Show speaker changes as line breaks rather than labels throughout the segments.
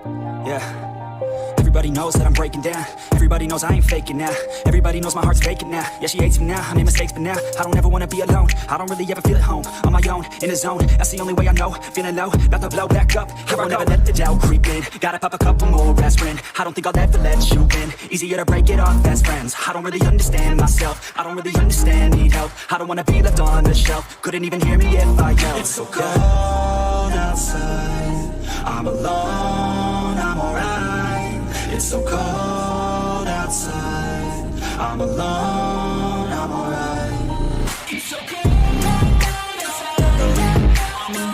Yeah. Everybody knows that I'm breaking down. Everybody knows I ain't faking now. Everybody knows my heart's vacant now. Yeah, she hates me now, I made mistakes, but now I don't ever wanna be alone. I don't really ever feel at home, on my own, in the zone. That's the only way I know, feeling low, about to blow back up. I won't ever let the doubt creep in. Gotta pop a couple more aspirin. I don't think I'll ever let you in. Easier to break it off as friends. I don't really understand myself, I don't really understand, need help. I don't wanna be left on the shelf. Couldn't even hear me if I yelled. It's so cold outside, I'm alone, I'm alright. It's so cold outside, I'm alone, I'm alright. It's so cold outside, I'm alone.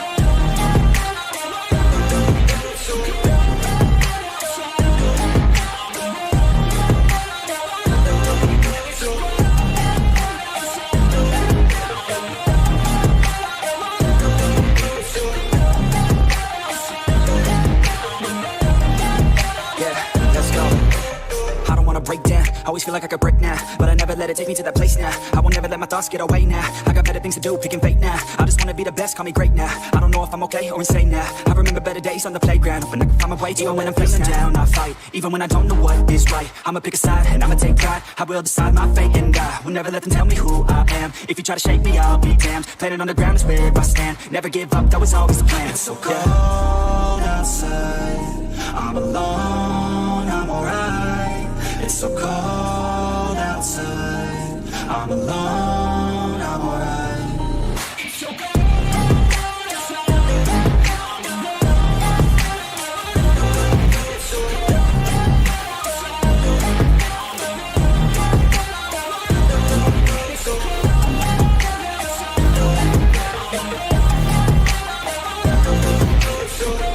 It's so cold outside, I'm break down, always feel like I could break now, but I never let it take me to that place now. I won't never let my thoughts get away now. I got better things to do, picking fate now. I just wanna be the best, call me great now. I don't know if I'm okay or insane now. I remember better days on the playground, hoping I can find my way to even when I'm feeling down. I fight, even when I don't know what is right. I'ma pick a side and I'ma take pride. I will decide my fate and I will never let them tell me who I am. If you try to shake me, I'll be damned. Planet on the ground is where I stand. Never give up, that was always the plan. It's so cold outside, I'm alone, I'm alright. It's so cold outside, I'm alone, I'm alright. It's so cold outside, I'm alone. It's so cold outside, it's so cold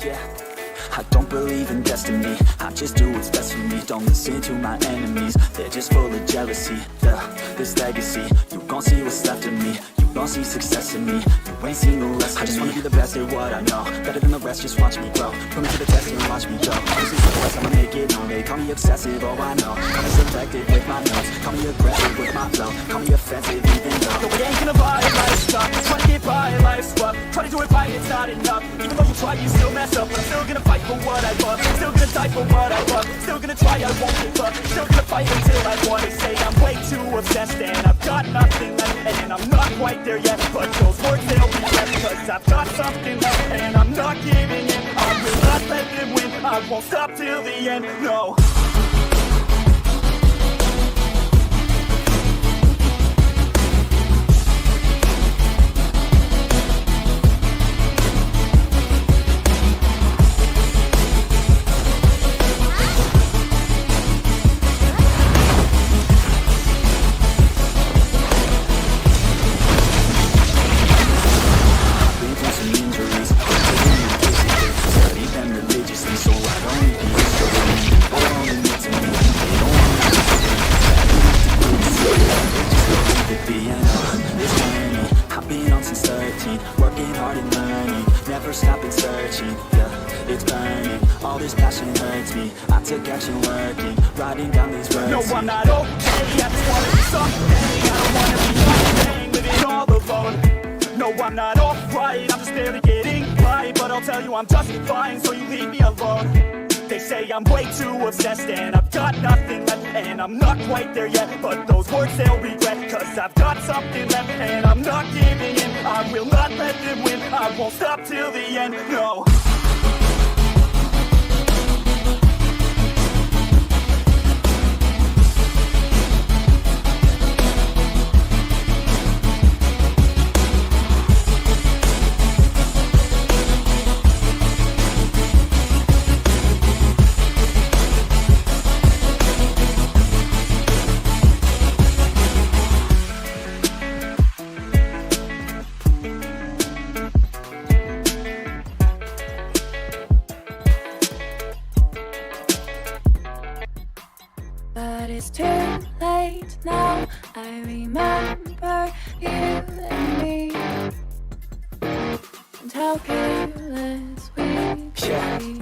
yeah, I don't believe in destiny, I just do what's best for me. Don't listen to my enemies, they're just full of jealousy. This legacy, you gon' see what's left of me. You gon' see success in me, you ain't seen the rest of me. I just wanna be the best at what I know, better than the rest, just watch me grow. Put me to the test and watch me go. This is the I'ma make it known. They call me obsessive, oh I know. I'm selective with my notes, call me aggressive with my flow. Call me offensive even though no, it ain't gonna buy life's stuff. Trying to get by, life's rough. Try to do it right, it's not enough. Even though you try, you still mess up. I'm still gonna fight for what I love. Still gonna die for what I love. Still gonna try, I won't give up. Still gonna fight until I won. They say I'm way too obsessed and I've got nothing left. And I'm not quite there yet, but those words they'll be left. Cause I've got something left and I'm not giving in. I will not let them win, I won't stop till the end, no. No, I'm not okay, I just wanna be something. I don't wanna be nothing, living all alone. No, I'm not alright, I'm just barely getting by. But I'll tell you I'm just fine, so you leave me alone. They say I'm way too obsessed and I've got nothing left. And I'm not quite there yet, but those words they'll regret. Cause I've got something left and I'm not giving in. I will not let them win, I won't stop till the end, no.
it's too late now. I remember you and me, and how careless we could be.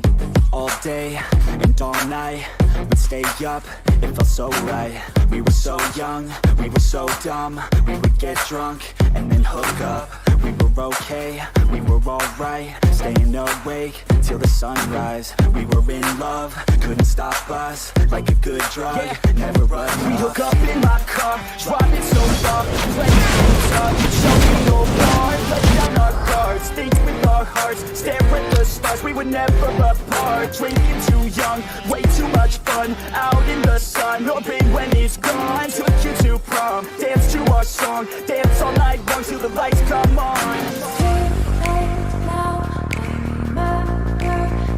All day and all night, we'd stay up, it felt so right. We were so young, we were so dumb. We would get drunk and then hook up. We were okay, we were alright, staying awake till the sunrise. We were in love, couldn't stop us, like a good drug, never run off.
We hook up in my car, driving so far, playing guitar, show me no bar, let down our guards, think with our hearts, stare at the stars. We were never apart, drinking too young, way too much fun, out in the sun, hoping when it's gone. Took you to prom, dance to our song, dance all night long till the lights come on.
It's too late now, I remember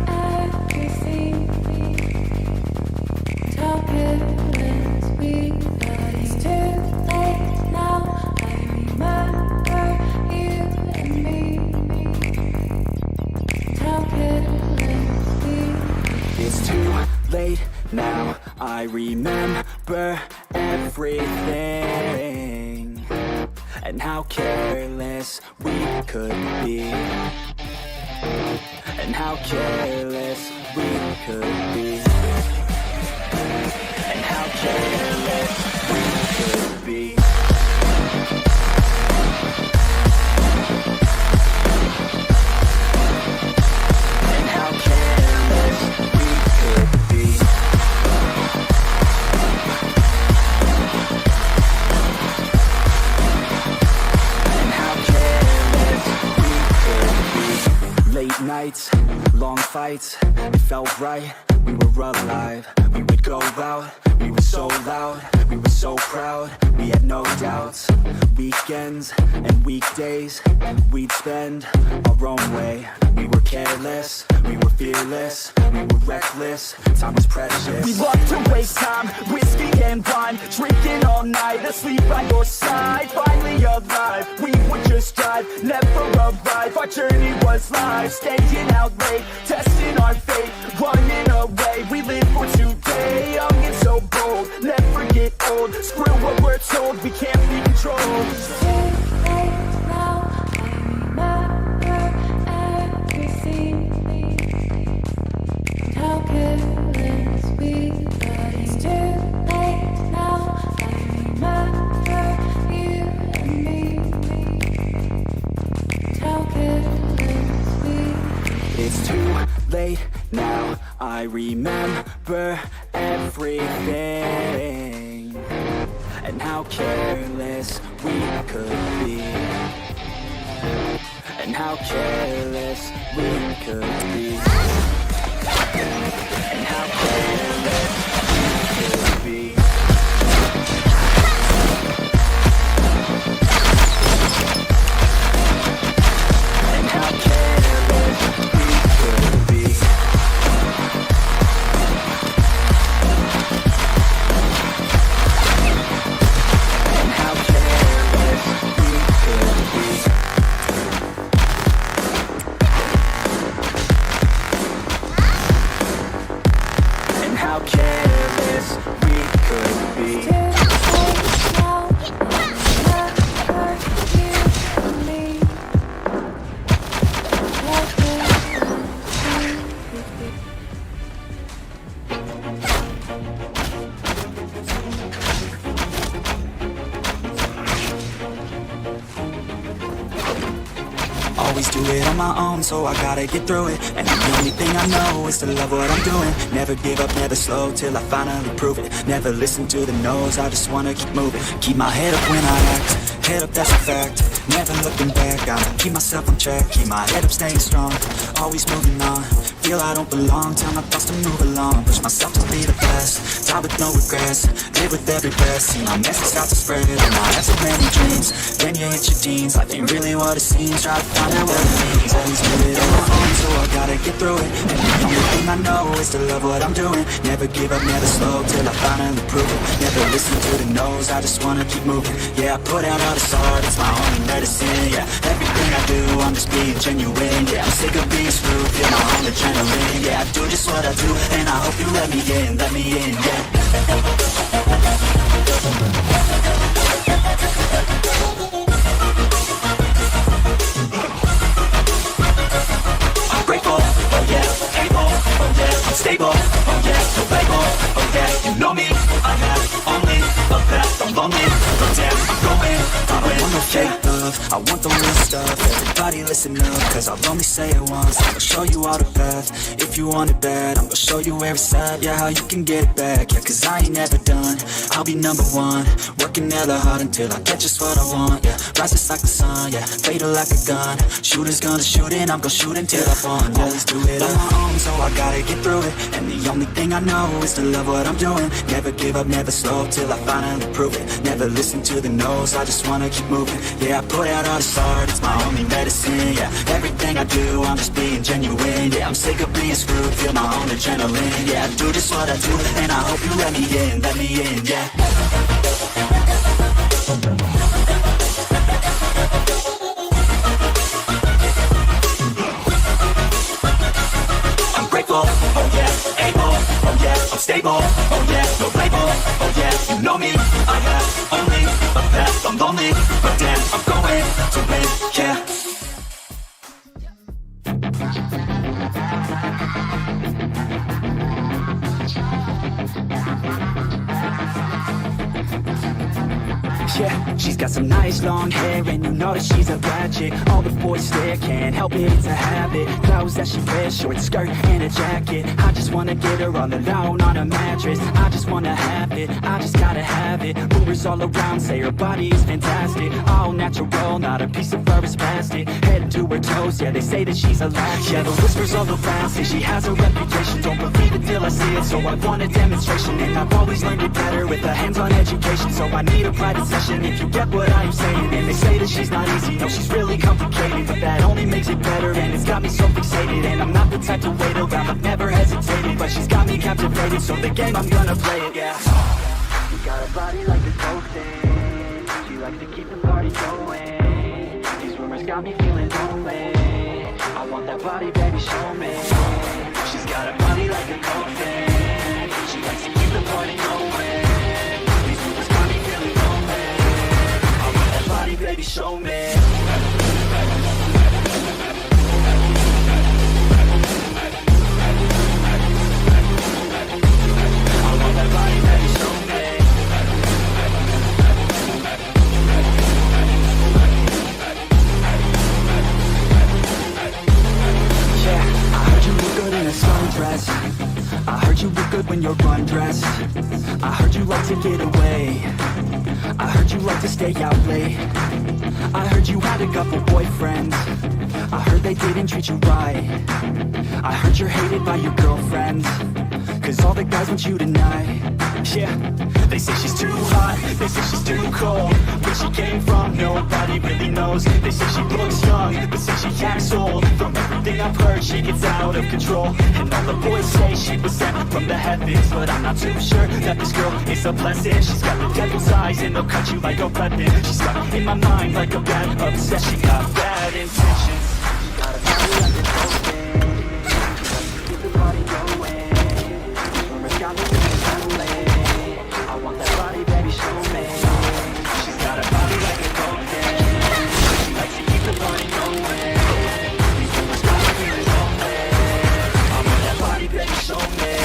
everything, and how careless we got. It's too late now, I remember you and me, and how careless we.
It's too late now, I remember everything, and how careless we could be, and how careless we could be, and how careless we could be. And how careless we could be. And how careless we could be. Late nights, long fights, it felt right, we were alive. We would go out, we were so loud, we were so proud, we had no doubts. Weekends and weekdays, we'd spend our own way. We were careless, we were fearless, we were reckless, time was precious.
We loved to waste time, whiskey and wine, drinking all night, asleep by your side. Finally alive, we would just drive, never arrive. Our journey was live, staying out late, testing our fate, running away. We live for today, young and so bold, never get old. Screw what we're told, we can't be controlled.
It's too late now, I remember everything, and how careless we got. It's too late now, I remember you and me, and how careless we.
It's too late now, I remember everything, and how careless we could be, and how careless we could be, and how careless we could be. And how careless we could be. And how careless we could be. And how careless we could be.
Too late now, I remember you and me, and how careless we could be.
Always do it on my own, so I gotta get through it. And the only thing I know is to love what I'm doing. Never give up, never slow, till I finally prove it. Never listen to the no's, I just wanna keep moving. Keep my head up when I act, head up, that's a fact. Never looking back, I'ma keep myself on track. Keep my head up, staying strong, always moving on. Feel I don't belong, tell my thoughts to move along. Push myself to be the best, die with no regrets. Live with every breath, see my message start to spread. And I have so many dreams, then you hit your teens. Life ain't really what it seems, try to find out what it means. Always do it on my own, so I gotta get through it. And the only thing I know is to love what I'm doing. Never give up, never slow, till I finally prove it. Never listen to the no's, I just wanna keep moving. Yeah, I put out all this art, it's my only medicine. Yeah, everything I do, I'm just being genuine. Yeah, I'm sick of being screwed, feel my own adrenaline. Yeah, I do just what I do, and I hope you let me in, yeah. I'm grateful, oh yeah, able, oh yeah, I'm stable, oh yeah, no label, oh yeah, you know me, I have only a path, I'm lonely, but damn, I'm going, I don't want no fake love, I want the real stuff, everybody listen up, cause I'll only say it once, I'm gonna show you all the path, if you want it bad, I'm gonna show you where it's at, yeah, how you can get it back, yeah, cause I ain't never done, I'll be number one, working hella hard until I get just what I want, yeah, rise just like the sun, yeah, fatal like a gun, shooters gonna shoot and I'm gonna shoot until I fall, always do it on my own, so I gotta get through it, and the only thing I know is to love what I'm doing, never give up, never slow, till I finally prove it, never listen to the no's, I just wanna keep moving, yeah, I put out all this art, it's my only medicine, yeah, everything I do, I'm just being genuine, yeah, I'm sick of being screwed, feel my own adrenaline, yeah, I do just what I do, and I hope you let me in, yeah. I'm grateful, oh yeah, able, oh yeah, I'm stable, oh yeah, no label, oh yeah, you know me, I have only a path, I'm lonely, but damn, I'm going to win, yeah. Yeah, she's got some nice long hair, and you know that she's a bad chick. All the boys stare, can't help it, it's a habit. Clothes that she wears, short skirt and a jacket. I just wanna get her all alone on a mattress. I just wanna have it, I just gotta have it. Rumors all around say her body is fantastic. All natural, not a piece of fur is plastic. Head to her toes, yeah, they say that she's a latch. Yeah, the whispers all around say she has a reputation. Don't believe it till I see it, so I want a demonstration. And I've always learned it better with a hands-on education. So I need a private session if you get what I'm saying. And they say that she's not easy, no, she's really complicated, but that only makes it better, and it's got me so fixated. And I'm not the type to wait around, I've never hesitated, but she's got me captivated, so the game, I'm gonna play it, yeah. She got a body like a cocaine, she likes to keep the party going. These rumors got me feeling lonely, I want that body, baby, show me. She's got a body like a cocaine, she likes to keep the party going. Baby, show me. Sundress. I heard you look good when you're undressed. I heard you like to get away. I heard you like to stay out late. I heard you had a couple boyfriends. I heard they didn't treat you right. I heard you're hated by your girlfriends, cause all the guys want you tonight. Yeah, they say she's too hot, they say she's too cold. Where she came from, nobody really knows. They say she looks young, but say she acts old. From everything I've heard, she gets out of control. And all the boys say she was sent from the heavens, but I'm not too sure that this girl is a blessing. She's got the devil's eyes and they'll cut you like a weapon. She's stuck in my mind like a bad obsession. She got bad intentions. She got a body like a cocaine. Keep the party going. Rumors got me feeling lonely. I want that body, baby, show me. She's got a body like a cocaine. She likes to keep the party going. These rumors got me feeling lonely. I want that body, baby, show me.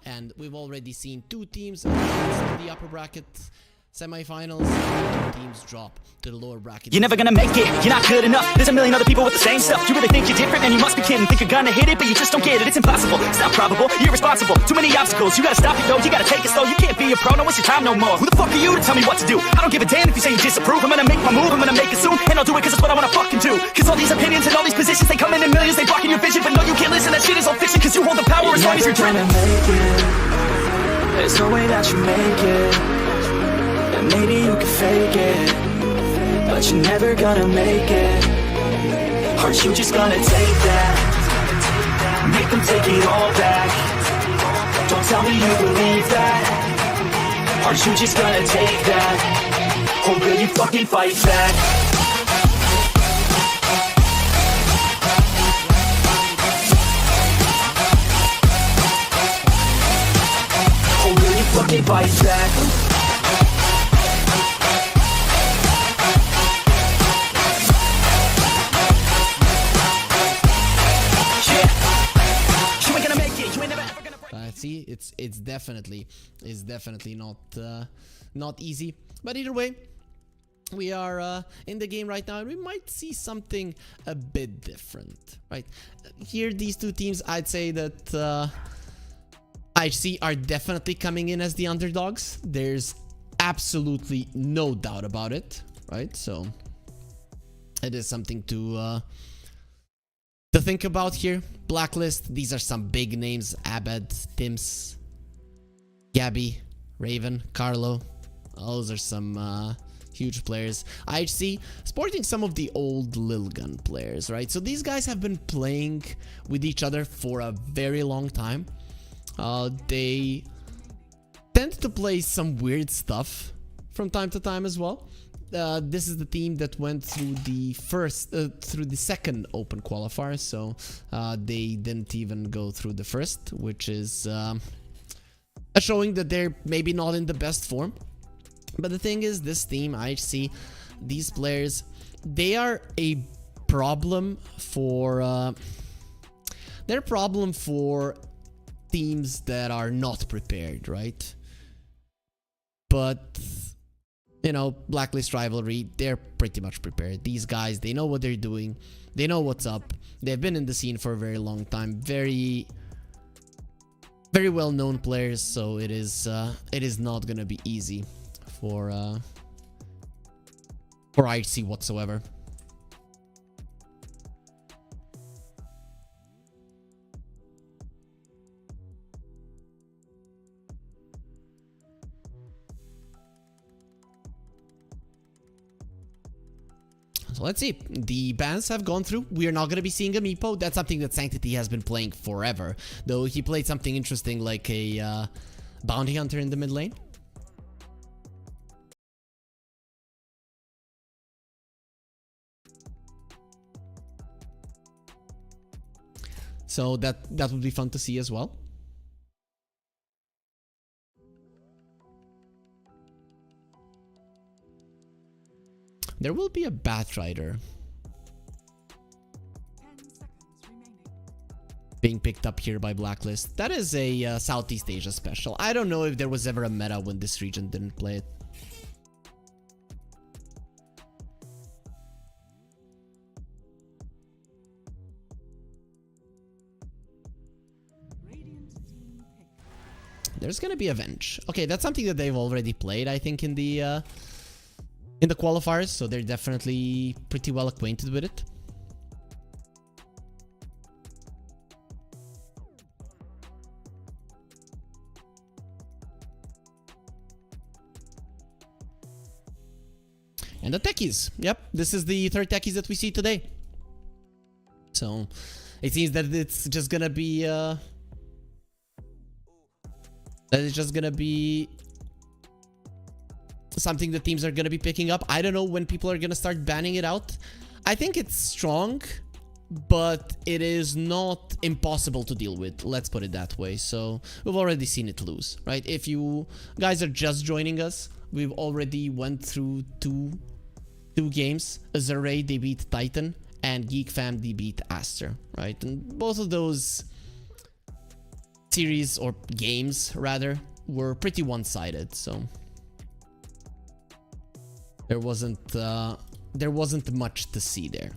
And we've already seen two teams in the upper bracket semifinals, teams drop to the lower bracket.
You're never gonna make it, you're not good enough. There's a million other people with the same stuff. You really think you're different, and you must be kidding. Think you're gonna hit it, but you just don't get it. It's impossible, it's not probable, you're irresponsible. Too many obstacles, you gotta stop it though. You gotta take it slow, you can't be a pro, no waste your time no more. Who the fuck are you to tell me what to do? I don't give a damn if you say you disapprove. I'm gonna make my move, I'm gonna make it soon, and I'll do it cause it's what I wanna fucking do. Cause all these opinions and all these positions, they come in millions, they blocking your vision. But no, you can't listen, that shit is all fiction. Cause you hold the power as long as you're dreaming.
There's no way that you make it. And maybe you can fake it, but you're never gonna make it. Aren't you just gonna take that? Make them take it all back. Don't tell me you believe that. Aren't you just gonna take that? Or will you fucking fight back? Or will you fucking fight back?
See, it's definitely not easy, but either way, we are in the game right now, and we might see something a bit different, right? Here, these two teams, I'd say that IHC are definitely coming in as the underdogs. There's absolutely no doubt about it, right? So it is something to think about here. Blacklist, these are some big names: Abed, Tims, Gabby, Raven, Carlo. Those are some huge players. IHC sporting some of the old Lilgun players, right? So these guys have been playing with each other for a very long time. They tend to play some weird stuff from time to time as well. This is the team that went through the second open qualifier, so they didn't even go through the first, which is showing that they're maybe not in the best form. But the thing is, this team, IHC, these players, they are a problem for teams that are not prepared, right? But you know, Blacklist Rivalry, they're pretty much prepared. These guys, they know what they're doing. They know what's up. They've been in the scene for a very long time. Very well-known players, so it is not gonna be easy for IHC whatsoever. So let's see. The bans have gone through. We are not going to be seeing a Meepo. That's something that Sanctity has been playing forever. Though he played something interesting like a Bounty Hunter in the mid lane. So that would be fun to see as well. There will be a Batrider being picked up here by Blacklist. That is a Southeast Asia special. I don't know if there was ever a meta when this region didn't play it. There's gonna be a Venge. Okay, that's something that they've already played, I think, in the qualifiers, so they're definitely pretty well acquainted with it. And the techies. Yep, this is the third techies that we see today. So it seems that it's just gonna be something that teams are going to be picking up. I don't know when people are going to start banning it out. I think it's strong, but it is not impossible to deal with. Let's put it that way. So we've already seen it lose, right? If you guys are just joining us, we've already went through two games. Azure, they beat Titan, and Geek Fam, they beat Aster, right? And both of those series, or games rather, were pretty one-sided, so There wasn't much to see there.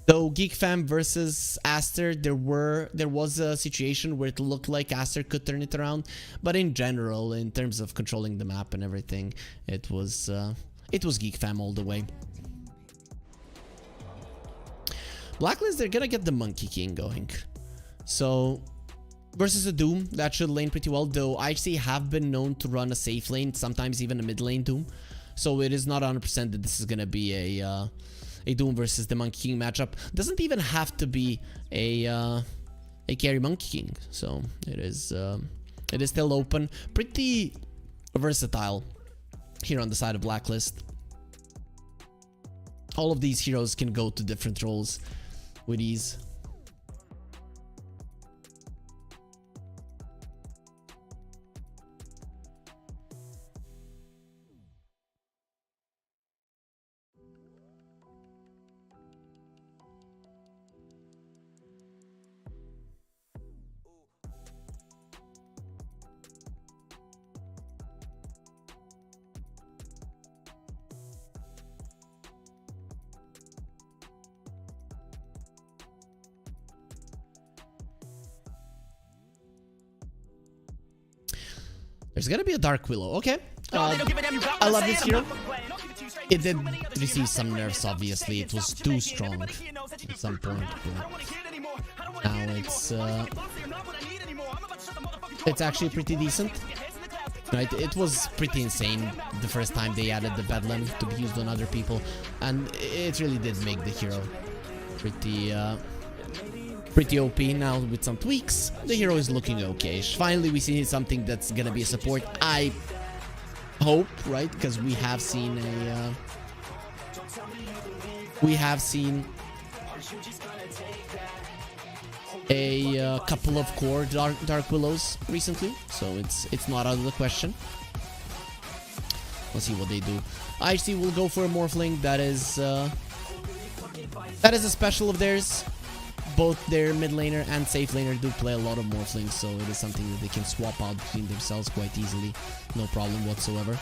Though Geek Fam versus Aster, there was a situation where it looked like Aster could turn it around, but in general, in terms of controlling the map and everything, it was Geek Fam all the way. Blacklist, they're gonna get the Monkey King going, so versus a Doom, that should lane pretty well. Though I actually have been known to run a safe lane, sometimes even a mid lane Doom, so it is not 100% that this is gonna be a Doom versus the Monkey King matchup. Doesn't even have to be a carry Monkey King, so it is still open. Pretty versatile here on the side of Blacklist. All of these heroes can go to different roles with ease. There's gonna be a Dark Willow. Okay. I love this hero. It did receive some nerfs, obviously. It was too strong at some point. But now it's actually pretty decent. Right? It was pretty insane the first time they added the Bedlam to be used on other people, and it really did make the hero pretty OP. Now with some tweaks, the hero is looking okay. Finally, we see something that's gonna be a support. I hope, right? Because we have seen a couple of core Dark Willows recently, so it's not out of the question. Let's see what they do. IHC will go for a Morphling. That is a special of theirs. Both their mid laner and safe laner do play a lot of Morphlings, so it is something that they can swap out between themselves quite easily. No problem whatsoever.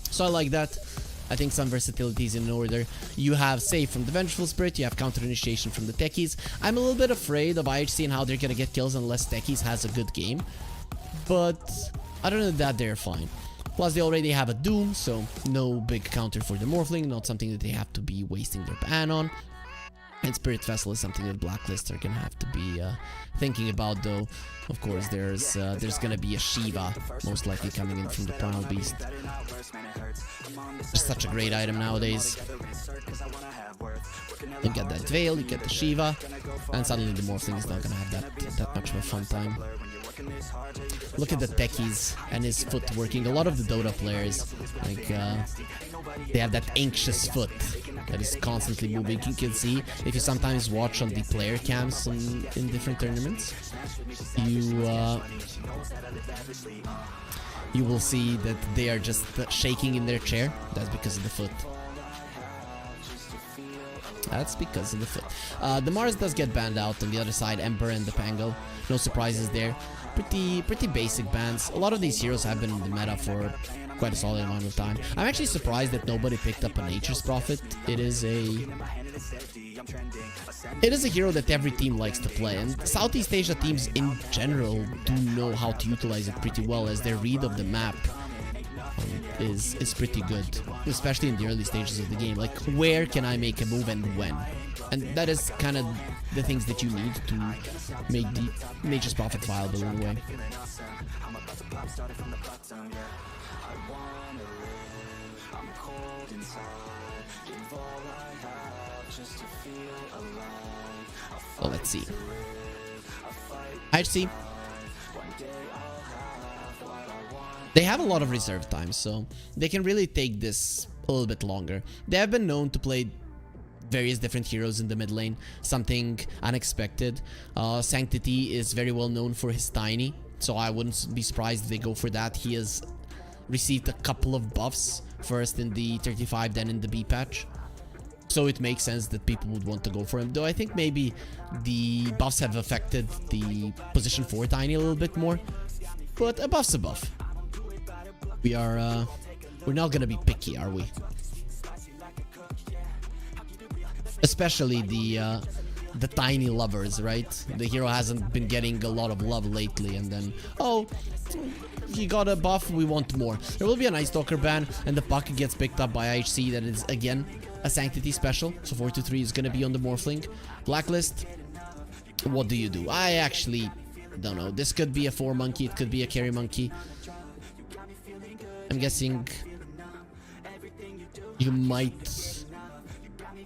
So I like that. I think some versatility is in order. You have save from the Vengeful Spirit, you have counter initiation from the Techies. I'm a little bit afraid of IHC and how they're gonna get kills unless Techies has a good game, but other than that, they're fine. Plus, they already have a Doom, so no big counter for the Morphling, not something that they have to be wasting their ban on. And Spirit Vessel is something that Blacklist are gonna have to be thinking about, though. Of course, there's gonna be a Shiva, most likely coming in from the Primal Beast. It's such a great item nowadays. You get that Veil, you get the Shiva, and suddenly the Morphling is not gonna have that much of a fun time. Look at the Techies and his foot working. A lot of the Dota players, like, they have that anxious foot that is constantly moving. You can see, if you sometimes watch on the player cams in different tournaments, you will see that they are just shaking in their chair. That's because of the foot. That's because of the foot. The Mars does get banned out on the other side. Ember and the Pango. No surprises there. Pretty basic bans. A lot of these heroes have been in the meta for quite a solid amount of time. I'm actually surprised that nobody picked up a Nature's Prophet. It is a hero that every team likes to play, and Southeast Asia teams in general do know how to utilize it pretty well, as their read of the map is pretty good, especially in the early stages of the game. Like, where can I make a move and when? And that is kind of the things that you need to make the Nature's Prophet viable in a way. Well, let's see. IHC. They have a lot of reserve time, so they can really take this a little bit longer. They have been known to play various different heroes in the mid lane, something unexpected. Sanctity is very well known for his Tiny, so I wouldn't be surprised if they go for that. He has received a couple of buffs, first in the 35, then in the B patch. So it makes sense that people would want to go for him, though I think maybe the buffs have affected the position for Tiny a little bit more. but a buff's a buff. We're not gonna be picky, are we? Especially the tiny lovers, right? The hero hasn't been getting a lot of love lately, and then, oh, he got a buff, we want more. There will be an Ice Stalker ban, and the puck gets picked up by IHC. That is, again, a Sanctity special. So 4-3 is going to be on the Morphling. Blacklist, what do you do? I actually don't know. This could be a 4 monkey, it could be a carry monkey. I'm guessing you might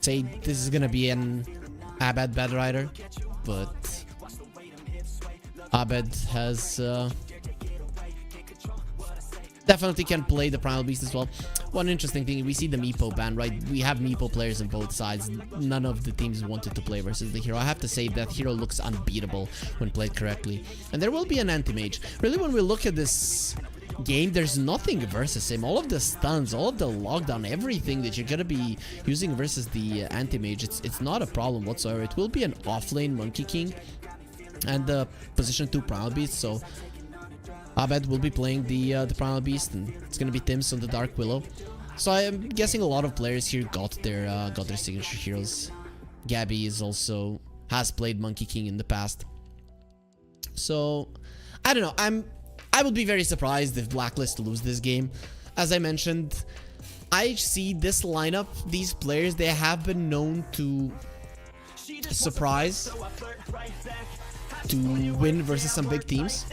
say this is going to be an Abed Bad Rider, but Abed has definitely can play the Primal Beast as well. One interesting thing, we see the Meepo ban, right? We have Meepo players on both sides. None of the teams wanted to play versus the hero. I have to say that hero looks unbeatable when played correctly. And there will be an anti-mage. Really, when we look at this game, there's nothing versus him. All of the stuns, all of the lockdown, everything that you're gonna be using versus the anti-mage, it's not a problem whatsoever. It will be an offlane Monkey King and the position 2 Primal Beast, so Abed will be playing the Primal Beast, and it's gonna be Tims on the Dark Willow. So I'm guessing a lot of players here got their signature heroes. Gabby has played Monkey King in the past. So I don't know. I would be very surprised if Blacklist lose this game. As I mentioned, IHC, this lineup, these players, they have been known to surprise, to win versus some big teams.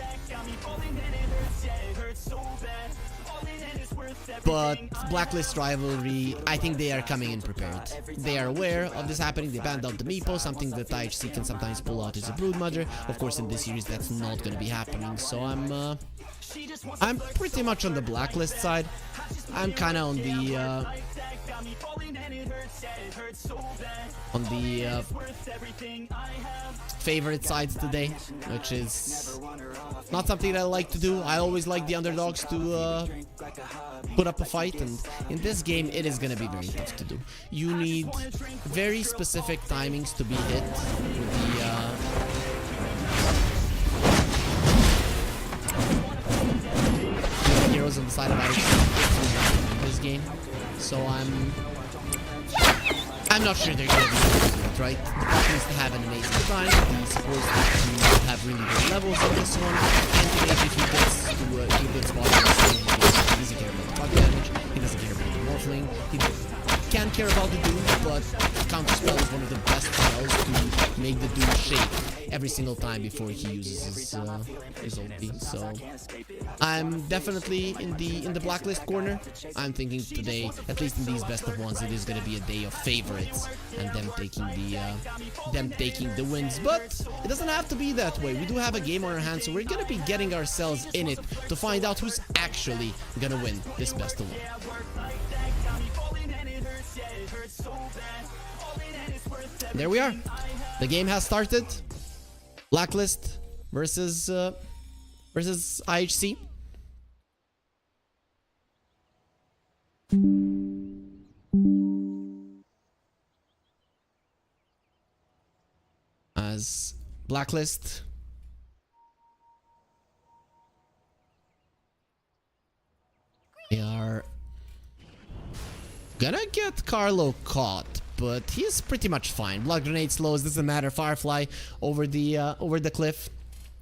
But Blacklist rivalry, I think they are coming in prepared. They are aware of this happening. They banned out the Meepo, something that IHC can sometimes pull out as a Broodmother. Of course, in this series, that's not going to be happening. So I'm pretty much on the Blacklist side. I'm kind of on the favorite side today, which is not something that I like to do. I always like the underdogs to put up a fight, and in this game it is gonna be very tough to do. You need very specific timings to be hit with the heroes on the side of IHC in this game. So I'm not sure they're gonna be able to do it, right? The bot needs to have an amazing time. He's supposed to have really good levels on this one. And if he gets to a good spot, he doesn't care about the bug damage. He doesn't care about the Morphling. He can care about the Doom, but Counter Spell is one of the best spells to make the Doom shake every single time before he uses his ulti. So I'm definitely in the Blacklist corner. I'm thinking today, at least in these best of ones, it is going to be a day of favorites and them taking the wins. But it doesn't have to be that way. We do have a game on our hands, so we're going to be getting ourselves in it to find out who's actually going to win this best of one. There we are. The game has started. Blacklist versus IHC. As Blacklist they are gonna get Carlo caught, but he's pretty much fine. Blood grenade slows, doesn't matter. Firefly over the cliff.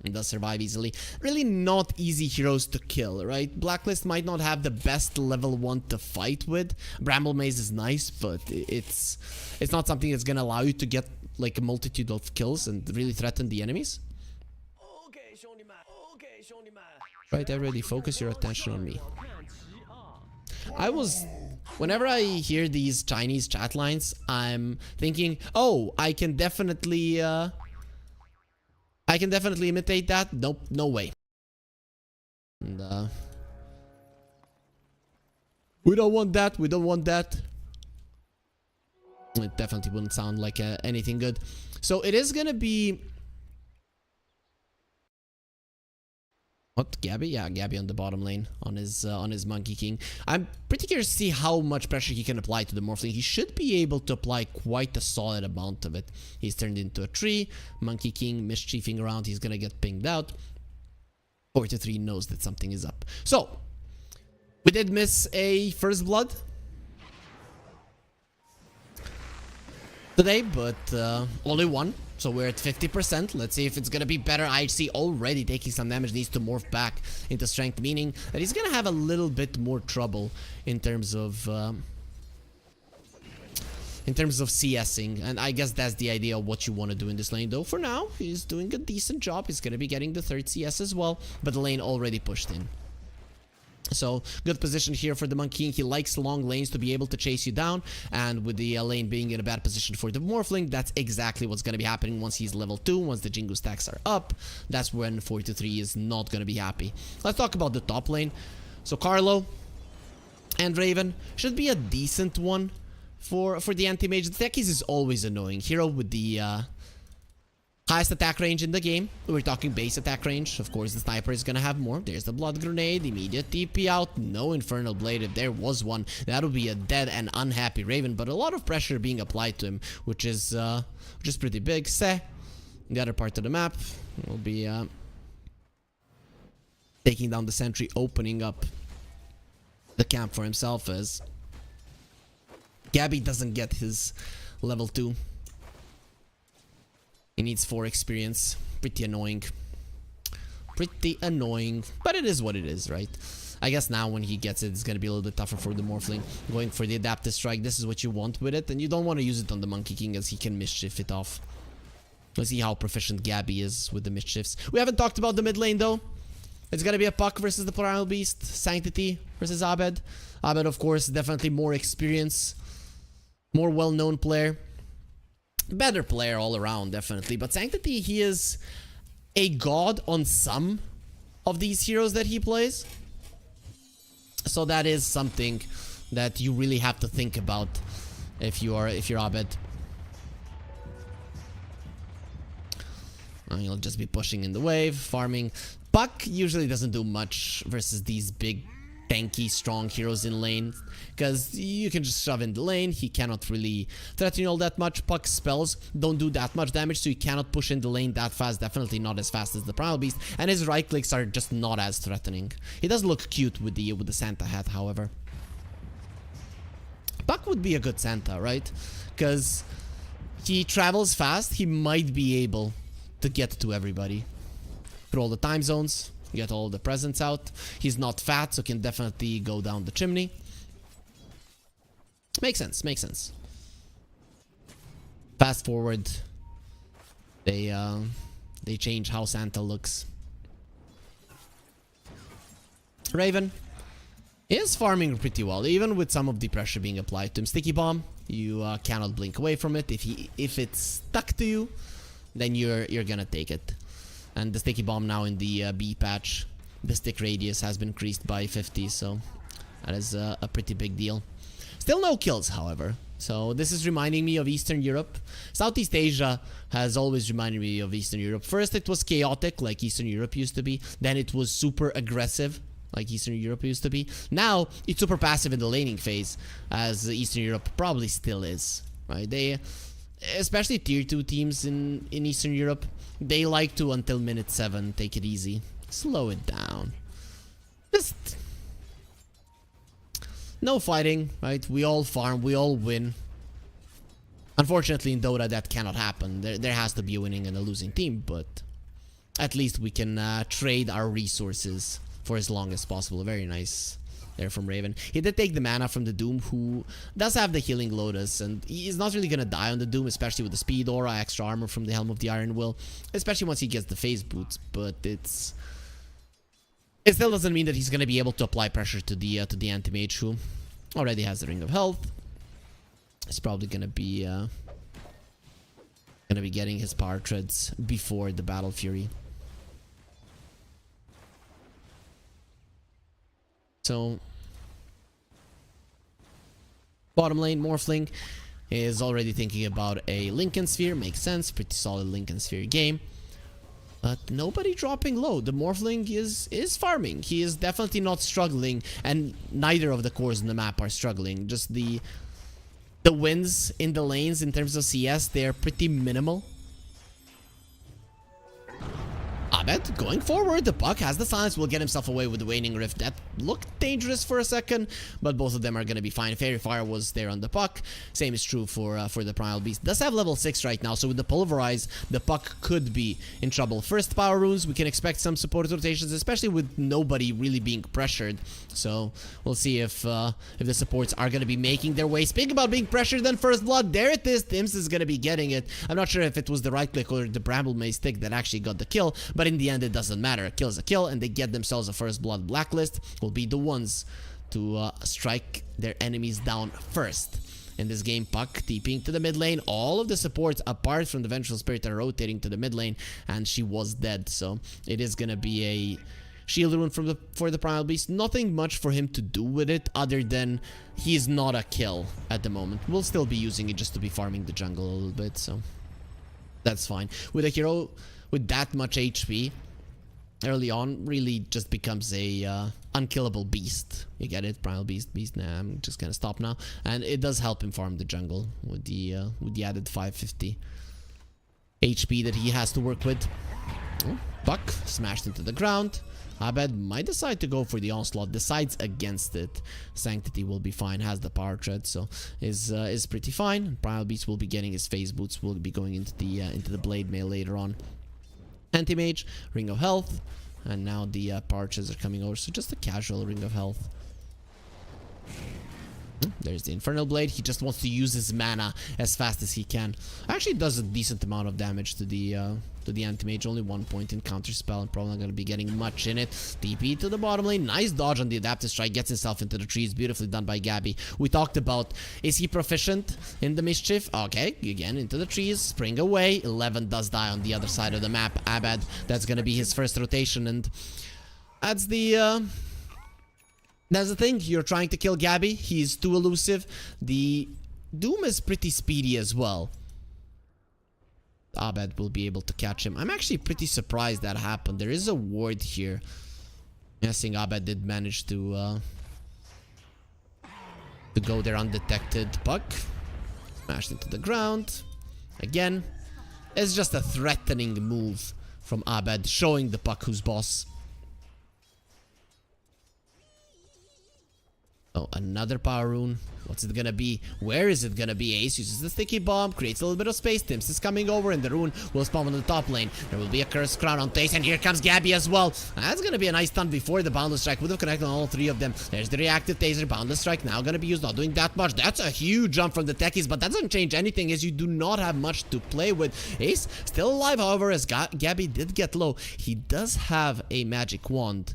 He does survive easily. Really not easy heroes to kill, right? Blacklist might not have the best level 1 to fight with. Bramble Maze is nice, but it's not something that's gonna allow you to get like a multitude of kills and really threaten the enemies. Right, everybody focus your attention on me. Whenever I hear these Chinese chat lines, I'm thinking, oh, I can definitely imitate that. Nope, no way. And we don't want that. We don't want that. It definitely wouldn't sound like anything good. So it is gonna be. What, Gabby? Yeah, Gabby on the bottom lane on his Monkey King. I'm pretty curious to see how much pressure he can apply to the Morphling. He should be able to apply quite a solid amount of it. He's turned into a tree. Monkey King mischiefing around. He's gonna get pinged out. 4-3 knows that something is up. So, we did miss a first blood today, but only one. So we're at 50%. Let's see if it's gonna be better. IHC already taking some damage, needs to morph back into strength, meaning that he's gonna have a little bit more trouble in terms of CSing, and I guess that's the idea of what you want to do in this lane. Though for now, he's doing a decent job. He's gonna be getting the third CS as well, but the lane already pushed in. So, good position here for the Monkey King. He likes long lanes to be able to chase you down, and with the lane being in a bad position for the Morphling, that's exactly what's going to be happening once he's level 2, once the Jingu stacks are up. That's when 4-3 is not going to be happy. Let's talk about the top lane. So, Carlo and Raven should be a decent one for the anti-mage. The Techies is always annoying. Hero with the highest attack range in the game. We're talking base attack range. Of course, the sniper is gonna have more. There's the blood grenade, immediate TP out, no infernal blade. If there was one, that would be a dead and unhappy Raven. But a lot of pressure being applied to him, which is pretty big. Se, the other part of the map will be taking down the sentry, opening up the camp for himself as Gabby doesn't get his level 2. He needs 4 experience. Pretty annoying. Pretty annoying. But it is what it is, right? I guess now when he gets it, it's going to be a little bit tougher for the Morphling. Going for the Adaptive Strike. This is what you want with it. And you don't want to use it on the Monkey King as he can mischief it off. Let's see how proficient Gabby is with the mischiefs. We haven't talked about the mid lane though. It's going to be a Puck versus the Primal Beast. Sanctity versus Abed. Abed, of course, definitely more experience. More well-known player. Better player all around, definitely. But Sanctity, he is a god on some of these heroes that he plays. So that is something that you really have to think about if you're Abed. You'll just be pushing in the wave, farming. Puck usually doesn't do much versus these big, tanky, strong heroes in lane, because you can just shove in the lane. He cannot really threaten you all that much. Puck's spells don't do that much damage, so you cannot push in the lane that fast. Definitely not as fast as the Primal Beast, and his right clicks are just not as threatening. He does look cute with the Santa hat, however. Puck would be a good Santa, right? Because he travels fast. He might be able to get to everybody through all the time zones. Get all the presents out. He's not fat, so can definitely go down the chimney. Makes sense, makes sense. Fast forward, they change how Santa looks. Raven is farming pretty well, even with some of the pressure being applied to him. Sticky Bomb, you cannot blink away from it. If it's stuck to you, then you're gonna take it. And the Sticky Bomb now in the B patch, the stick radius has been increased by 50, so that is a pretty big deal. Still no kills, however. So this is reminding me of Eastern Europe. Southeast Asia has always reminded me of Eastern Europe. First it was chaotic, like Eastern Europe used to be. Then it was super aggressive, like Eastern Europe used to be. Now it's super passive in the laning phase, as Eastern Europe probably still is. Right? They, especially tier 2 teams in Eastern Europe, they like to, until minute 7, take it easy. Slow it down. Just no fighting, right? We all farm, we all win. Unfortunately in Dota that cannot happen. There has to be a winning and a losing team, but at least we can trade our resources for as long as possible. Very nice there from Raven. He did take the mana from the Doom, who does have the healing Lotus, and he's not really gonna die on the Doom, especially with the speed aura, extra armor from the Helm of the Iron Will, especially once he gets the phase boots. But it still doesn't mean that he's gonna be able to apply pressure to the anti-mage, who already has the Ring of Health. He's probably gonna be getting his power treads before the Battle Fury. So, bottom lane, Morphling is already thinking about a Lincoln Sphere. Makes sense, pretty solid Lincoln Sphere game. But nobody dropping low. The Morphling is farming. He is definitely not struggling, and neither of the cores in the map are struggling. Just the wins in the lanes in terms of CS, they're pretty minimal. Abed going forward. The Puck has the silence, will get himself away with the Waning Rift. That looked dangerous for a second, but both of them are going to be fine. Fairy Fire was there on the Puck. Same is true for the Primal Beast. Does have level 6 right now, so with the Pulverize, the Puck could be in trouble. First power runes, we can expect some support rotations, especially with nobody really being pressured. So we'll see if the supports are going to be making their way. Speaking about being pressured, then First Blood, there it is. Tims is going to be getting it. I'm not sure if it was the right click or the Bramble Maze stick that actually got the kill, but in the end it doesn't matter. A kill is a kill, and they get themselves a First Blood. Blacklist will be the ones to strike their enemies down first. In this game, Puck TPing to the mid lane. All of the supports, apart from the Vengeful Spirit, are rotating to the mid lane, and she was dead. So it is gonna be a shield rune for the Primal Beast. Nothing much for him to do with it, other than he is not a kill at the moment. We'll still be using it just to be farming the jungle a little bit, so that's fine. With a hero with that much HP, early on, really just becomes a unkillable beast. You get it? Primal Beast. Nah, I'm just gonna stop now. And it does help him farm the jungle with the added 550 HP that he has to work with. Oh, Puck smashed into the ground. Abed might decide to go for the onslaught. Decides against it. Sanctity will be fine. Has the power tread, so is pretty fine. Primal Beast will be getting his phase boots. Will be going into the blade mail later on. Anti-Mage, Ring of Health, and now the power treads are coming over, so just a casual Ring of Health. There's the Infernal Blade. He just wants to use his mana as fast as he can. Actually does a decent amount of damage to the Anti-Mage. Only 1 point in counter spell. I'm probably not going to be getting much in it. TP to the bottom lane. Nice dodge on the Adaptive Strike. Gets himself into the trees. Beautifully done by Gabby. We talked about, is he proficient in the Mischief? Okay, again, into the trees. Spring away. 11 does die on the other side of the map. Abed, that's going to be his first rotation, and that's the... That's the thing, you're trying to kill Gabby, he's too elusive. The Doom is pretty speedy as well. Abed will be able to catch him. I'm actually pretty surprised that happened. There is a ward here. Guessing Abed did manage to go there undetected. Puck smashed into the ground. Again, it's just a threatening move from Abed, showing the Puck who's boss. Oh, another power rune. What's it gonna be? Where is it gonna be? Ace uses the sticky bomb, creates a little bit of space. Tims is coming over, and the rune will spawn on the top lane. There will be a Cursed Crown on Ace, and here comes Gabby as well. That's gonna be a nice stun before the Boundless Strike. Would have connected on all three of them. There's the reactive taser. Boundless Strike now gonna be used, not doing that much. That's a huge jump from the techies, but that doesn't change anything, as you do not have much to play with. Ace still alive, however, as Gabby did get low. He does have a magic wand,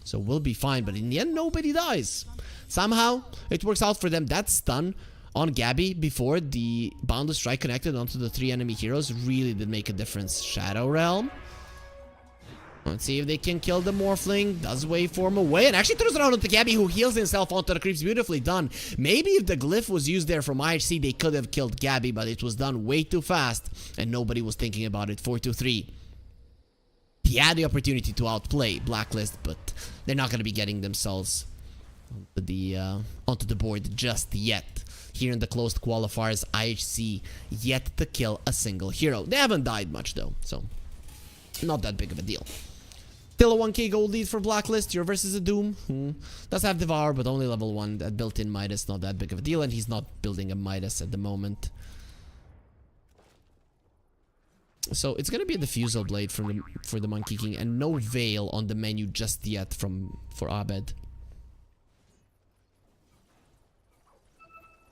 so we'll be fine, but in the end, nobody dies. Somehow, it works out for them. That stun on Gabby before the Boundless Strike connected onto the 3 enemy heroes really did make a difference. Shadow Realm. Let's see if they can kill the Morphling. Does waveform away and actually throws it out onto Gabby, who heals himself onto the creeps. Beautifully done. Maybe if the glyph was used there from IHC, they could have killed Gabby, but it was done way too fast and nobody was thinking about it. 4-2-3. He had the opportunity to outplay Blacklist, but they're not going to be getting themselves onto the board just yet. Here in the closed qualifiers, IHC yet to kill a single hero. They haven't died much though, so not that big of a deal. Still a 1k gold lead for Blacklist. You're versus a Doom who does have Devour, but only level 1. That built-in Midas, not that big of a deal, and he's not building a Midas at the moment. So it's gonna be a Diffusal Blade for the Monkey King, and no Veil on the menu just yet for Abed.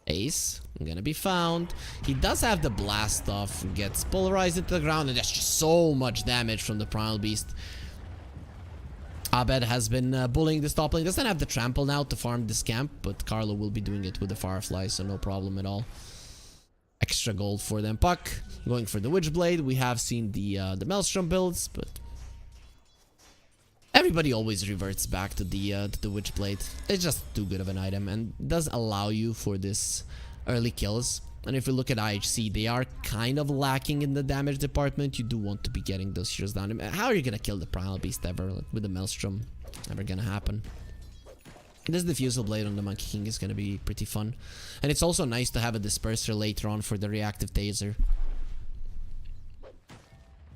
Ace, gonna be found. He does have the blast off, gets polarized into the ground, and there's just so much damage from the Primal Beast. Abed has been bullying this top lane. Doesn't have the trample now to farm this camp, but Carlo will be doing it with the Firefly, so no problem at all. Extra gold for them. Puck going for the Witchblade. We have seen the Maelstrom builds, but everybody always reverts back to the Witchblade. It's just too good of an item and does allow you for this early kills. And if you look at IHC, they are kind of lacking in the damage department. You do want to be getting those heroes down. How are you gonna kill the Primal Beast ever with the Maelstrom? Never gonna happen. This Diffusal Blade on the Monkey King is gonna be pretty fun. And it's also nice to have a Disperser later on for the reactive taser.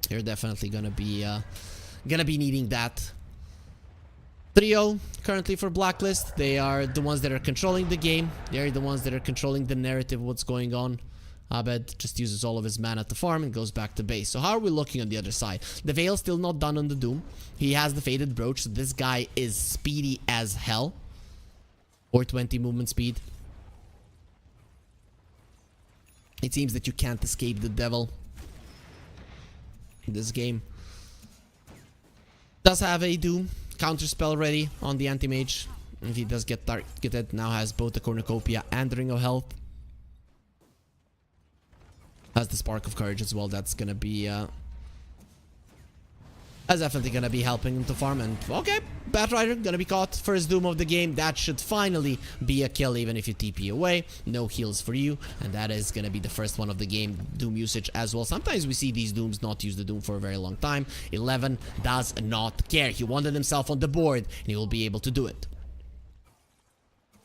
You're definitely gonna be gonna be needing that. 3-0 currently for Blacklist. They are the ones that are controlling the game. They're the ones that are controlling the narrative, what's going on. Abed just uses all of his mana to farm and goes back to base. So how are we looking on the other side? The Veil's still not done on the Doom. He has the Faded Brooch, so this guy is speedy as hell. 420 movement speed. It seems that you can't escape the devil in this game. Does have a Doom counter spell ready on the anti-mage. If he does get targeted, now has both the Cornucopia and the Ring of Health. Has the Spark of Courage as well. That's gonna be that's definitely gonna be helping him to farm. And okay, Batrider gonna be caught. First Doom of the game. That should finally be a kill, even if you TP away. No heals for you, and that is gonna be the first one of the game. Doom usage as well. Sometimes we see these Dooms not use the Doom for a very long time. 11 does not care. He wanted himself on the board, and he will be able to do it.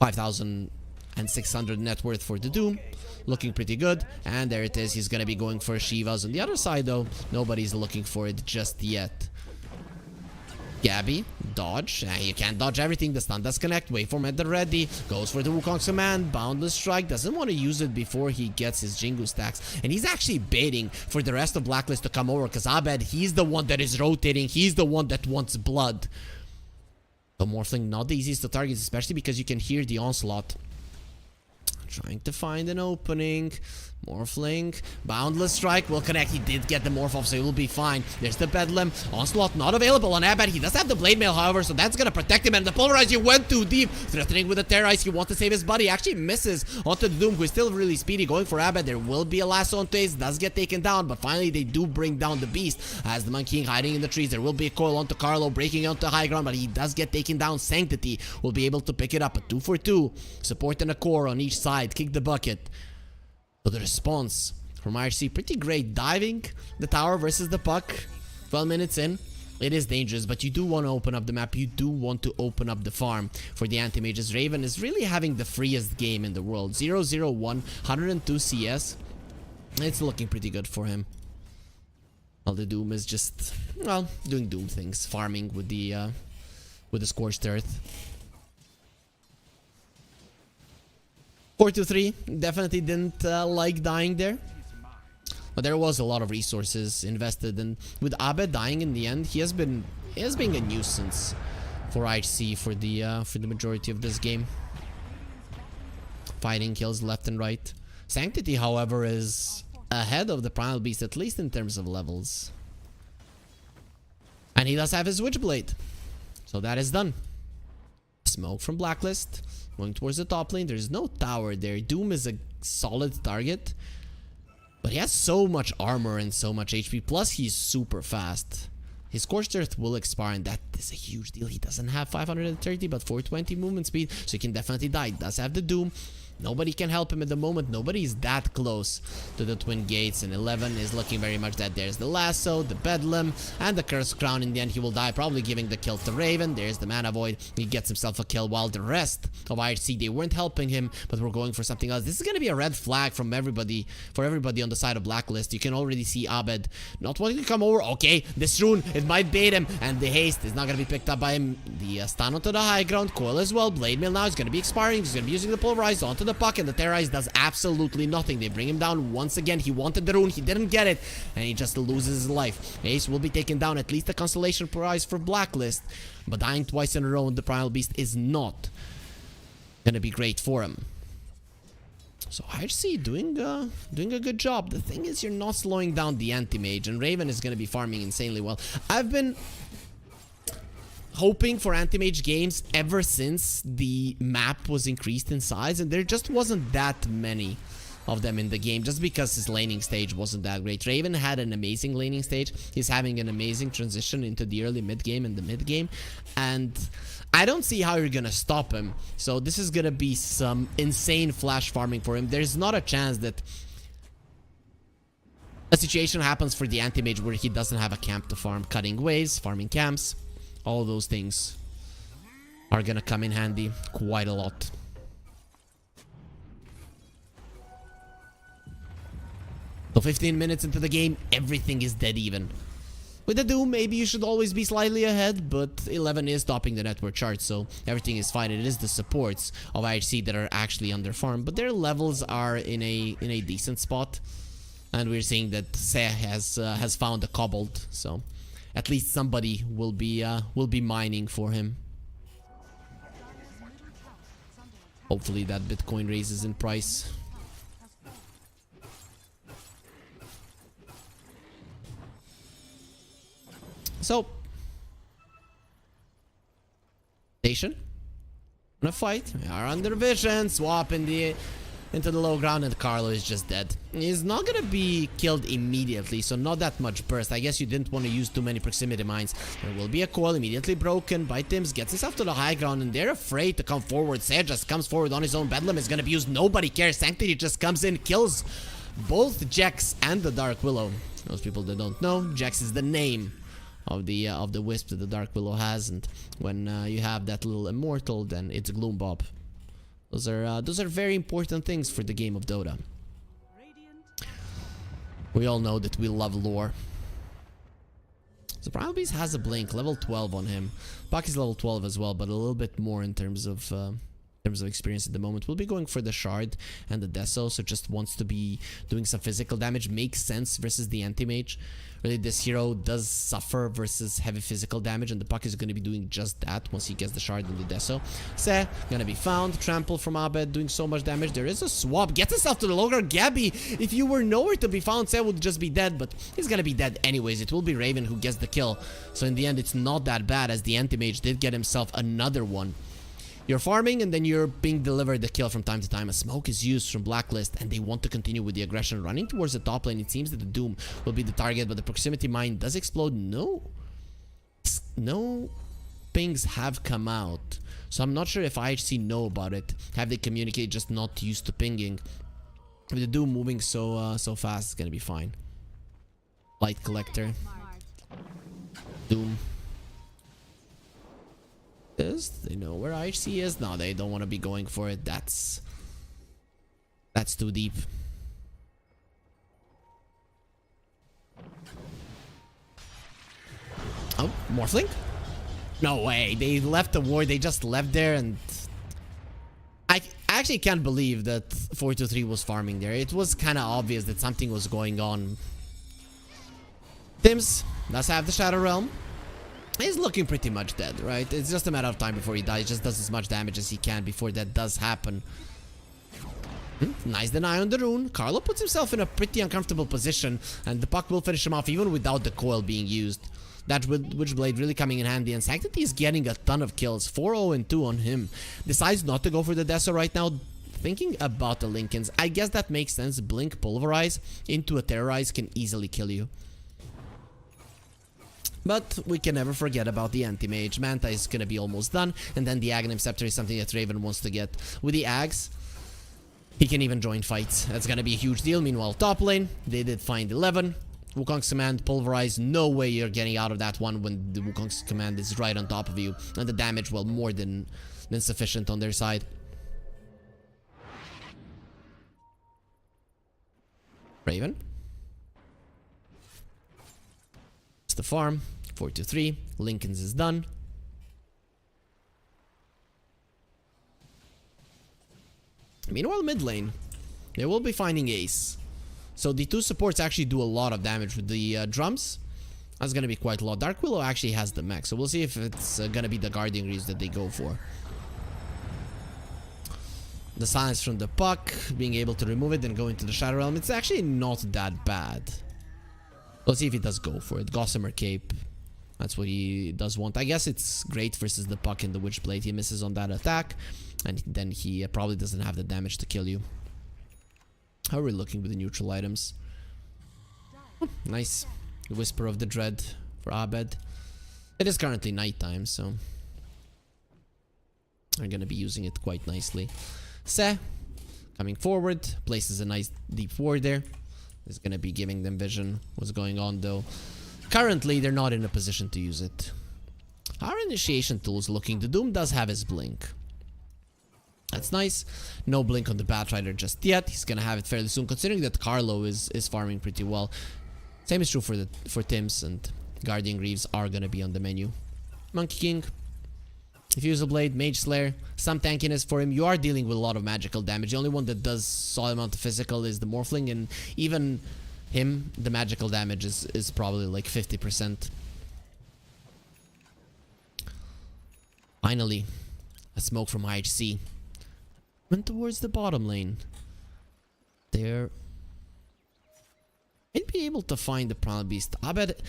5,600 net worth for the Doom. Looking pretty good. And there it is. He's going to be going for Shivas. On the other side, though, nobody's looking for it just yet. Gabby, dodge. You can't dodge everything. The stun does connect. Waveform at the ready. Goes for the Wukong's command. Boundless Strike. Doesn't want to use it before he gets his Jingu stacks. And he's actually baiting for the rest of Blacklist to come over. Because Abed, he's the one that is rotating. He's the one that wants blood. The Morphling, not the easiest to target, especially because you can hear the Onslaught. Trying to find an opening. Morphling. Boundless Strike will connect. He did get the Morph off, so he will be fine. There's the Bedlam. Onslaught not available on Abed. He does have the Blade Mail, however, so that's going to protect him. And the Polarize, he went too deep. Threatening with the Terrorize. He wants to save his buddy. Actually misses onto the Doom, who is still really speedy. Going for Abed. There will be a lasso on Taze. Does get taken down, but finally they do bring down the Beast. As the Monkey King hiding in the trees. There will be a coil onto Carlo, breaking onto high ground, but he does get taken down. Sanctity will be able to pick it up. A 2-for-2. Support and a core on each side. Kick the bucket. So the response from IRC, pretty great. Diving the tower versus the puck. 12 minutes in. It is dangerous, but you do want to open up the map. You do want to open up the farm for the anti-mages. Raven is really having the freest game in the world. 0-0-1, 102 CS. It's looking pretty good for him. Well, the Doom is just, well, doing Doom things. Farming with the Scorched Earth. 4-3. Definitely didn't like dying there. But there was a lot of resources invested, and with Abed dying in the end, he has been a nuisance for IHC for the majority of this game. Fighting kills left and right. Sanctity, however, is ahead of the Primal Beast, at least in terms of levels. And he does have his Witchblade. So that is done. Smoke from Blacklist. Going towards the top lane. There's no tower there. Doom is a solid target. But he has so much armor and so much HP. Plus, he's super fast. His Scorched Earth will expire, and that is a huge deal. He doesn't have 530, but 420 movement speed, so he can definitely die. He does have the Doom. Nobody can help him at the moment. Nobody is that close to the Twin Gates, and 11 is looking very much that. There's the Lasso, the Bedlam, and the Cursed Crown. In the end, he will die, probably giving the kill to Raven. There's the Mana Void. He gets himself a kill, while the rest of IHC, they weren't helping him, but we're going for something else. This is going to be a red flag from everybody, for everybody on the side of Blacklist. You can already see Abed not wanting to come over. Okay, this rune, it might bait him, and the haste is not going to be picked up by him. The stun onto the high ground, coil as well. Blade Mail now is going to be expiring. He's going to be using the Pulverize onto the puck, and the Terrorize does absolutely nothing. They bring him down once again. He wanted the rune, he didn't get it, and he just loses his life. Ace will be taken down, at least a consolation prize for Blacklist, but dying twice in a row in the Primal Beast is not gonna be great for him. So IHC doing a good job. The thing is, you're not slowing down the anti-mage, and Raven is gonna be farming insanely well. I've been hoping for anti-mage games ever since the map was increased in size, and there just wasn't that many of them in the game, just because his laning stage wasn't that great. Raven had an amazing laning stage. He's having an amazing transition into the early mid game and the mid game, and I don't see how you're gonna stop him. So this is gonna be some insane flash farming for him. There's not a chance that a situation happens for the anti-mage where he doesn't have a camp to farm. Cutting waves, farming camps, all those things are gonna come in handy quite a lot. So 15 minutes into the game, everything is dead even. With the Doom, maybe you should always be slightly ahead, but 11 is topping the network chart, so everything is fine. It is the supports of IHC that are actually underfarmed, but their levels are in a decent spot. And we're seeing that Se has found a cobbled, so at least somebody will be mining for him. Hopefully that Bitcoin raises in price. So, Nation, gonna fight. We are under vision. Swap into the low ground, and Carlo is just dead. He's not gonna be killed immediately, so not that much burst. I guess you didn't want to use too many proximity mines. There will be a coil immediately broken by Tims. Gets himself to the high ground, and they're afraid to come forward. Sej just comes forward on his own. Bedlam is gonna be used. Nobody cares. Sanctity just comes in, kills both Jax and the Dark Willow. Those people that don't know, Jax is the name of the wisp that the Dark Willow has, and when you have that little immortal, then it's Gloom Bob. Those are very important things for the game of Dota. We all know that we love lore. So Proudbeast has a blink, level 12 on him. Puck is level 12 as well, but a little bit more in terms of experience at the moment. We'll be going for the shard and the Deso, so just wants to be doing some physical damage. Makes sense versus the anti-mage. Really, this hero does suffer versus heavy physical damage, and the Puck is going to be doing just that once he gets the shard and the Deso. Se, gonna be found. Trample from Abed, doing so much damage. There is a swap. Gets himself to the low ground. Gabby, if you were nowhere to be found, Se would just be dead, but he's gonna be dead anyways. It will be Raven who gets the kill. So in the end, it's not that bad, as the anti-mage did get himself another one. You're farming, and then you're being delivered the kill from time to time. A smoke is used from Blacklist, and they want to continue with the aggression. Running towards the top lane, it seems that the Doom will be the target, but the proximity mine does explode. No pings have come out, so I'm not sure if IHC know about it. Have they communicated, just not used to pinging? With the Doom moving so fast, it's gonna be fine. Light Collector. Doom. They know where IHC is. No, they don't want to be going for it. That's too deep. Oh, Morphling? No way. They left the ward. They just left there, and I actually can't believe that 423 was farming there. It was kind of obvious that something was going on. Tims does have the Shadow Realm. He's looking pretty much dead, right? It's just a matter of time before he dies. He just does as much damage as he can before that does happen. Nice deny on the rune. Carlo puts himself in a pretty uncomfortable position, and the Puck will finish him off even without the coil being used. That Witchblade really coming in handy, and Sanctity is getting a ton of kills. 4-0 and 2 on him. Decides not to go for the Deso right now. Thinking about the Lincolns, I guess that makes sense. Blink, Pulverize into a Terrorize can easily kill you. But we can never forget about the anti-mage. Manta is gonna be almost done, and then the Aghanim Scepter is something that Raven wants to get. With the Ags, he can even join fights. That's gonna be a huge deal. Meanwhile, top lane, they did find 11. Wukong's command, Pulverize. No way you're getting out of that one when the Wukong's command is right on top of you. And the damage, well, more than sufficient on their side. Raven. It's the farm. 4-3. Lincoln's is done. Meanwhile, mid lane, they will be finding Ace. So the two supports actually do a lot of damage with the drums. That's going to be quite a lot. Dark Willow actually has the mech, so we'll see if it's going to be the Guardian Greaves that they go for. The silence from the Puck, being able to remove it and go into the Shadow Realm. It's actually not that bad. We'll see if he does go for it. Gossamer Cape. That's what he does want. I guess it's great versus the Puck and the Witchblade. He misses on that attack, and then he probably doesn't have the damage to kill you. How are we looking with the neutral items? Oh, nice. Whisper of the Dread for Abed. It is currently nighttime, so I'm gonna be using it quite nicely. Se, coming forward, places a nice deep ward there. Is gonna be giving them vision. What's going on though? Currently, they're not in a position to use it. Our initiation tool is looking. The Doom does have his blink. That's nice. No blink on the Batrider just yet. He's gonna have it fairly soon, considering that Carlo is farming pretty well. Same is true for Tims, and Guardian Greaves are gonna be on the menu. Monkey King, Fusel Blade, Mage Slayer, some tankiness for him. You are dealing with a lot of magical damage. The only one that does solid amount of physical is the Morphling, and even him, the magical damage is probably like 50%. Finally, a smoke from IHC. Went towards the bottom lane. There. Might be able to find the Primal Beast. I bet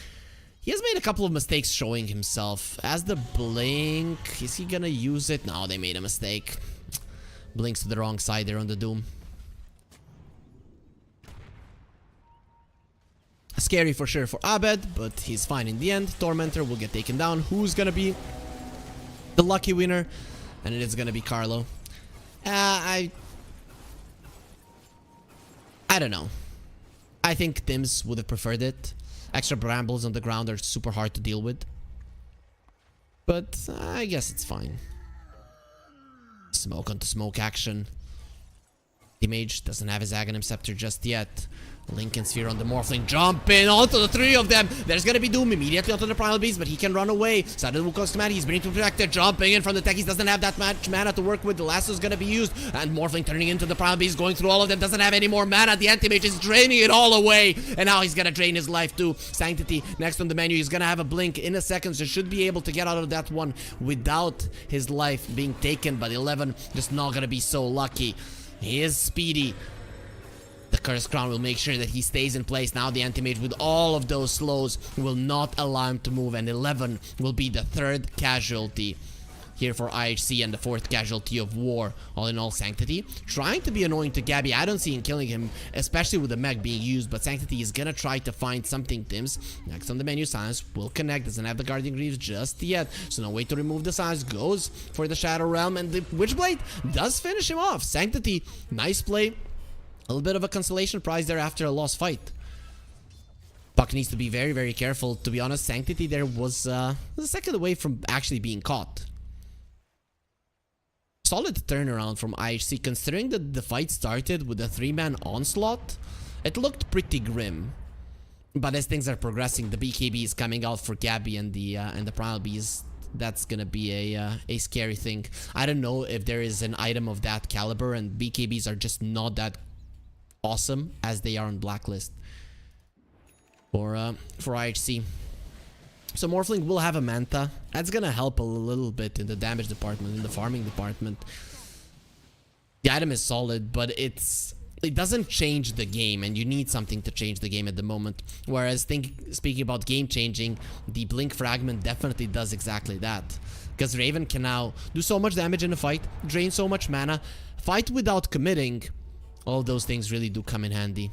he has made a couple of mistakes showing himself. As the blink, is he gonna use it? No, they made a mistake. Blinks to the wrong side there on the Doom. Scary for sure for Abed, but he's fine in the end. Tormentor will get taken down. Who's gonna be the lucky winner? And it is gonna be Carlo. I don't know. I think Tims would have preferred it. Extra brambles on the ground are super hard to deal with. But I guess it's fine. Smoke onto smoke action. The mage doesn't have his Aghanim Scepter just yet. Lincoln Sphere on the Morphling, jumping onto the three of them. There's gonna be Doom immediately onto the Primal Beast, but he can run away. Suddenly goes to Matt, he's being protected, jumping in from the Techies, doesn't have that much mana to work with. The lasso is gonna be used, and Morphling turning into the Primal Beast, going through all of them, doesn't have any more mana. The Anti-Mage is draining it all away, and now he's gonna drain his life too. Sanctity next on the menu, he's gonna have a blink in a second, so should be able to get out of that one without his life being taken, but 11 just not gonna be so lucky. He is speedy. The Cursed Crown will make sure that he stays in place. Now the Anti-Mage with all of those slows will not allow him to move, and 11 will be the third casualty here for IHC and the fourth casualty of war. All in all, Sanctity trying to be annoying to Gabby. I don't see him killing him, especially with the mech being used, but Sanctity is gonna try to find something. Tims next on the menu. Silence will connect, doesn't have the Guardian Greaves just yet, so no way to remove the Silence. Goes for the Shadow Realm, and the Witchblade does finish him off. Sanctity, nice play. A little bit of a consolation prize there after a lost fight. Puck needs to be very, very careful. To be honest, Sanctity there was a second away from actually being caught. Solid turnaround from IHC, considering that the fight started with a 3-man onslaught. It looked pretty grim. But as things are progressing, the BKB is coming out for Gabby, and the Primal Beast. That's gonna be a scary thing. I don't know if there is an item of that caliber, and BKBs are just not that awesome as they are on Blacklist for IHC. So Morphling will have a Manta. That's gonna help a little bit in the damage department, in the farming department. The item is solid, but it doesn't change the game, and you need something to change the game at the moment. Whereas speaking about game changing, the Blink Fragment definitely does exactly that. Because Raven can now do so much damage in a fight, drain so much mana, fight without committing. All those things really do come in handy.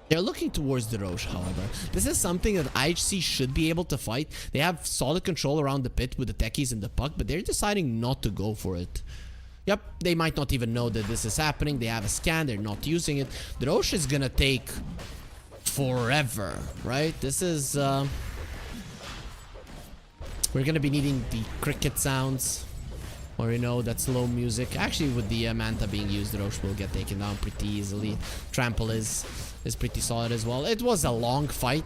They're looking towards the Roche, however. This is something that IHC should be able to fight. They have solid control around the pit with the Techies and the Puck, but they're deciding not to go for it. Yep, they might not even know that this is happening. They have a scan, they're not using it. The Roche is gonna take forever, right? This is... we're gonna be needing the cricket sounds. Or, you know, that slow music. Actually, with the Manta being used, the Roche will get taken down pretty easily. Trample is pretty solid as well. It was a long fight.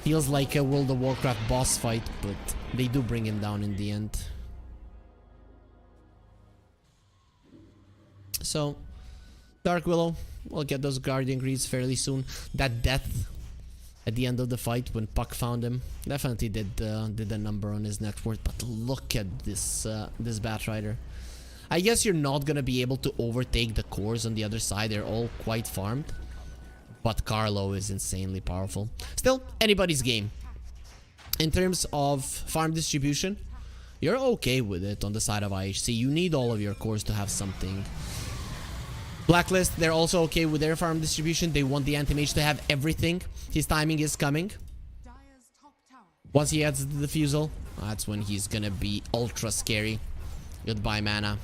Feels like a World of Warcraft boss fight, but they do bring him down in the end. So, Dark Willow will get those Guardian Greaves fairly soon. That death at the end of the fight when Puck found him definitely did a number on his net worth. But look at this Batrider. I guess you're not gonna be able to overtake the cores on the other side. They're all quite farmed, but Carlo is insanely powerful. Still, anybody's game. In terms of farm distribution, you're okay with it on the side of IHC. You need all of your cores to have something. Blacklist, they're also okay with their farm distribution. They want the Anti-Mage to have everything. His timing is coming. Once he adds the Diffusal, that's when he's gonna be ultra scary. Goodbye mana.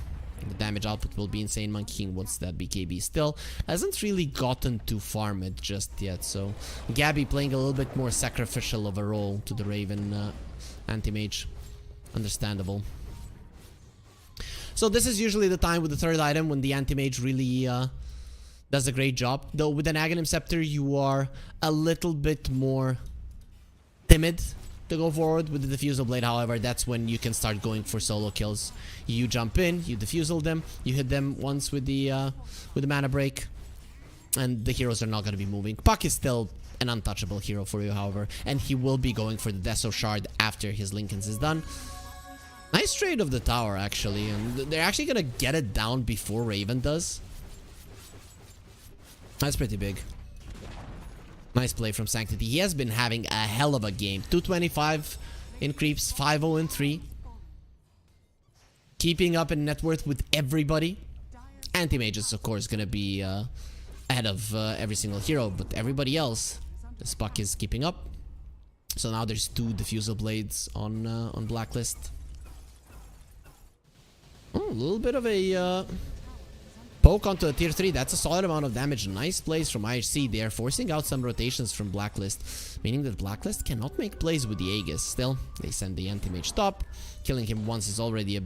The damage output will be insane. Monkey King wants that BKB still. Hasn't really gotten to farm it just yet. So Gabby playing a little bit more sacrificial of a role to the Raven Anti-Mage. Understandable. So this is usually the time with the third item when the Anti-Mage really does a great job. Though with an Aghanim Scepter, you are a little bit more timid to go forward with the Diffusal Blade. However, that's when you can start going for solo kills. You jump in, you Diffusal them, you hit them once with the mana break, and the heroes are not going to be moving. Puck is still an untouchable hero for you, however, and he will be going for the Deso Shard after his Linken's is done. Nice trade of the tower, actually, and they're actually going to get it down before Raven does. That's pretty big. Nice play from Sanctity. He has been having a hell of a game. 225 in creeps, 5-0 in 3. Keeping up in net worth with everybody. Anti-Mage is, of course, going to be ahead of every single hero, but everybody else, this Puck is keeping up. So now there's 2 Diffusal Blades on Blacklist. Oh, a little bit of a poke onto a tier 3. That's a solid amount of damage. Nice plays from IHC. They are forcing out some rotations from Blacklist, meaning that Blacklist cannot make plays with the Aegis. Still, they send the anti-mage top. Killing him once is already a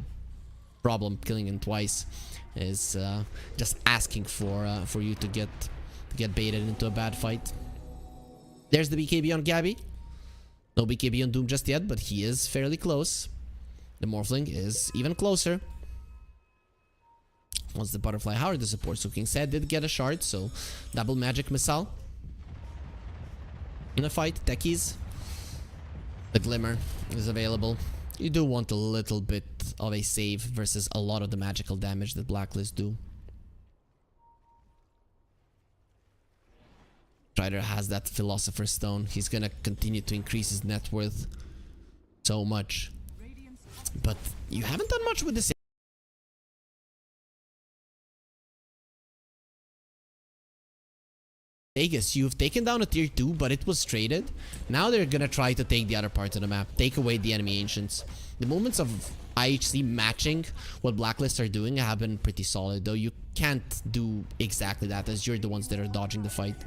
problem. Killing him twice is just asking for you to get baited into a bad fight. There's the BKB on Gabby. No BKB on Doom just yet, but he is fairly close. The Morphling is even closer. Once the Butterfly Howard, the support Suking said, did get a shard, so double magic missile. In a fight, Techies. The Glimmer is available. You do want a little bit of a save versus a lot of the magical damage that Blacklist do. Strider has that Philosopher's Stone. He's gonna continue to increase his net worth so much. But you haven't done much with this. Aegis, you've taken down a tier 2, but it was traded. Now they're gonna try to take the other part of the map, take away the enemy ancients. The movements of IHC matching what Blacklist are doing have been pretty solid, though you can't do exactly that as you're the ones that are dodging the fight.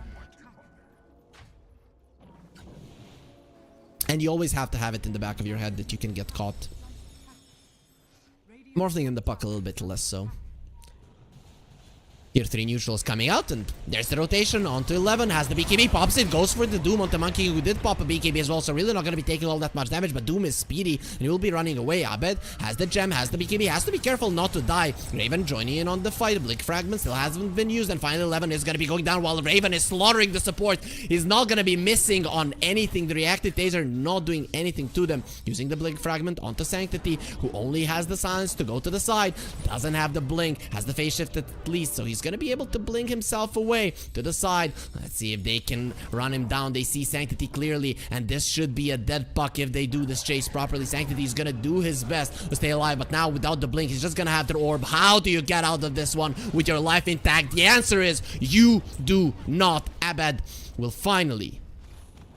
And you always have to have it in the back of your head that you can get caught. Morphling in the Puck a little bit less so. Tier 3 neutrals coming out, and there's the rotation onto 11. Has the BKB, pops it, goes for the Doom onto Monkey, who did pop a BKB as well, so really not going to be taking all that much damage, but Doom is speedy, and he will be running away. Abed has the gem, has the BKB, has to be careful not to die. Raven joining in on the fight. Blink Fragment still hasn't been used, and finally 11 is going to be going down while Raven is slaughtering the support. He's not going to be missing on anything. The Reactive Taser not doing anything to them. Using the Blink Fragment onto Sanctity, who only has the silence to go to the side. Doesn't have the blink, has the phase shift at least, so he's going to be able to blink himself away to the side. Let's see if they can run him down. They see Sanctity clearly, and this should be a dead Puck if they do this chase properly. Sanctity is gonna do his best to stay alive, but now without the blink, he's just gonna have the orb. How do you get out of this one with your life intact? The answer is you do not. Abed will finally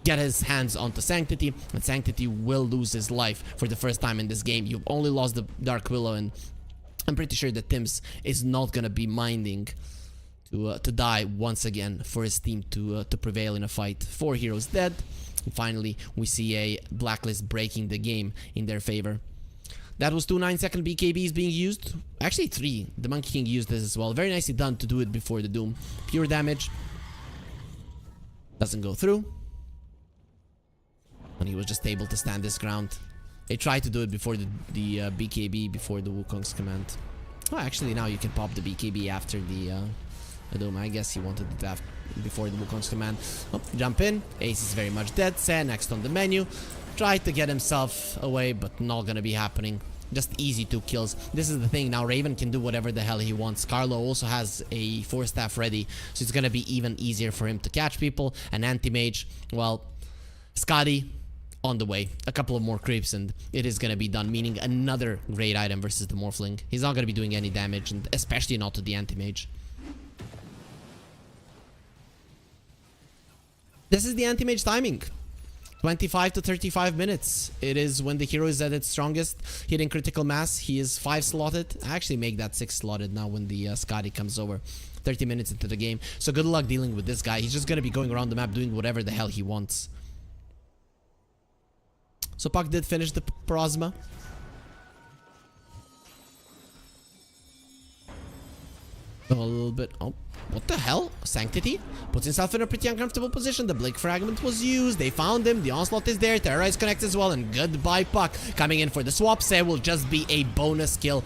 get his hands onto Sanctity, and Sanctity will lose his life for the first time in this game. You've only lost the Dark Willow, and I'm pretty sure that Tims is not gonna be minding to die once again for his team to prevail in a fight. 4 heroes dead. And finally, we see a Blacklist breaking the game in their favor. That was 2 9-second BKBs being used. Actually 3. The Monkey King used this as well. Very nicely done to do it before the Doom. Pure damage. Doesn't go through. And he was just able to stand his ground. They tried to do it before the BKB, before the Wukong's command. Oh, actually now you can pop the BKB after the Doom. I guess he wanted it after, before the Wukong's command. Oh, jump in. Ace is very much dead. Sen next on the menu. Tried to get himself away, but not gonna be happening. Just easy 2 kills. This is the thing. Now Raven can do whatever the hell he wants. Carlo also has a 4-staff ready, so it's gonna be even easier for him to catch people. An anti-mage, well, Scotty on the way. A couple of more creeps and it is gonna be done, meaning another great item versus the Morphling. He's not gonna be doing any damage, and especially not to the anti-mage. This is the anti-mage timing. 25 to 35 minutes. It is when the hero is at its strongest. Hitting critical mass. He is 5 slotted. I actually make that 6 slotted now when the Scotty comes over. 30 minutes into the game. So good luck dealing with this guy. He's just going to be going around the map doing whatever the hell he wants. So Puck did finish the Prosma. A little bit. Oh, What the hell? Sanctity puts himself in a pretty uncomfortable position. The Blink Fragment was used. They found him. The Onslaught is there. Terrorize connects as well. And goodbye, Puck. Coming in for the swap. Say will just be a bonus kill.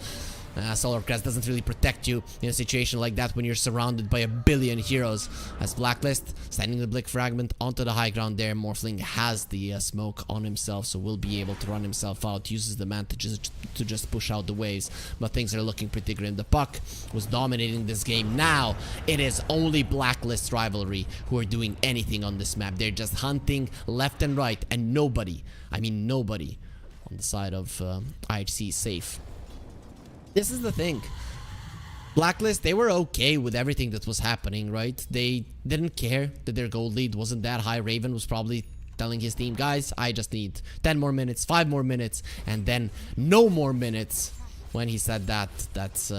Solar Crest doesn't really protect you in a situation like that when you're surrounded by a billion heroes. As Blacklist sending the Blink Fragment onto the high ground there. Morphling has the smoke on himself, so will be able to run himself out. Uses the man to just push out the waves, but things are looking pretty grim. The Puck was dominating this game. Now it is only Blacklist rivalry who are doing anything on this map. They're just hunting left and right, and nobody, I mean nobody, on the side of IHC is safe. This is the thing. Blacklist, they were okay with everything that was happening, right? They didn't care that their gold lead wasn't that high. Raven was probably telling his team, guys, I just need 10 more minutes, 5 more minutes, and then no more minutes. When he said that, that's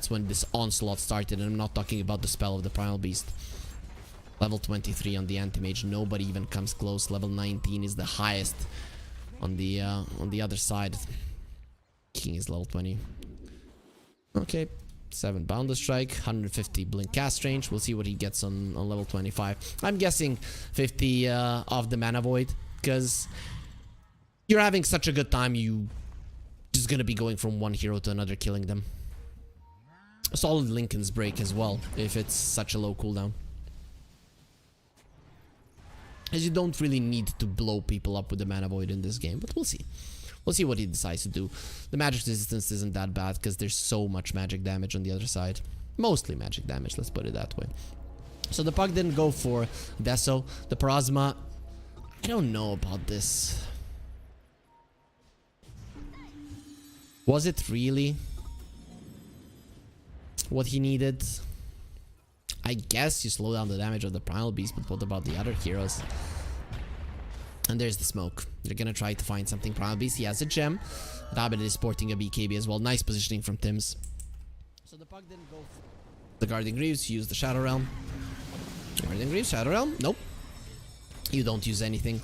when this onslaught started, and I'm not talking about the spell of the Primal Beast. Level 23 on the Anti-Mage, nobody even comes close. Level 19 is the highest on the other side. King is level 20. Okay, 7 Boundless Strike, 150 Blink Cast Range. We'll see what he gets on level 25. I'm guessing 50 of the Mana Void, because you're having such a good time, you just gonna be going from one hero to another, killing them. A solid Lincoln's Break as well, if it's such a low cooldown. As you don't really need to blow people up with the Mana Void in this game, but we'll see. We'll see what he decides to do. The magic resistance isn't that bad because there's so much magic damage on the other side. Mostly magic damage, let's put it that way. So the Puck didn't go for Deso. The Parasma, I don't know about this. Was it really what he needed? I guess you slow down the damage of the Primal Beast, but what about the other heroes? And there's the smoke. They're gonna try to find something. Primal Beast, he has a gem. Dacha is sporting a BKB as well. Nice positioning from Tims. So the Puck didn't go for the Guardian Greaves. Use the Shadow Realm. Guardian Greaves, Shadow Realm? Nope. You don't use anything.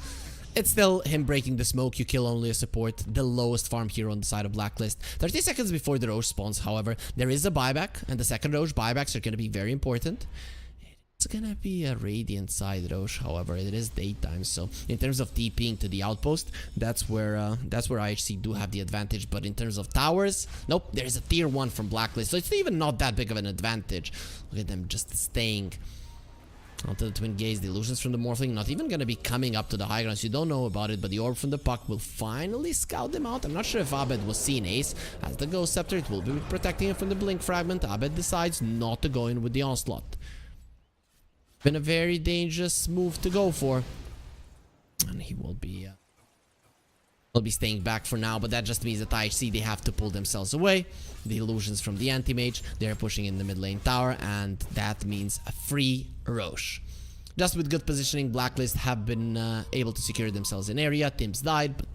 It's still him breaking the smoke. You kill only a support. The lowest farm hero on the side of Blacklist. 30 seconds before the Roche spawns, however, there is a buyback. And the second Roche buybacks are gonna be very important. It's gonna be a Radiant side Roche, however, it is daytime, so in terms of TPing to the outpost, that's where IHC do have the advantage. But in terms of towers, nope, there's a tier 1 from Blacklist, so it's even not that big of an advantage. Look at them just staying onto the Twin Gaze. The illusions from the Morphling not even gonna be coming up to the high ground, so you don't know about it, but the orb from the Puck will finally scout them out. I'm not sure if Abed was seeing Ace. As the Ghost Scepter, it will be protecting him from the Blink Fragment. Abed decides not to go in with the Onslaught. Been a very dangerous move to go for, and he will be staying back for now. But that just means that IHC, they have to pull themselves away. The illusions from the Anti-Mage, they're pushing in the mid lane tower, and that means a free Roche. Just with good positioning, Blacklist have been able to secure themselves an area. Tims died, but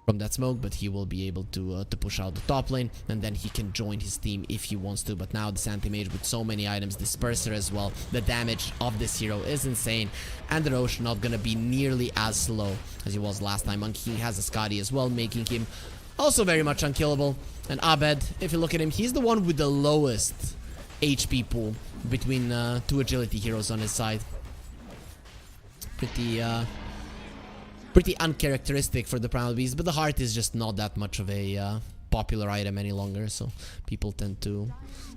from that smoke, but he will be able to push out the top lane, and then he can join his team if he wants to. But now this Anti-Mage with so many items, Disperser as well, the damage of this hero is insane, and the Roche not gonna be nearly as slow as he was last time. Monkey King has a Scotty as well, making him also very much unkillable. And Abed, if you look at him, he's the one with the lowest HP pool between 2 agility heroes on his side. Pretty uncharacteristic for the Primal Beast, but the heart is just not that much of a popular item any longer, so people tend to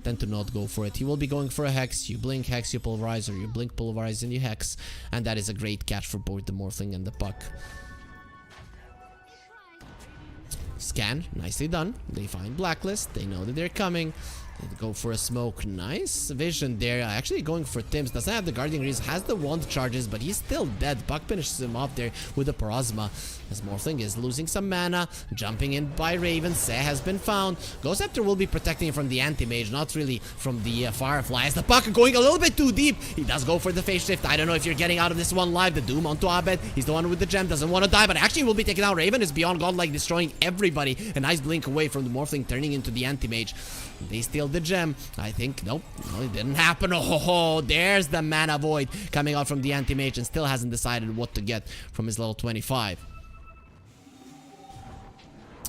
not go for it. He will be going for a Hex. You blink, Hex, you pulverize, or you blink, pulverize, and you Hex, and that is a great catch for both the Morphling and the Puck. Scan, nicely done. They find Blacklist. They know that they're coming. They go for a smoke. Nice vision there. Actually going for Tims. Doesn't have the Guardian Greaves. Has the wand charges, but he's still dead. Puck finishes him off there with the Parasma. As Morphling is losing some mana. Jumping in by Raven. Se has been found. Ghost Scepter will be protecting him from the Anti-Mage, not really from the Firefly. As the Puck going a little bit too deep. He does go for the Phase Shift. I don't know if you're getting out of this one live. The Doom onto Abed. He's the one with the gem. Doesn't want to die, but actually will be taken out. Raven is beyond godlike, destroying everybody. A nice blink away from the Morphling, turning into the Anti-Mage. They steal the gem. I think, nope, no, it didn't happen. Oh, there's the Mana Void coming out from the Anti-Mage, and still hasn't decided what to get from his level 25.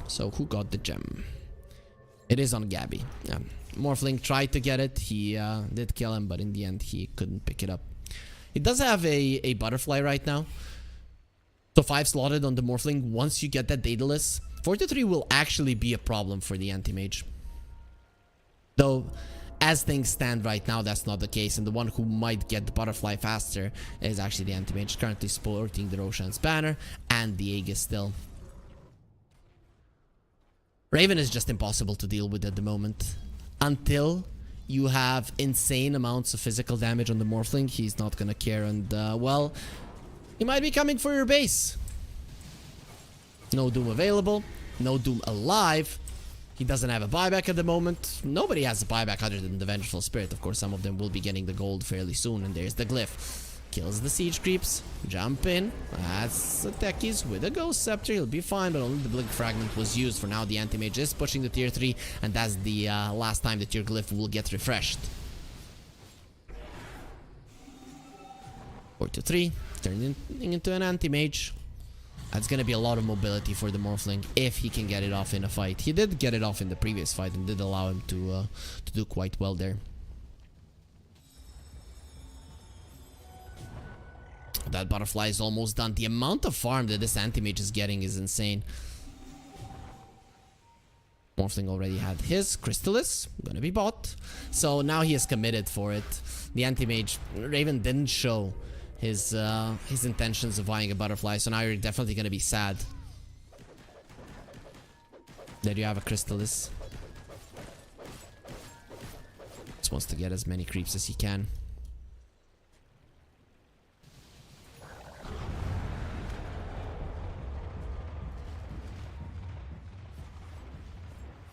So who got the gem? It is on Gabby. Yeah. Morphling tried to get it. He did kill him, but in the end, he couldn't pick it up. He does have a butterfly right now. So 5 slotted on the Morphling. Once you get that Daedalus, 4-3 will actually be a problem for the Anti-Mage. Though, as things stand right now, that's not the case. And the one who might get the butterfly faster is actually the Anti-Mage, currently sporting the Roshan's banner and the Aegis still. Raven is just impossible to deal with at the moment. Until you have insane amounts of physical damage on the Morphling, he's not gonna care. And, well, he might be coming for your base. No Doom available. No Doom alive. He doesn't have a buyback at the moment. Nobody has a buyback other than the Vengeful Spirit. Of course, some of them will be getting the gold fairly soon. And there's the Glyph. Kills the siege creeps. Jump in. That's the techies with a Ghost Scepter. He'll be fine, but only the Blink Fragment was used. For now, the Anti-Mage is pushing the tier 3. And that's the last time that your Glyph will get refreshed. 4-3. Turning into an Anti-Mage. That's gonna be a lot of mobility for the Morphling if he can get it off in a fight. He did get it off in the previous fight and did allow him to do quite well there. That butterfly is almost done. The amount of farm that this Anti-Mage is getting is insane. Morphling already had his Crystallis, gonna be bought. So now he is committed for it. The Anti-Mage, Raven didn't show his intentions of buying a butterfly, so now you're definitely gonna be sad that you have a Crystallis. Just wants to get as many creeps as he can.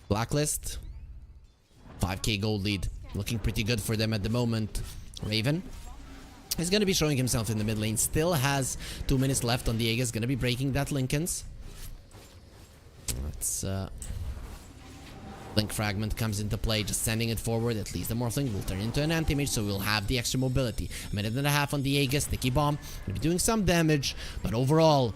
Blacklist, 5k gold lead, looking pretty good for them at the moment. Raven is going to be showing himself in the mid lane. Still has 2 minutes left on the Aegis. Going to be breaking that Linken's. Let's Blink Fragment comes into play, just sending it forward. At least the Morphling will turn into an Anti-Mage, so we'll have the extra mobility. A minute and a half on the Aegis. Sticky Bomb going to be doing some damage, but overall,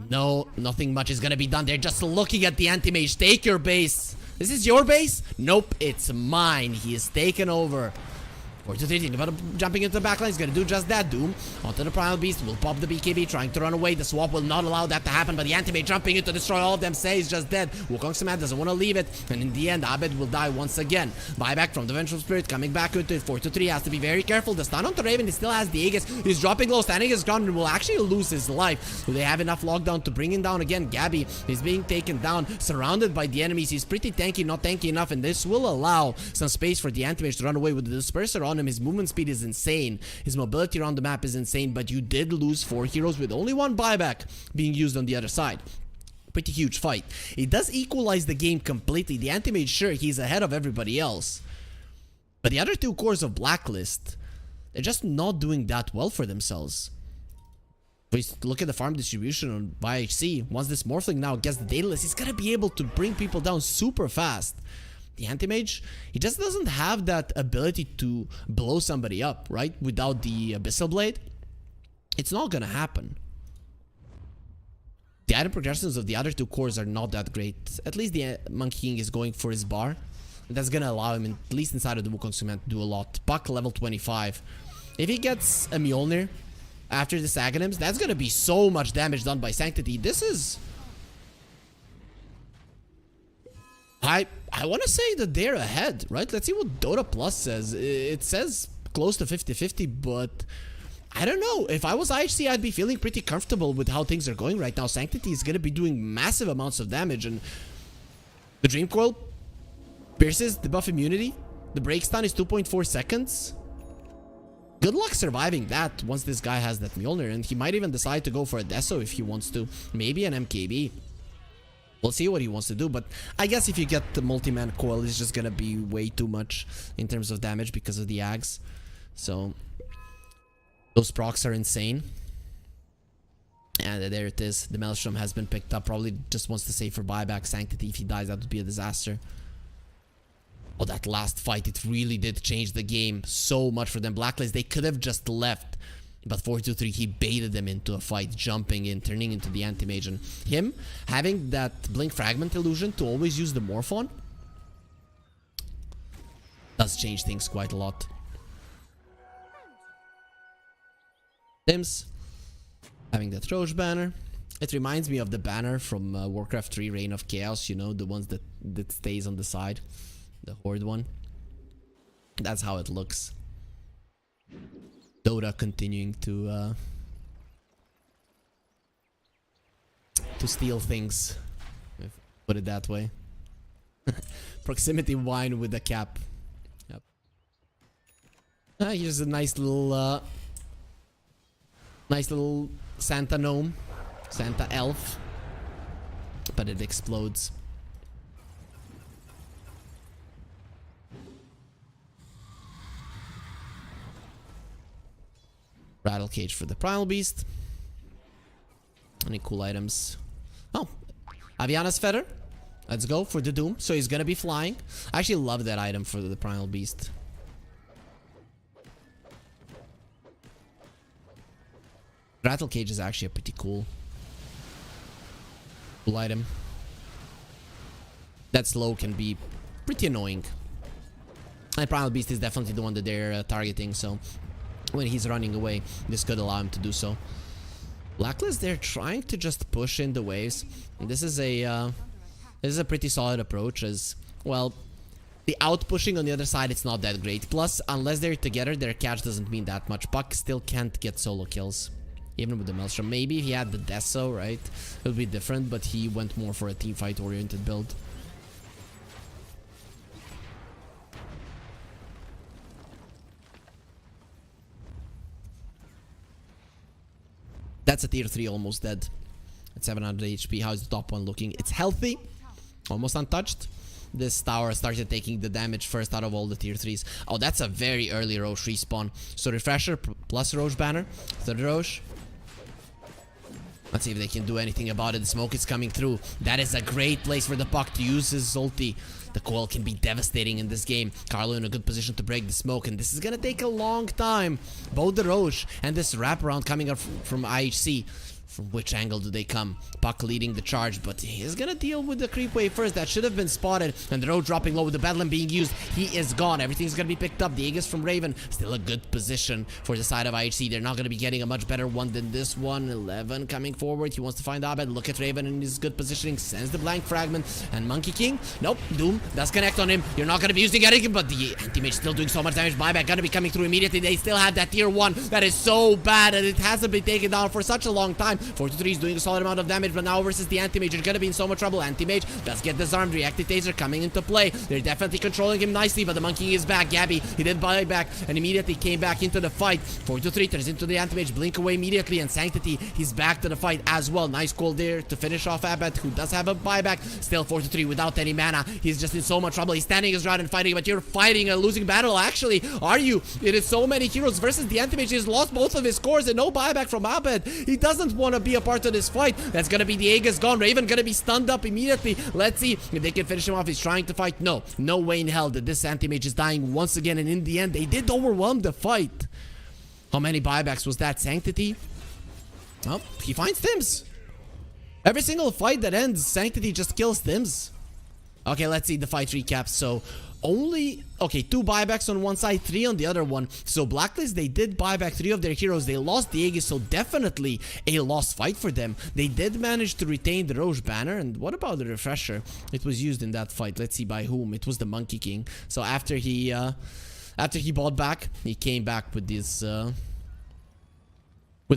no, nothing much is going to be done. They're just looking at the Anti-Mage. Take your base. This is your base? Nope, it's mine. He is taken over. 4-3, about jumping into the backline. He's gonna do just that. Doom onto the Primal Beast. Will pop the BKB, trying to run away. The swap will not allow that to happen, but the Anti-Mage jumping in to destroy all of them. Say he's just dead. Wukong Samad doesn't want to leave it, and in the end, Abed will die once again. Buyback from the Vengeful Spirit coming back into it. 4-3 has to be very careful. The stun onto Raven. He still has the Aegis. He's dropping low, standing his ground, and will actually lose his life. Do they have enough lockdown to bring him down again? Gabby is being taken down, surrounded by the enemies. He's pretty tanky, not tanky enough, and this will allow some space for the Anti-Mage to run away. With the Disperser on him, his movement speed is insane. His mobility around the map is insane, but you did lose 4 heroes with only 1 buyback being used on the other side. Pretty huge fight. It does equalize the game completely. The Anti-Mage, sure, he's ahead of everybody else, but the other 2 cores of Blacklist, they're just not doing that well for themselves. If we look at the farm distribution on vsG, once this Morphling now gets the Daedalus, he's gonna be able to bring people down super fast. The Anti-Mage, he just doesn't have that ability to blow somebody up, right? Without the Abyssal Blade, it's not gonna happen. The item progressions of the other 2 cores are not that great. At least the Monkey King is going for his bar. And that's gonna allow him, at least inside of the Wukong Cement, to do a lot. Puck level 25. If he gets a Mjolnir after this Aghanims, that's gonna be so much damage done by Sanctity. This is... I want to say that they're ahead, right? Let's see what Dota Plus says. It says close to 50-50, but I don't know. If I was IHC, I'd be feeling pretty comfortable with how things are going right now. Sanctity is going to be doing massive amounts of damage, and the Dream Coil pierces the buff immunity. The break stun is 2.4 seconds. Good luck surviving that once this guy has that Mjolnir, and he might even decide to go for a Deso if he wants to. Maybe an MKB. We'll see what he wants to do, but I guess if you get the multi-man coil, it's just gonna be way too much in terms of damage because of the Ags. So, those procs are insane. And there it is. The Maelstrom has been picked up. Probably just wants to save for buyback. Sanctity, if he dies, that would be a disaster. Oh, that last fight, it really did change the game so much for them. Blacklist, they could have just left. But 4-2-3, he baited them into a fight, jumping in, turning into the Anti-Mage. And him having that Blink Fragment illusion to always use the Morphon, does change things quite a lot. Tims having that Roche banner. It reminds me of the banner from Warcraft 3 Reign of Chaos, you know, the ones that stays on the side. The Horde one. That's how it looks. Dota continuing to steal things, if put it that way. Proximity wine with a cap. Yep. Here's a nice little Santa gnome, Santa elf, but it explodes. Rattle cage for the primal beast. Any cool items? Oh, Aviana's feather. Let's go for the doom. So he's gonna be flying. I actually love that item for the primal beast. Rattle cage is actually a pretty cool item. That slow can be pretty annoying. And primal beast is definitely the one that they're targeting. So when he's running away, this could allow him to do so. Blacklist, they're trying to just push in the waves. And this is a pretty solid approach, as well. The out pushing on the other side, it's not that great. Plus, unless they're together, their catch doesn't mean that much. Puck still can't get solo kills, even with the Maelstrom. Maybe if he had the Deso, right, it would be different. But he went more for a teamfight oriented build. That's a tier 3 almost dead. At 700 HP. How's the top one looking? It's healthy. Almost untouched. This tower started taking the damage first out of all the tier 3s. Oh, that's a very early Roche respawn. So refresher plus Roche banner. Third Roche. Let's see if they can do anything about it. The smoke is coming through. That is a great place for the Puck to use his ulti. The coil can be devastating in this game. Carlo in a good position to break the smoke, and this is gonna take a long time. Both the Roche and this wraparound coming up from IHC. From which angle do they come? Puck leading the charge, but he's gonna deal with the creep wave first. That should have been spotted. And the road dropping low with the Bedlam being used. He is gone. Everything's gonna be picked up. The Aegis from Raven. Still a good position for the side of IHC. They're not gonna be getting a much better one than this one. 11 coming forward. He wants to find Abed. Look at Raven in his good positioning. Sends the blank fragment. And Monkey King. Nope. Doom does connect on him. You're not gonna be using anything, but the anti-mage still doing so much damage. Buyback gonna be coming through immediately. They still have that tier 1. That is so bad, and it hasn't been taken down for such a long time. 4-3 is doing a solid amount of damage, but now versus the anti-mage, you're gonna be in so much trouble. Anti-mage does get disarmed. Reactive taser coming into play. They're definitely controlling him nicely, but the monkey is back. Gabby, he did buy back and immediately came back into the fight. 4-3 turns into the anti-mage. Blink away immediately, and Sanctity, he's back to the fight as well. Nice call there to finish off Abed, who does have a buyback. Still 4-3 without any mana. He's just in so much trouble. He's standing his ground and fighting, but you're fighting a losing battle. Actually, are you? It is so many heroes versus the anti-mage. He's lost both of his cores and no buyback from Abed. He doesn't want to be a part of this fight. That's gonna be the Aegis gone. Raven gonna be stunned up immediately. Let's see if they can finish him off. He's trying to fight. No way in hell that this anti-mage is dying once again, and in the end they did overwhelm the fight. How many buybacks was that? Sanctity? Oh, he finds Tims. Every single fight that ends, Sanctity just kills Tims. Okay, let's see the fight recap. So only, okay, 2 buybacks on one side, 3 on the other one. So Blacklist, they did buy back 3 of their heroes. They lost the Aegis, so definitely a lost fight for them. They did manage to retain the Roche banner. And what about the refresher? It was used in that fight. Let's see by whom. It was the Monkey King. So after he bought back, he came back with this with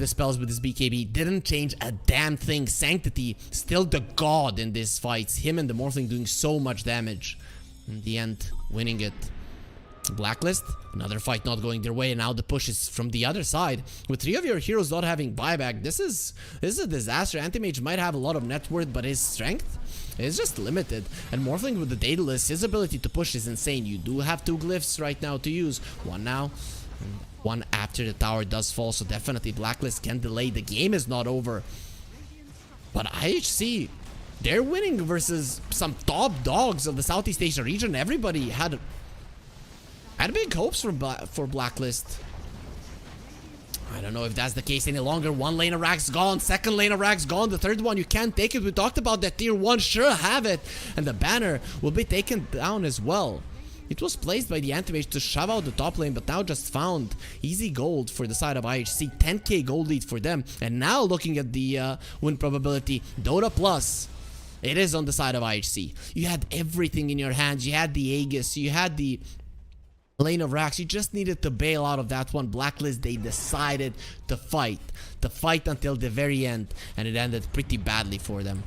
the spells, with his BKB. Didn't change a damn thing. Sanctity, still the god in this fight. Him and the Morphling doing so much damage. In the end, winning it. Blacklist, another fight not going their way, and now the push is from the other side. With 3 of your heroes not having buyback, this is a disaster. Anti-mage might have a lot of net worth, but his strength is just limited. And Morphling with the Daedalus, his ability to push is insane. You do have 2 glyphs right now to use. One now, and one after the tower does fall, so definitely Blacklist can delay. The game is not over. But IHC, they're winning versus some top dogs of the Southeast Asia region. Everybody had big hopes for Blacklist. I don't know if that's the case any longer. 1 lane of Rags gone. 2nd lane of Rags gone. The 3rd one, you can't take it. We talked about that tier 1. Sure, have it. And the banner will be taken down as well. It was placed by the Anti-Mage to shove out the top lane, but now just found easy gold for the side of IHC. 10k gold lead for them. And now looking at the win probability, Dota Plus, it is on the side of IHC. You had everything in your hands. You had the Aegis. You had the Lane of Rax. You just needed to bail out of that one. Blacklist, they decided to fight. To fight until the very end. And it ended pretty badly for them.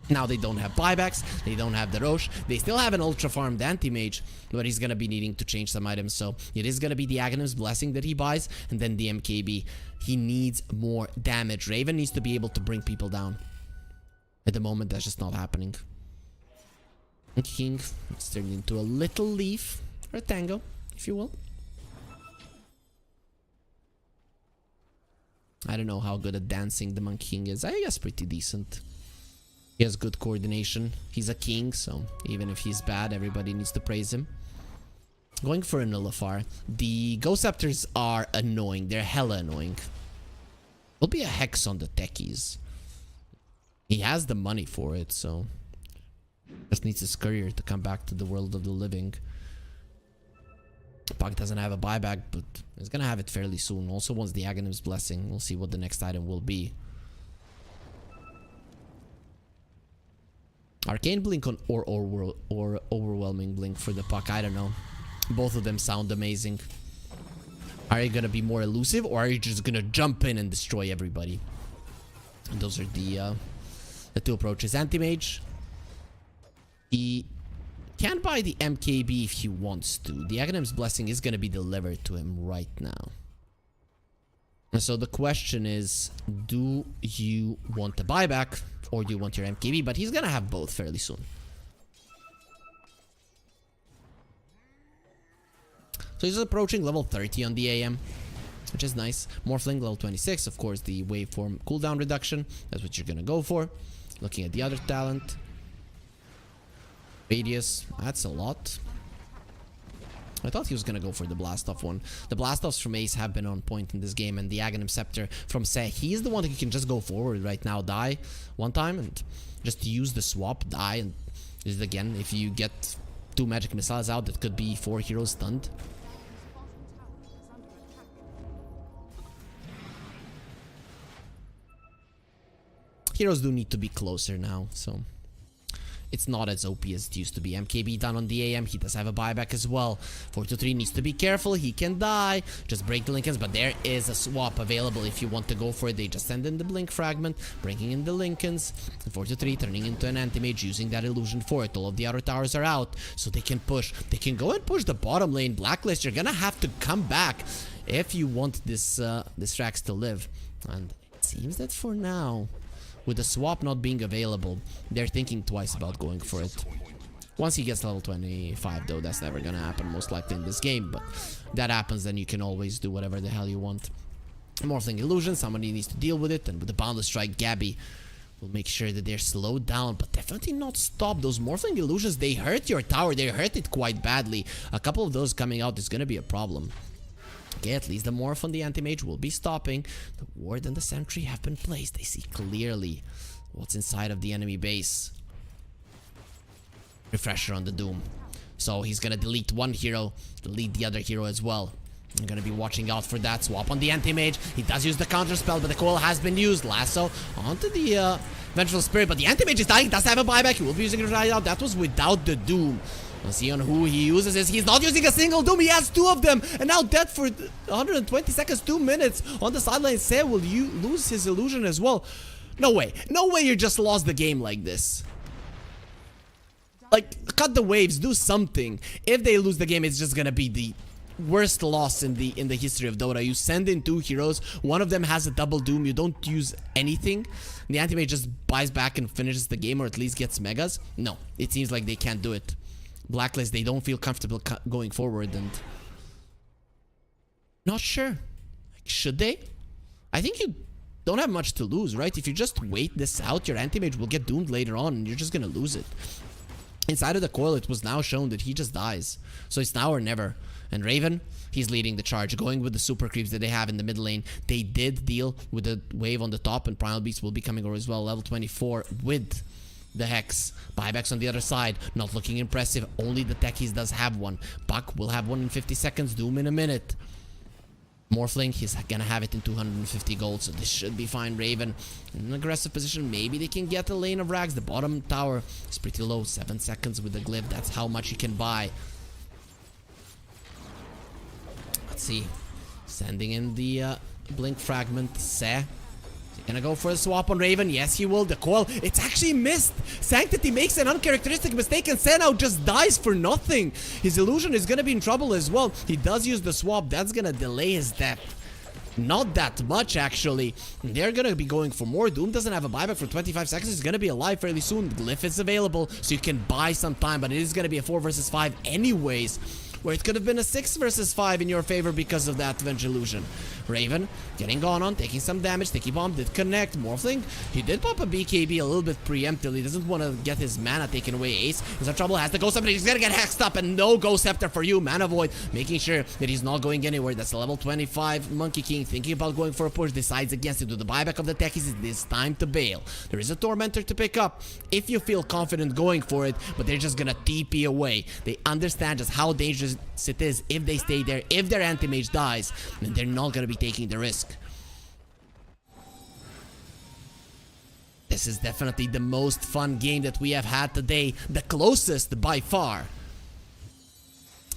Now they don't have buybacks, they don't have the Roche, they still have an ultra farmed anti-mage, but he's gonna be needing to change some items, so it is gonna be the Aghanim's Blessing that he buys, and then the MKB. He needs more damage. Raven needs to be able to bring people down. At the moment, that's just not happening. King, it's turned into a little leaf, or a tango, if you will. I don't know how good at dancing the Monkey King is. I guess pretty decent. He has good coordination. He's a king, so even if he's bad, everybody needs to praise him. Going for a Nullifar. The Ghost Scepters are annoying. They're hella annoying. Will be a Hex on the techies. He has the money for it, so just needs his courier to come back to the world of the living. Puck doesn't have a buyback, but he's gonna have it fairly soon. Also wants the Aghanim's Blessing. We'll see what the next item will be. Arcane Blink on or Overwhelming Blink for the Puck, I don't know. Both of them sound amazing. Are you gonna be more elusive, or are you just gonna jump in and destroy everybody? And those are the two approaches. Anti-Mage, he can buy the MKB if he wants to. The Aghanim's Blessing is gonna be delivered to him right now. And so the question is, do you want the buyback or do you want your MKB? But he's gonna have both fairly soon. So he's approaching level 30 on the AM, which is nice. Morphling level 26, of course, the waveform cooldown reduction. That's what you're gonna go for. Looking at the other talent. Radius, that's a lot. I thought he was gonna go for the Blast-Off one. The Blast-Offs from Ace have been on point in this game, and the Aghanim Scepter from Seh, he's the one who can just go forward right now, die one time, and just use the swap, die, and just again, if you get 2 magic missiles out, that could be 4 heroes stunned. Heroes do need to be closer now, so it's not as OP as it used to be. MKB down on the AM. He does have a buyback as well. 423 needs to be careful. He can die. Just break the Lincolns. But there is a swap available if you want to go for it. They just send in the Blink Fragment, bringing in the Lincolns. 423 turning into an Anti-Mage, using that illusion for it. All of the outer towers are out, so they can push. They can go and push the bottom lane. Blacklist, you're gonna have to come back if you want this Rax to live. And it seems that for now, with the swap not being available, they're thinking twice about going for it. Once he gets level 25, though, that's never gonna happen, most likely in this game. But that happens, then you can always do whatever the hell you want. Morphling Illusion, somebody needs to deal with it. And with the Boundless Strike, Gabby will make sure that they're slowed down, but definitely not stopped. Those Morphling Illusions, they hurt your tower. They hurt it quite badly. A couple of those coming out is gonna be a problem. Okay, at least the Morph on the Anti-Mage will be stopping. The Ward and the Sentry have been placed. They see clearly what's inside of the enemy base. Refresher on the Doom. So he's gonna delete one hero, delete the other hero as well. I'm gonna be watching out for that. Swap on the Anti-Mage. He does use the counter spell, but the coil has been used. Lasso onto the Vengeful Spirit, but the Anti-Mage is dying. Does have a buyback. He will be using it right out. That was without the Doom. Let's see on who he uses is. He's not using a single Doom. He has 2 of them. And now dead for 120 seconds, 2 minutes. On the sideline, Seh will you lose his illusion as well. No way. No way you just lost the game like this. Like, cut the waves. Do something. If they lose the game, it's just gonna be the worst loss in the history of Dota. You send in 2 heroes. One of them has a double Doom. You don't use anything. The Anti-Mage just buys back and finishes the game, or at least gets megas. No. It seems like they can't do it. Blacklist, they don't feel comfortable going forward, and not sure. Like, should they? I think you don't have much to lose, right? If you just wait this out, your Anti-Mage will get doomed later on, and you're just gonna lose it. Inside of the coil, it was now shown that he just dies. So it's now or never. And Raven, he's leading the charge, going with the super creeps that they have in the mid lane. They did deal with the wave on the top, and Primal Beast will be coming over as well, level 24 with the Hex. Buybacks on the other side, not looking impressive. Only the Techies does have one. Puck will have one in 50 seconds. Doom in a minute. Morphling, he's gonna have it in 250 gold, so this should be fine. Raven in an aggressive position. Maybe they can get a lane of rags. The bottom tower is pretty low. 7 seconds with the glyph. That's how much you can buy. Let's see. Sending in the blink fragment. Se. Gonna go for a swap on Raven. Yes, he will. The coil. It's actually missed. Sanctity makes an uncharacteristic mistake and Sen now just dies for nothing. His illusion is gonna be in trouble as well. He does use the swap. That's gonna delay his death. Not that much, actually. They're gonna be going for more. Doom doesn't have a buyback for 25 seconds. He's gonna be alive fairly soon. Glyph is available, so you can buy some time, but it is gonna be a 4 versus 5 anyways. Where it could have been a 6 versus 5 in your favor because of that Venge Illusion. Raven getting gone on, taking some damage. Sticky Bomb did connect. Morphling, he did pop a BKB a little bit preemptively. He doesn't want to get his mana taken away. Ace is in trouble, has the Ghost Scepter. He's gonna get hexed up, and no Ghost Scepter for you. Mana Void, making sure that he's not going anywhere. That's a level 25 Monkey King, thinking about going for a push, decides against it. With the buyback of the Techies, it is time to bail. There is a Tormentor to pick up if you feel confident going for it, but they're just gonna TP away. They understand just how dangerous it is if they stay there. If their anti-mage dies, then they're not gonna be taking the risk. This is definitely the most fun game that we have had today. The closest by far.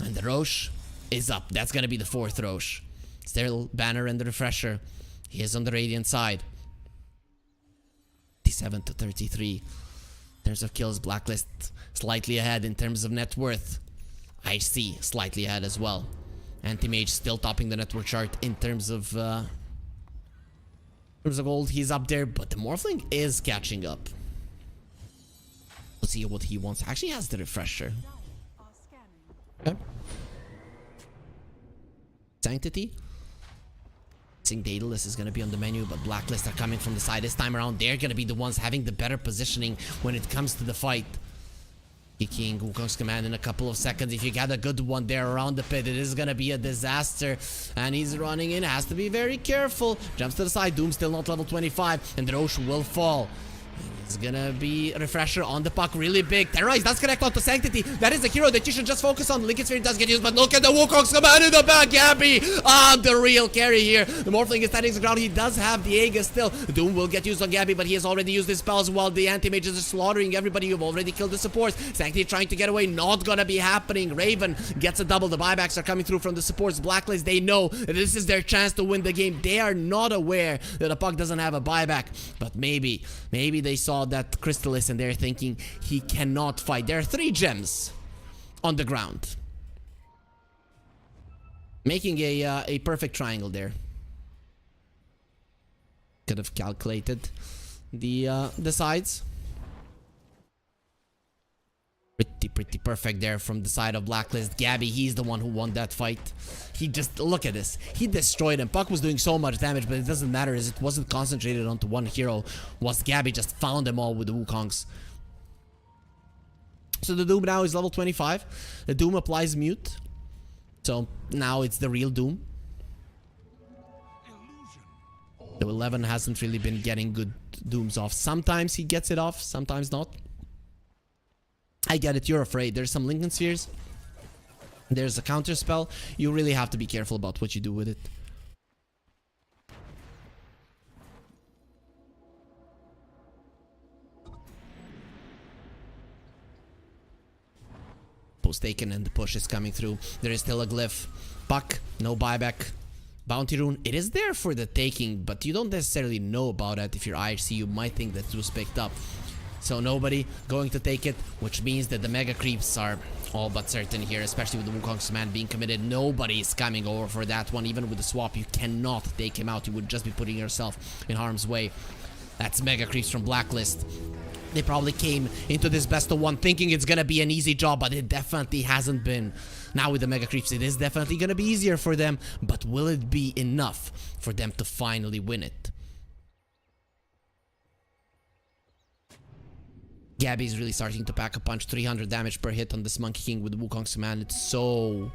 And the Roche is up. That's gonna be the 4th Roche. Still Banner and the Refresher. He is on the Radiant side. 57 to 33. In terms of kills, Blacklist slightly ahead. In terms of net worth, IC slightly ahead as well. Anti-Mage still topping the network chart in terms of gold. He's up there, but the Morphling is catching up. Let's see what he wants. Actually has the Refresher. Okay. Sanctity. Daedalus is going to be on the menu, but Blacklist are coming from the side this time around. They're going to be the ones having the better positioning when it comes to the fight. King Wukong's command in a couple of seconds. If you got a good one there around the pit, it is gonna be a disaster. And he's running in, has to be very careful. Jumps to the side. Doom still not level 25, and the Roche will fall. It's gonna be a Refresher on the puck, really big. Terrorize does connect onto Sanctity. That is a hero that you should just focus on. Lincoln Sphere does get used, but look at the Wukong's command in the back. Gabby, the real carry here. The Morphling is standing his ground. He does have the Aegis still. Doom will get used on Gabby, but he has already used his spells while the anti-mages are slaughtering everybody. You've already killed the supports. Sanctity trying to get away, not gonna be happening. Raven gets a double. The buybacks are coming through from the supports. Blacklist, they know that this is their chance to win the game. They are not aware that the puck doesn't have a buyback, but maybe they saw that Crystallis and they're thinking he cannot fight. There are 3 gems on the ground, making a perfect triangle there. Could have calculated the sides. Pretty perfect there from the side of Blacklist. Gabby, he's the one who won that fight. He just, look at this. He destroyed him. Puck was doing so much damage, but it doesn't matter as it wasn't concentrated onto one hero. Was Gabby just found them all with the Wukongs. So the Doom now is level 25. The Doom applies mute. So now it's the real Doom. The 11 hasn't really been getting good Dooms off. Sometimes he gets it off, sometimes not. I get it, you're afraid. There's some Lincoln Spheres. There's a counter spell. You really have to be careful about what you do with it. Post taken and the push is coming through. There is still a glyph. Puck, no buyback. Bounty rune, it is there for the taking, but you don't necessarily know about it. If you're IHC, you might think that it was picked up. So nobody going to take it, which means that the mega creeps are all but certain here, especially with the Wukong's command being committed. Nobody is coming over for that one. Even with the swap, you cannot take him out. You would just be putting yourself in harm's way. That's mega creeps from Blacklist. They probably came into this best of one thinking it's gonna be an easy job, but it definitely hasn't been. Now with the mega creeps, it is definitely gonna be easier for them, but will it be enough for them to finally win it? Gabby's really starting to pack a punch. 300 damage per hit on this Monkey King with Wukong's command. It's so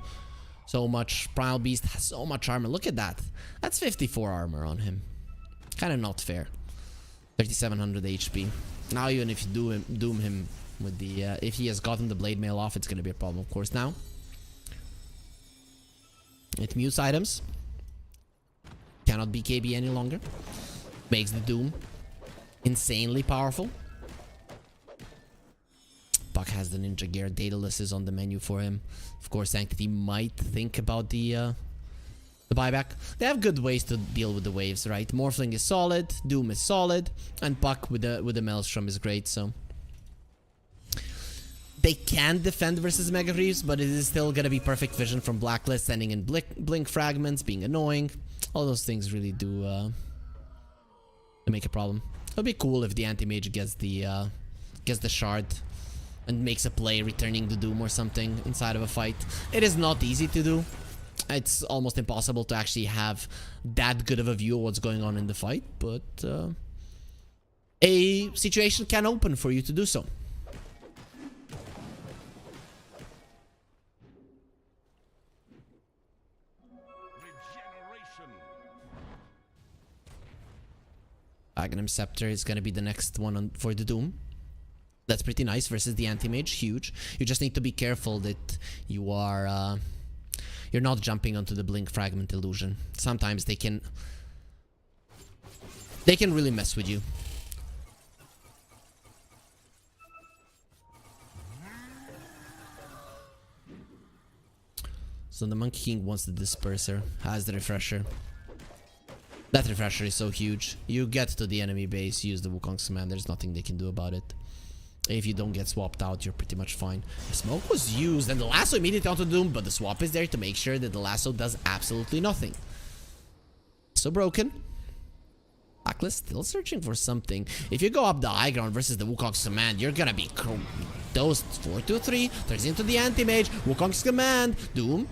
much. Primal Beast has so much armor. Look at that. That's 54 armor on him. Kind of not fair. 3700 HP. Now even if you doom him with the if he has gotten the blade mail off, it's gonna be a problem, of course. Now it mutes items, cannot be KB any longer, makes the doom insanely powerful. Puck has the ninja gear, Daedalus is on the menu for him. Of course, Sanctity might think about the buyback. They have good ways to deal with the waves, right? Morphling is solid, Doom is solid, and Puck with the Maelstrom is great, so they can defend versus Mega Creeps, but it is still gonna be perfect vision from Blacklist, sending in blink fragments, being annoying. All those things really do make a problem. It would be cool if the anti-mage gets the shard and makes a play returning the Doom or something inside of a fight. It is not easy to do. It's almost impossible to actually have that good of a view of what's going on in the fight, but a situation can open for you to do so. Aghanim Scepter is going to be the next one for the Doom. That's pretty nice versus the anti-mage. Huge. You just need to be careful that you are you're not jumping onto the blink fragment illusion. Sometimes they can really mess with you. So the Monkey King wants the Disperser, has the Refresher. That Refresher is so huge. You get to the enemy base, use the Wukong's command, there's nothing they can do about it. If you don't get swapped out, you're pretty much fine. The smoke was used and the lasso immediately onto Doom, but the swap is there to make sure that the lasso does absolutely nothing. So broken. Blacklist still searching for something. If you go up the high ground versus the Wukong's command, you're gonna be dosed. 4-2-3, turns into the anti-mage, Wukong's command, Doom.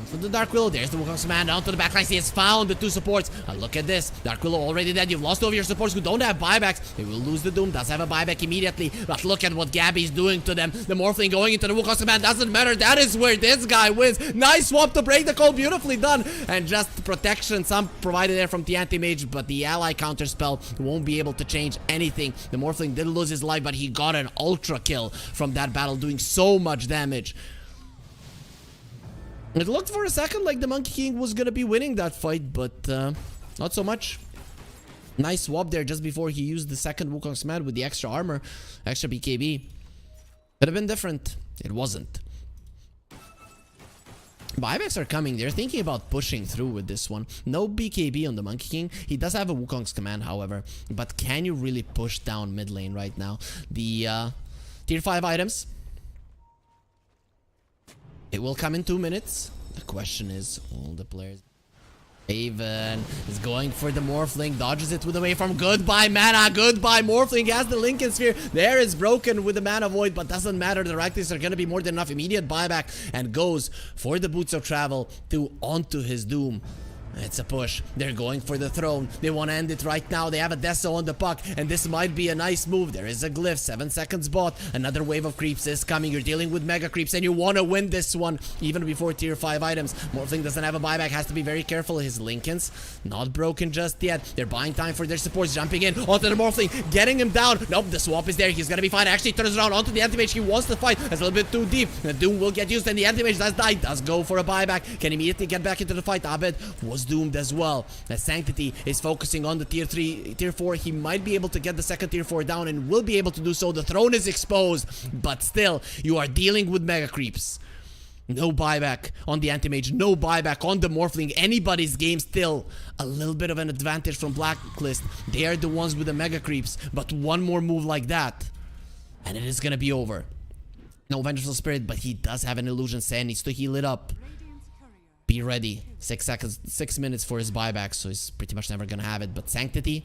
From the Dark Willow, there's the Wukong's command down to the backline. He has found the two supports. And look at this. Dark Willow already dead. You've lost all of your supports who don't have buybacks. They will lose the Doom. Does have a buyback immediately. But look at what Gabby's doing to them. The Morphling going into the Wukong's command doesn't matter. That is where this guy wins. Nice swap to break the call. Beautifully done. And just protection. Some provided there from the anti-mage. But the ally counter spell won't be able to change anything. The Morphling did lose his life, but he got an ultra kill from that battle, doing so much damage. It looked for a second like the Monkey King was gonna be winning that fight, but not so much. Nice swap there just before he used the second Wukong's command with the extra armor, extra BKB. Could have been different. It wasn't. Buybacks are coming. They're thinking about pushing through with this one. No BKB on the Monkey King. He does have a Wukong's command, however. But can you really push down mid lane right now? The tier 5 items. It will come in 2 minutes. The question is, all the players. Haven is going for the Morphling, dodges it with away from. Goodbye mana, goodbye Morphling, has the Lincoln Sphere. There is broken with the Mana Void, but doesn't matter. The Reckless are gonna be more than enough. Immediate buyback and goes for the Boots of Travel to onto his Doom. It's a push. They're going for the throne. They want to end it right now. They have a Deso on the puck, and this might be a nice move. There is a glyph. 7 seconds bought. Another wave of creeps is coming. You're dealing with mega creeps, and you want to win this one even before tier 5 items. Morphling doesn't have a buyback. Has to be very careful. His Lincolns not broken just yet. They're buying time for their supports. Jumping in onto the Morphling, getting him down. Nope, the swap is there. He's gonna be fine. Actually turns around onto the anti-mage. He wants to fight. That's a little bit too deep. The Doom will get used, and the anti-mage does die. Does go for a buyback. Can immediately get back into the fight. Abed was doomed as well. The Sanctity is focusing on the tier 3, tier 4. He might be able to get the second tier 4 down and will be able to do so. The throne is exposed, but still, you are dealing with mega creeps. No buyback on the anti-mage, no buyback on the Morphling. Anybody's game still. A little bit of an advantage from Blacklist. They are the ones with the mega creeps, but one more move like that, and it is gonna be over. No Vengeful Spirit, but he does have an illusion. Sand needs to heal it up. Be ready. 6 seconds, 6 minutes for his buyback, so he's pretty much never gonna have it. But Sanctity,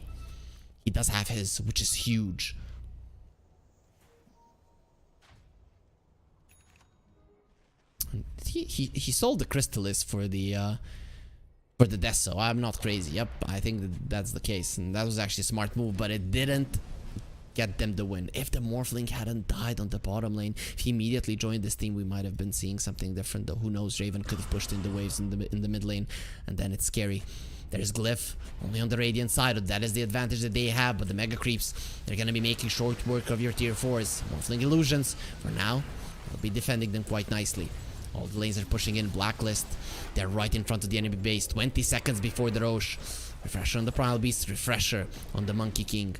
he does have his, which is huge. He sold the Crystallis for the Deso. I'm not crazy. Yep, I think that's the case, and that was actually a smart move, but it didn't get them the win. If the Morphling hadn't died on the bottom lane, if he immediately joined this team, we might have been seeing something different, though. Who knows? Raven could have pushed in the waves in the mid lane, and then it's scary. There's Glyph, only on the Radiant side. That is the advantage that they have, but the Mega Creeps, they're gonna be making short work of your tier 4s. Morphling Illusions, for now, will be defending them quite nicely. All the lanes are pushing in. Blacklist, they're right in front of the enemy base. 20 seconds before the Roche. Refresher on the Primal Beast, Refresher on the Monkey King.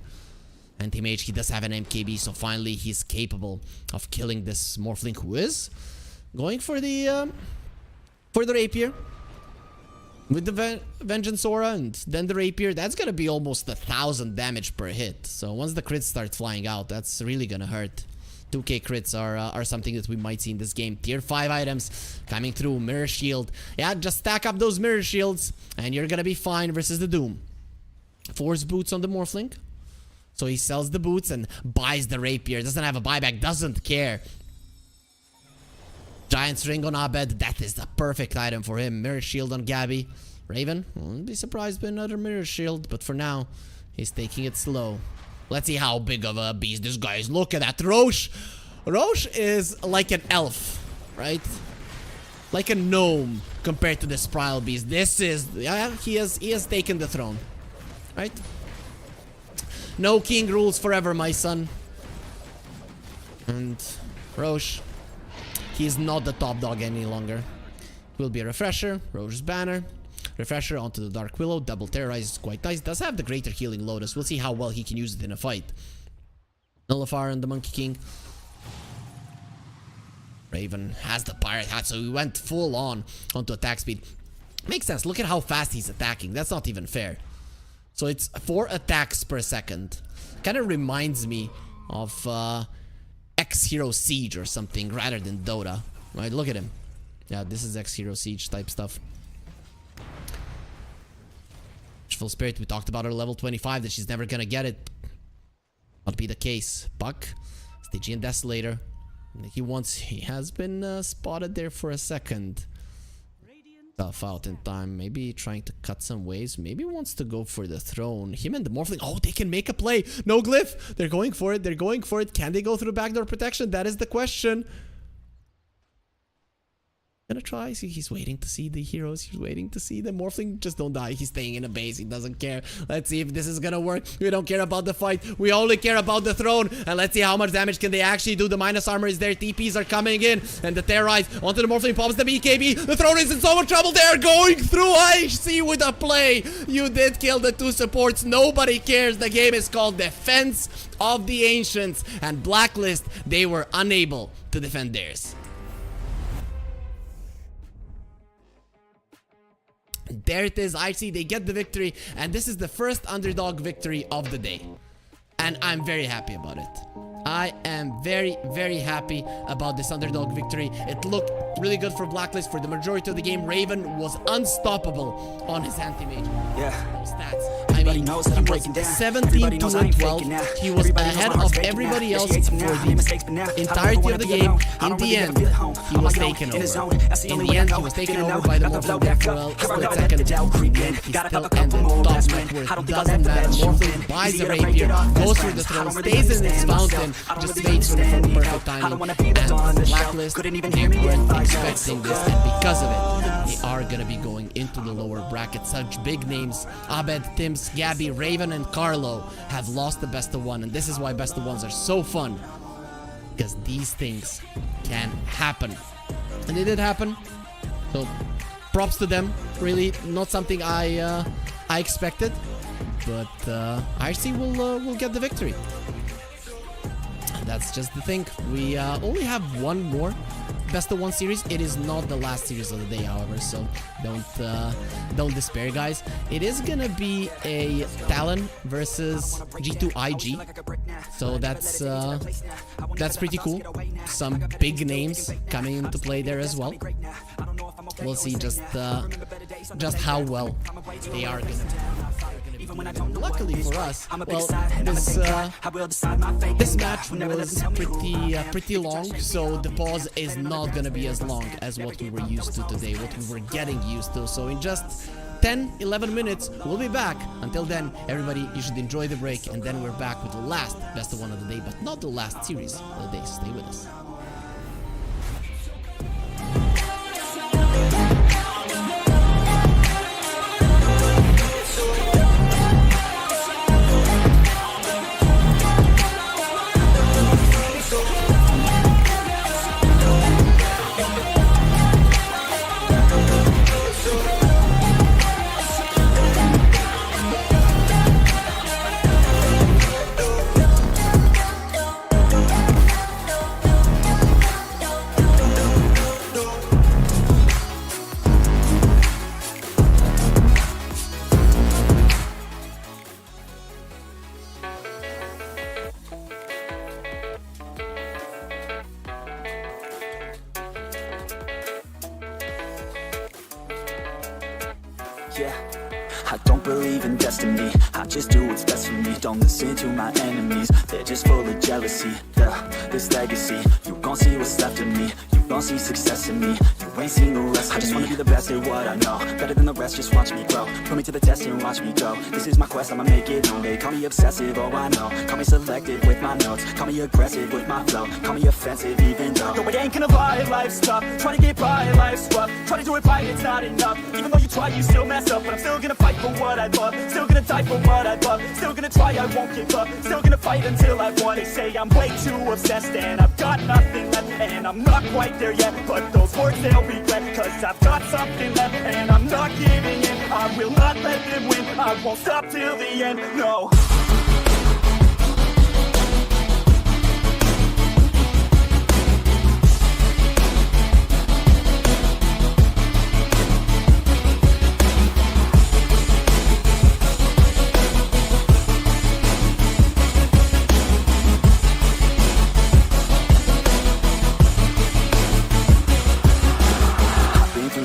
Anti-Mage, he does have an MKB, so finally he's capable of killing this Morphling, who is going for the Rapier. With the Vengeance Aura and then the Rapier, that's gonna be almost 1,000 damage per hit. So once the crits start flying out, that's really gonna hurt. 2k crits are something that we might see in this game. Tier 5 items coming through. Mirror Shield. Yeah, just stack up those Mirror Shields and you're gonna be fine versus the Doom. Force Boots on the Morphling. So he sells the boots and buys the Rapier. Doesn't have a buyback, doesn't care. Giant's Ring on Abed, that is the perfect item for him. Mirror Shield on Gabby. Raven, won't be surprised by another Mirror Shield, but for now, he's taking it slow. Let's see how big of a beast this guy is. Look at that, Roche. Roche is like an elf, right? Like a gnome compared to this Primal Beast. This is, yeah, he has taken the throne, right? No king rules forever, my son. And Roche, he is not the top dog any longer. Will be a Refresher, Roche's Banner. Refresher onto the Dark Willow. Double Terrorize is quite nice. Does have the Greater Healing Lotus. We'll see how well he can use it in a fight. Nullifier on the Monkey King. Raven has the Pirate Hat, so he went full on onto attack speed. Makes sense. Look at how fast he's attacking. That's not even fair. So it's 4 attacks per second. Kind of reminds me of X-Hero Siege or something rather than Dota. Right, look at him. Yeah, this is X-Hero Siege type stuff. Full Spirit, we talked about her level 25, that she's never gonna get it. Not be the case. Buck, Stygian Desolator. He has been spotted there for a second. Stuff out in time, maybe trying to cut some waves, maybe wants to go for the throne. Him and the Morphling, oh, they can make a play. No Glyph, they're going for it, Can they go through backdoor protection? That is the question. Gonna try. See, he's waiting to see the heroes. He's waiting to see the Morphling. Just don't die. He's staying in a base. He doesn't care. Let's see if this is gonna work. We don't care about the fight. We only care about the throne. And let's see how much damage can they actually do. The minus armor is there. TPs are coming in. And the Terrorize onto the Morphling pops the BKB. The throne is in so much trouble. They're going through. I see with a play. You did kill the 2 supports. Nobody cares. The game is called Defense of the Ancients. And Blacklist, they were unable to defend theirs. There it is. I see they get the victory, and this is the first underdog victory of the day, and I'm very happy about it. I am very, very happy about this underdog victory. It looked really good for Blacklist for the majority of the game. Raven was unstoppable on his anti-mage.
Yeah.
Those stats. I mean, he was 17-2-12. He was ahead of everybody else for the entirety of the game. In the end, he was taken over. In the end, he was taken over by the Morphling there for a split second. In the end, he still ended top net worth. It doesn't matter. Morphling buys a Rapier, goes for the throne, stays in its fountain, just waits for the perfect timing. And Blacklist, they weren't expecting this, and because of it, they are gonna be going into the lower bracket. Such big names, Abed, Tims, Gabby, Raven, and Carlo have lost the best of one, and this is why best of ones are so fun, because these things can happen, and they did happen. So props to them. Really not something I expected, but IRC will get the victory. That's just the thing. We only have one more best of one series. It is not the last series of the day, however, so don't despair, guys. It is gonna be a Talon versus G2.iG, so that's pretty cool. Some big names coming into play there as well. We'll see just how well they are gonna be. Luckily for us, well, this match was pretty long, so the pause is not gonna be as long as what we were used to today, what we were getting used to. So in just 10-11 minutes, we'll be back. Until then, everybody, you should enjoy the break, and then we're back with the last best of one of the day, but not the last series of the day. Stay with us.
Yeah, I don't believe in destiny, I just do what's best for me. Don't listen to my enemies, they're just full of jealousy. This legacy, you gon' see what's left of me. You gon' see success in me, you ain't seen the rest of me. I just wanna be the best at what I know, better than the rest, just watch me grow. Put me to the test and watch me go. This is my quest, I'ma make it known. They call me obsessive, oh I know. Call me selective with my notes, call me aggressive with my flow. Call me offensive even though
No, I ain't gonna lie, life's tough. Trying to get by, life's rough. Trying to do it right, it's not enough. Even though you try, you still mess up. But I'm still gonna fight for what I love. Still gonna die for what I love. Still gonna try, I won't give up. Still gonna fight until I won. They say I'm way too obsessed and I've got nothing left. And I'm not quite there yet, but those words they'll regret. Cause I've got something left and I'm not giving in. I will not let them win, I won't stop till the end, no.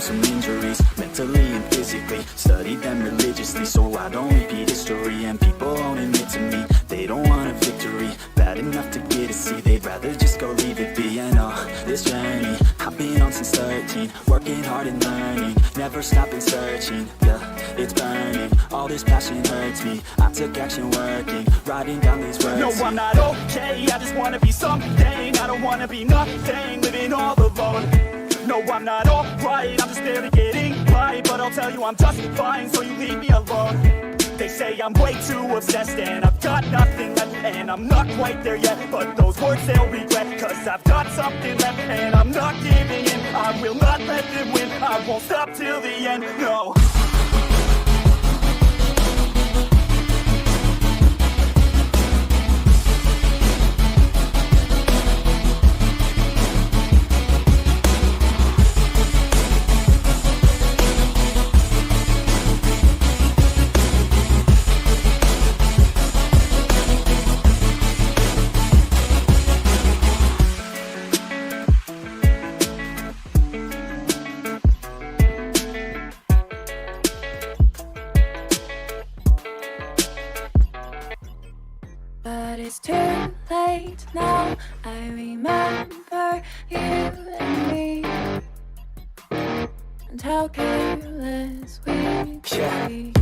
some injuries, mentally and physically. Studied them religiously so I don't repeat history. And people won't admit to me they don't want a victory. Bad enough to get a C, they'd rather just go leave it be. And this journey I've been on since 13, working hard and learning, never stopping searching. Yeah, it's burning, all this passion hurts me. I took action working, writing down these words.
No, I'm not okay, I just wanna be something. I don't wanna be nothing, living all alone. No, I'm not alright, I'm just barely getting by. But I'll tell you I'm just fine, so you leave me alone. They say I'm way too obsessed and I've got nothing left. And I'm not quite there yet, but those words they'll regret. Cause I've got something left and I'm not giving in. I will not let them win, I won't stop till the end, no.
But it's too late now. I remember you and me, and how careless we be.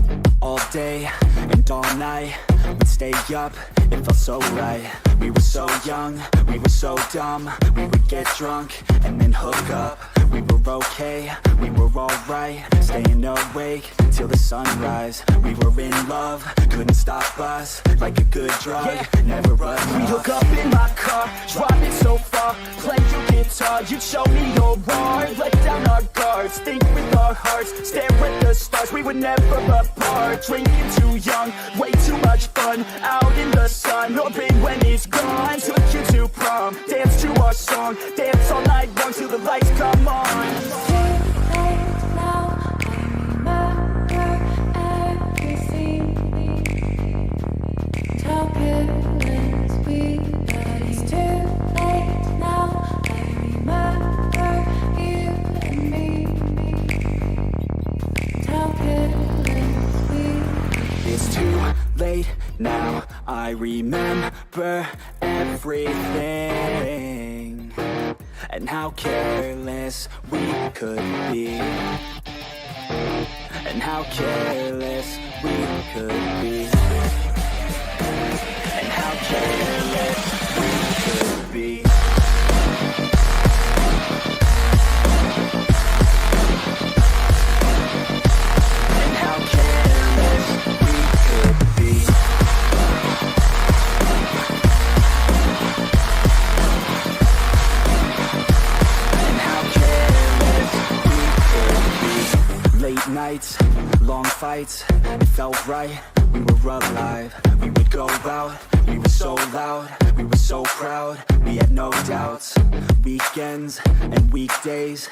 All day and all night, we'd stay up, it felt so right. We were so young, we were so dumb. We would get drunk and then hook up. We were okay, we were alright, staying awake till the sunrise. We were in love, couldn't stop us, like a good drug, never run.
We hook up in my car, driving so far, play your guitar, you'd show me your art. Let down our guards, think with our hearts, stare at the stars, we were never apart. Drinking too young, way too much fun, out in the sun, hoping when it's gone. Took you to prom, dance to our song, dance all night long till the lights come on.
It's too late now. I remember everything, and how careless we got. It's too late now. I remember you and me, and how careless we.
It's too late now, I remember everything, and how careless we could be, and how careless we could be, and how careless we could be. And how careless we could be. And how careless we could be. Late nights, long fights, it felt right, we were alive. We would go out, we were so loud, we were so proud, we had no doubts. Weekends and weekdays,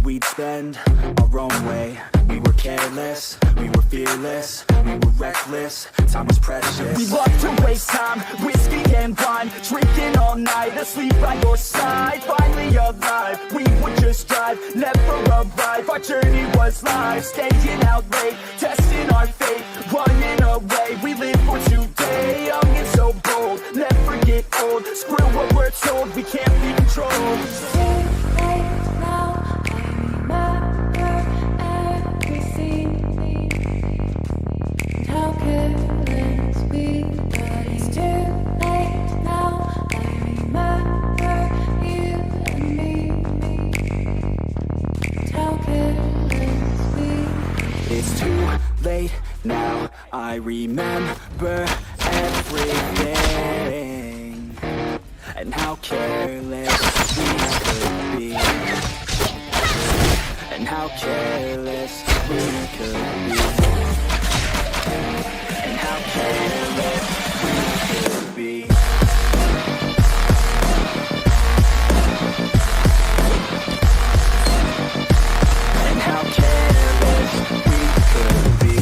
we'd spend our own way. We were careless, we were fearless, we were reckless, time was precious.
We loved to waste time, whiskey and wine, drinking all night, asleep by your side. Finally alive, we would just drive never arrive. Our journey was live, staying out late, testing our fate, running away. We live for today, young and so bold, never get old. Screw what we're told, we can't be controlled.
Too late now, I remember everything. And how careless we got. It's too late now, I remember you and me. And how careless we
It's too late now, I remember everything, and how careless we could be, and how careless we could be, and how careless we could be. And how careless we could be.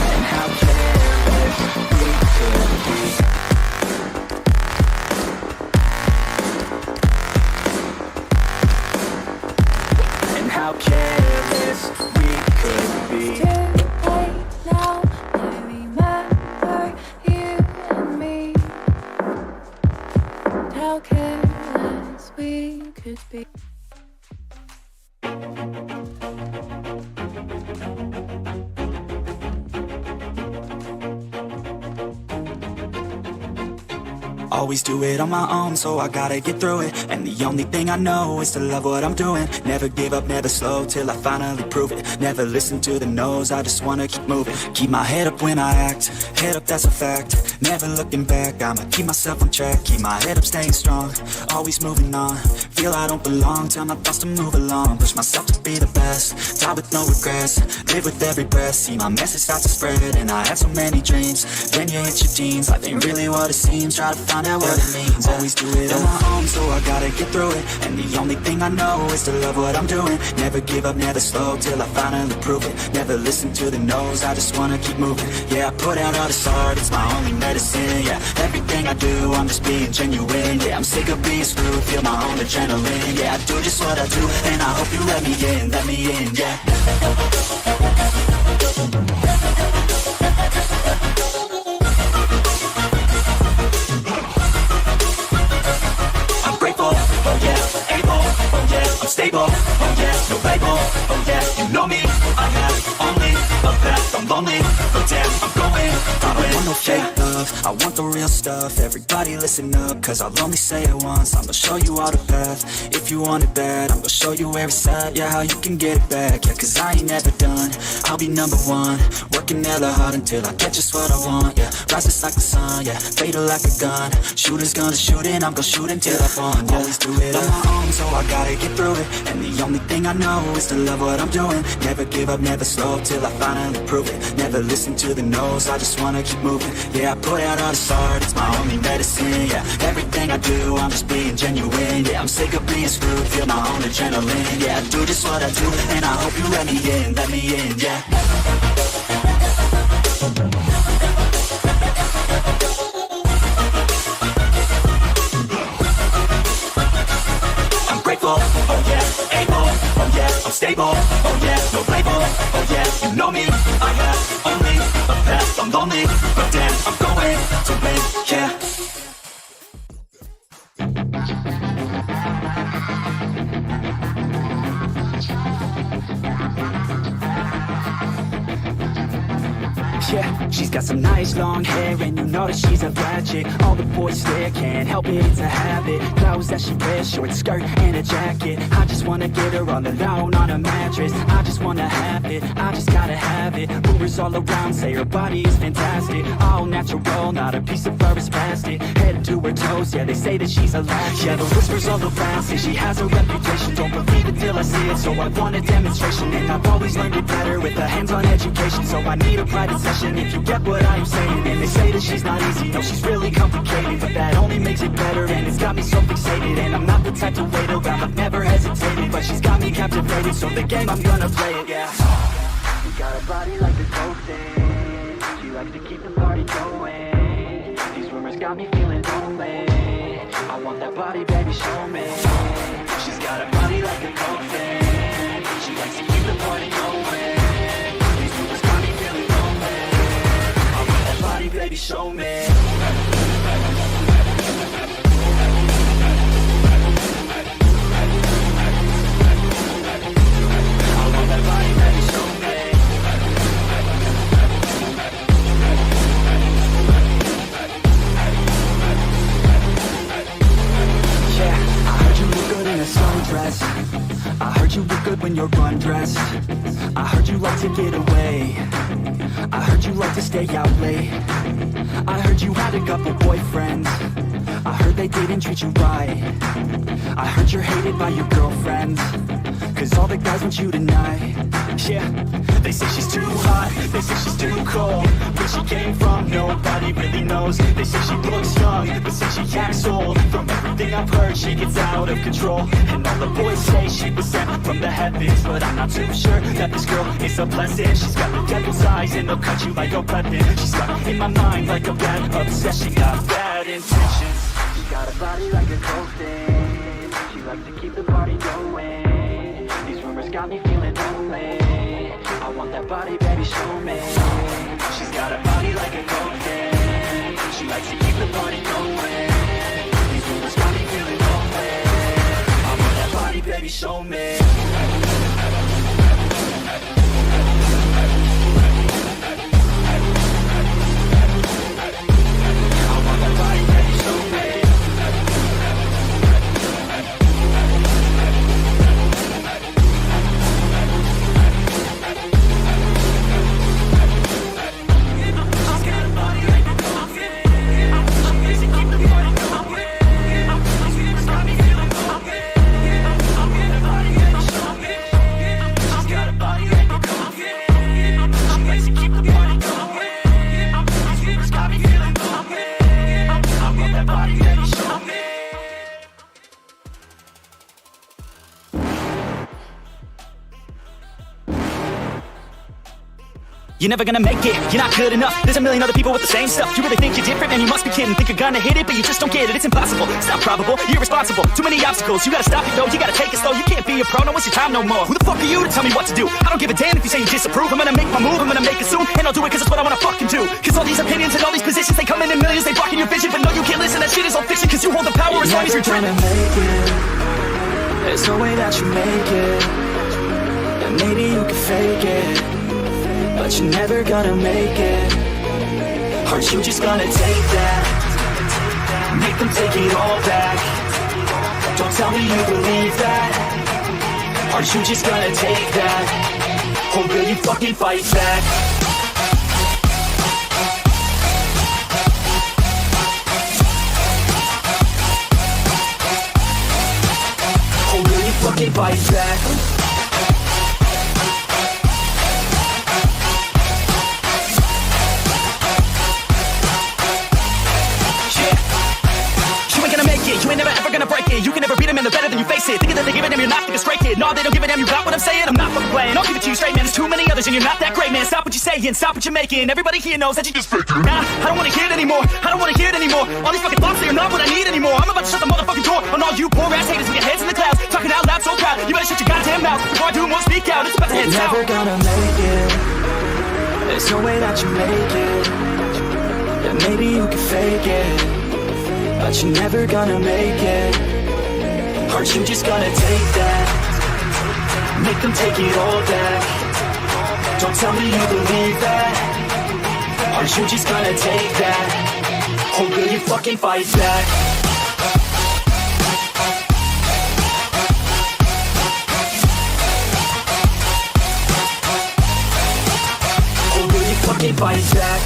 And how careless we could be. And how careless we could be.
too late now, I remember you and me. And how careless we could be.
Always do it on my own, so I gotta get through it. And the only thing I know is to love what I'm doing. Never give up, never slow, till I finally prove it. Never listen to the no's, I just wanna keep moving. Keep my head up when I act, head up, that's a fact. Never looking back, I'ma keep myself on track. Keep my head up, staying strong, always moving on. Feel I don't belong, tell my thoughts to move along. Push myself to be the best, die with no regrets. Live with every breath, see my message start to spread. And I had so many dreams, then you hit your teens. Life ain't really what it seems, try to find out what it means. Always do it on my own, so I gotta get through it. And the only thing I know is to love what I'm doing. Never give up, never slow, till I finally prove it. Never listen to the no's, I just wanna keep moving. Yeah, I put out all this art, it's my only medicine. Yeah, everything I do, I'm just being genuine. Yeah, I'm sick of being screwed, feel my own adrenaline. Yeah, I do just what I do, and I hope you let me in, yeah. I'm grateful, oh yeah, able, oh yeah, I'm stable, oh yeah, no label, oh yeah, you know me, I have only a path, I'm lonely, but damn, I'm going, I don't want no fake love, I want the real stuff. Everybody listen up, cause I'll only say it once. I'm gonna show you all the path, if you want it bad. I'm gonna show you every side, yeah, how you can get it back. Yeah, cause I ain't never done, I'll be number one. Working hella hard until I get just what I want, yeah. Rises like the sun, yeah, fatal like a gun. Shooters gonna shoot and I'm gonna shoot until I fall, yeah. Always do it on my own, so I gotta get through it. And the only thing I know is to love what I'm doing. Never give up, never slow, till I finally prove it. Never listen to the no's, I just wanna keep moving. Yeah, I put out all this art, it's my only medicine. Yeah, everything I do, I'm just being genuine. Yeah, I'm sick of being screwed, feel my own adrenaline. Yeah, I do just what I do, and I hope you let me in, yeah. I'm grateful, oh yeah, able, oh yeah, I'm stable, oh yeah, no label, oh yeah, you know me, I have only a path, I'm lonely, but damn, I'm going to win, yeah. Yeah, she's got some nice long hair, and you know that she's a bad chick. All the boys stare, can't help it, it's a habit. Clothes that she wears, short skirt and a jacket. I just wanna get her all alone on a mattress. I just wanna have it, I just gotta have it. Rumors all around say her body is fantastic. All natural, not a piece of fur is plastic. Head to her toes, yeah, they say that she's a latch. Yeah, the whispers all around say she has a reputation. Don't believe it till I see it, so I want a demonstration. And I've always learned it better with a hands-on education. So I need a private session if you get what I'm saying. And they say that she's not easy, no, she's really complicated, but that only makes it better, and it's got me so fixated. And I'm not the type to wait around, I've never hesitated, but she's got me captivated, so the game, I'm gonna play it, yeah. She got a body like the coke thing, she likes to keep the party going. These rumors got me feeling lonely. I want that body, baby, show me. She's got a body like a coffin. She likes to keep the party going. These rumors got me feeling lonely. I want that body, baby, show me. I want that body, baby, show me. Yeah, I heard you look good in a sundress. I heard you look good when you're undressed. I heard you like to get away. I heard you like to stay out late. I heard you had a couple boyfriends. I heard they didn't treat you right. I heard you're hated by your girlfriends, cause all the guys want you tonight. Yeah, they say she's too hot, they say she's too cold. Where she came from, nobody really knows. They say she looks young, but say she acts old. From everything I've heard, she gets out of control. And all the boys say she was sent from the heavens, but I'm not too sure that this girl is a blessing. She's got the devil's eyes and they'll cut you like a weapon. She's stuck in my mind like a bad obsession. Got bad intentions. She got a body like a coffin. She likes to keep the party going. These rumors got me feeling lonely. I want that body, baby, show me. She's got a body like a coffin. She likes to keep the party going. These rumors got me feeling lonely. I want that body, baby, show me. You're never gonna make it, you're not good enough. There's a million other people with the same stuff. You really think you're different, man, you must be kidding. Think you're gonna hit it, but you just don't get it. It's impossible, it's not probable, you're irresponsible. Too many obstacles, you gotta stop it though. You gotta take it slow, you can't be a pro, no waste your time no more. Who the fuck are you to tell me what to do? I don't give a damn if you say you disapprove. I'm gonna make my move, I'm gonna make it soon. And I'll do it cause it's what I wanna fucking do. Cause all these opinions and all these positions, they come in millions. They blocking your vision, but no, you can't listen. That shit is all fiction, cause you hold the power as long as you're dreaming.
Make it. There's no way that you make it. And maybe you can fake it, but you're never gonna make it. Aren't you just gonna take that? Make them take it all back. Don't tell me you believe that. Aren't you just gonna take that? Or will you fucking fight back? Or will you fucking fight back?
You ain't never ever gonna break it. You can never beat them and they're better than you face it. Thinking that they give a damn, you're not thinking straight, kid. No, they don't give a damn, you got what I'm saying. I'm not fucking playing, I'll give it to you straight, man. There's too many others and you're not that great, man. Stop what you're saying, stop what you're making. Everybody here knows that you just faking. Nah, I don't wanna hear it anymore, I don't wanna hear it anymore. All these fucking thoughts, they are not what I need anymore. I'm about to shut the motherfucking door on all you poor ass haters with your heads in the clouds. Talking out loud so proud, you better shut your goddamn mouth. Before I do more, speak out, it's about to head south.
Never gonna make it. There's no way that you make it. And maybe you can fake it, but you're never gonna make it. Aren't you just gonna take that? Make them take it all back. Don't tell me you believe that. Aren't you just gonna take that? Or will you fucking fight back? Or will you fucking fight back?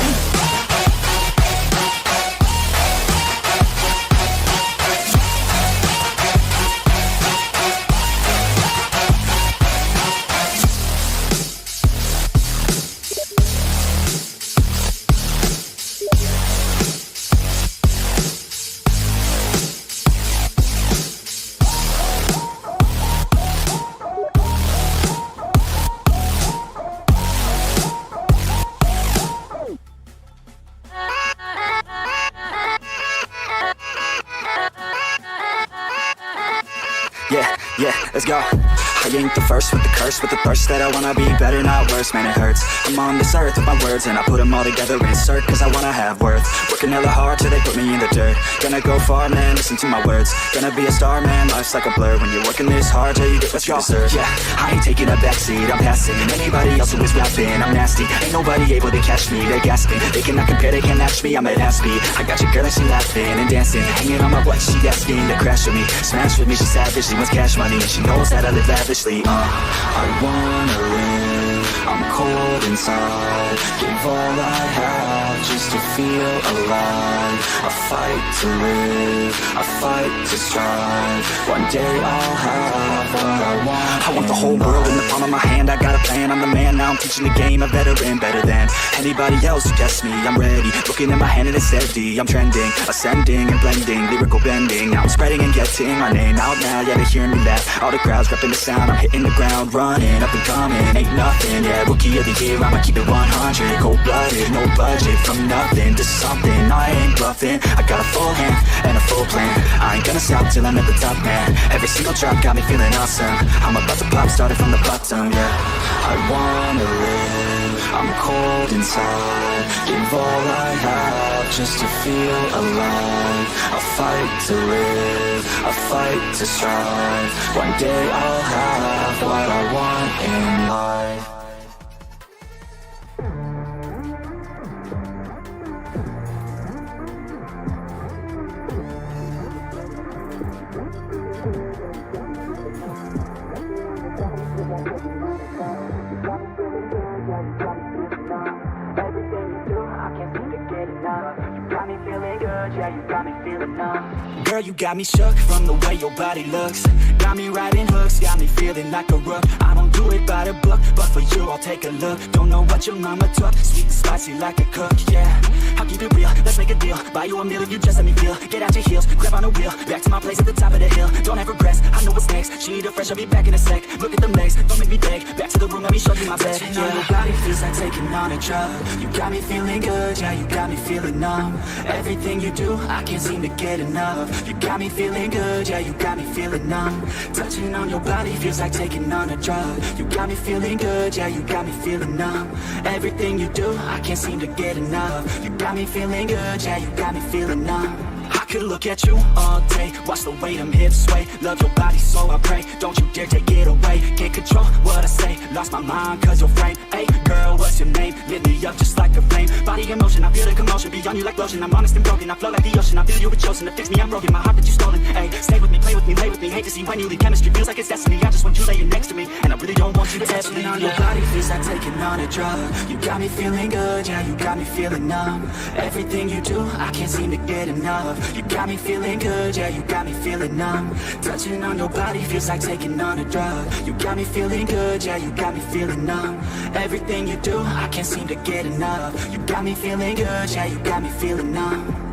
Yeah, let's go. I ain't the first with the curse, with the thirst that I wanna be better, not worse, man it hurts. I'm on this earth with my words and I put them all together, insert, cause I wanna have worth. Working hella hard till they put me in the dirt. Gonna go far, man, listen to my words. Gonna be a star, man, life's like a blur. When you're working this hard till you get what you deserve. Yeah, I ain't taking a backseat, I'm passing anybody else who is rapping. I'm nasty, ain't nobody able to catch me. They're gasping, they cannot compare, they can't match me. I'm at half speed, I got your girl and she laughing and dancing, hanging on my butt, she asking to crash with me. Smash with me, she savage, she wants cash money, and she knows that I live lavishly. I wanna live, I'm cold inside. Give all I have just to feel alive. I fight to live, I fight to strive. One day I'll have what I want. I want the whole world in the palm of my hand. I got a plan, I'm the man. Now I'm teaching the game, a veteran, better than anybody else who tests me. I'm ready, looking at my hand and it's steady. I'm trending, ascending and blending, lyrical bending. Now I'm spreading and getting my name out now. Yeah, they hearing me laugh, all the crowds repping the sound. I'm hitting the ground, running, up and coming, ain't nothing. Yeah, rookie of the year, I'ma keep it 100. Cold-blooded, no budget, from nothing to something. I ain't bluffing, I got a full hand and a full plan. I ain't gonna stop till I'm at the top, man. Every single drop got me feeling awesome. I'm about to pop, started from the bottom, yeah. I wanna live, I'm cold inside. Give all I have just to feel alive. I fight to live, I fight to strive. One day I'll have what I want in life. Girl, you got me shook from the way your body looks. Got me riding hooks, got me feeling like a rook. I don't do it by the book, but for you I'll take a look. Don't know what your mama took, sweet and spicy like a cook, yeah. I'll keep it real, let's make a deal. Buy you a meal if you just let me feel. Get out your heels, grab on a wheel. Back to my place at the top of the hill. Don't have regrets, I know what's next. She need a fresh, I'll be back in a sec. Look at them legs, don't make me beg. Back to the room, let me show you my bed. Yeah, your body feels like taking on a drug. You got me feeling good, yeah, you got me feeling numb. Everything you do, I can't seem to get enough. You got me feeling good, yeah, you got me feeling numb. Touching on your body feels like taking on a drug. You got me feeling good, yeah, you got me feeling numb. Everything you do, I can't seem to get enough. You got me feeling good, yeah, you got me feeling numb. I could look at you all day, watch the way them hips sway. Love your body, so I pray, don't you dare take it away. Can't control what I say, lost my mind cause your frame. Hey girl, what's your name? Lit me up just like a flame. Body in motion, I feel the commotion, beyond you like lotion. I'm honest and broken, I flow like the ocean. I feel you were chosen to fix me, I'm broken. My heart that you stolen. Hey, stay with me, play with me, lay with me. Hate to see when you leave, chemistry feels like it's destiny. I just want you laying next to me, and I really don't want you to test me. On your body feels like taking on a drug. You got me feeling good, yeah, you got me feeling numb. Everything you do, I can't seem to get enough. You got me feeling good, yeah, you got me feeling numb. Touching on your body feels like taking on a drug. You got me feeling good, yeah, you got me feeling numb. Everything you do, I can't seem to get enough. You got me feeling good, yeah, you got me feeling numb.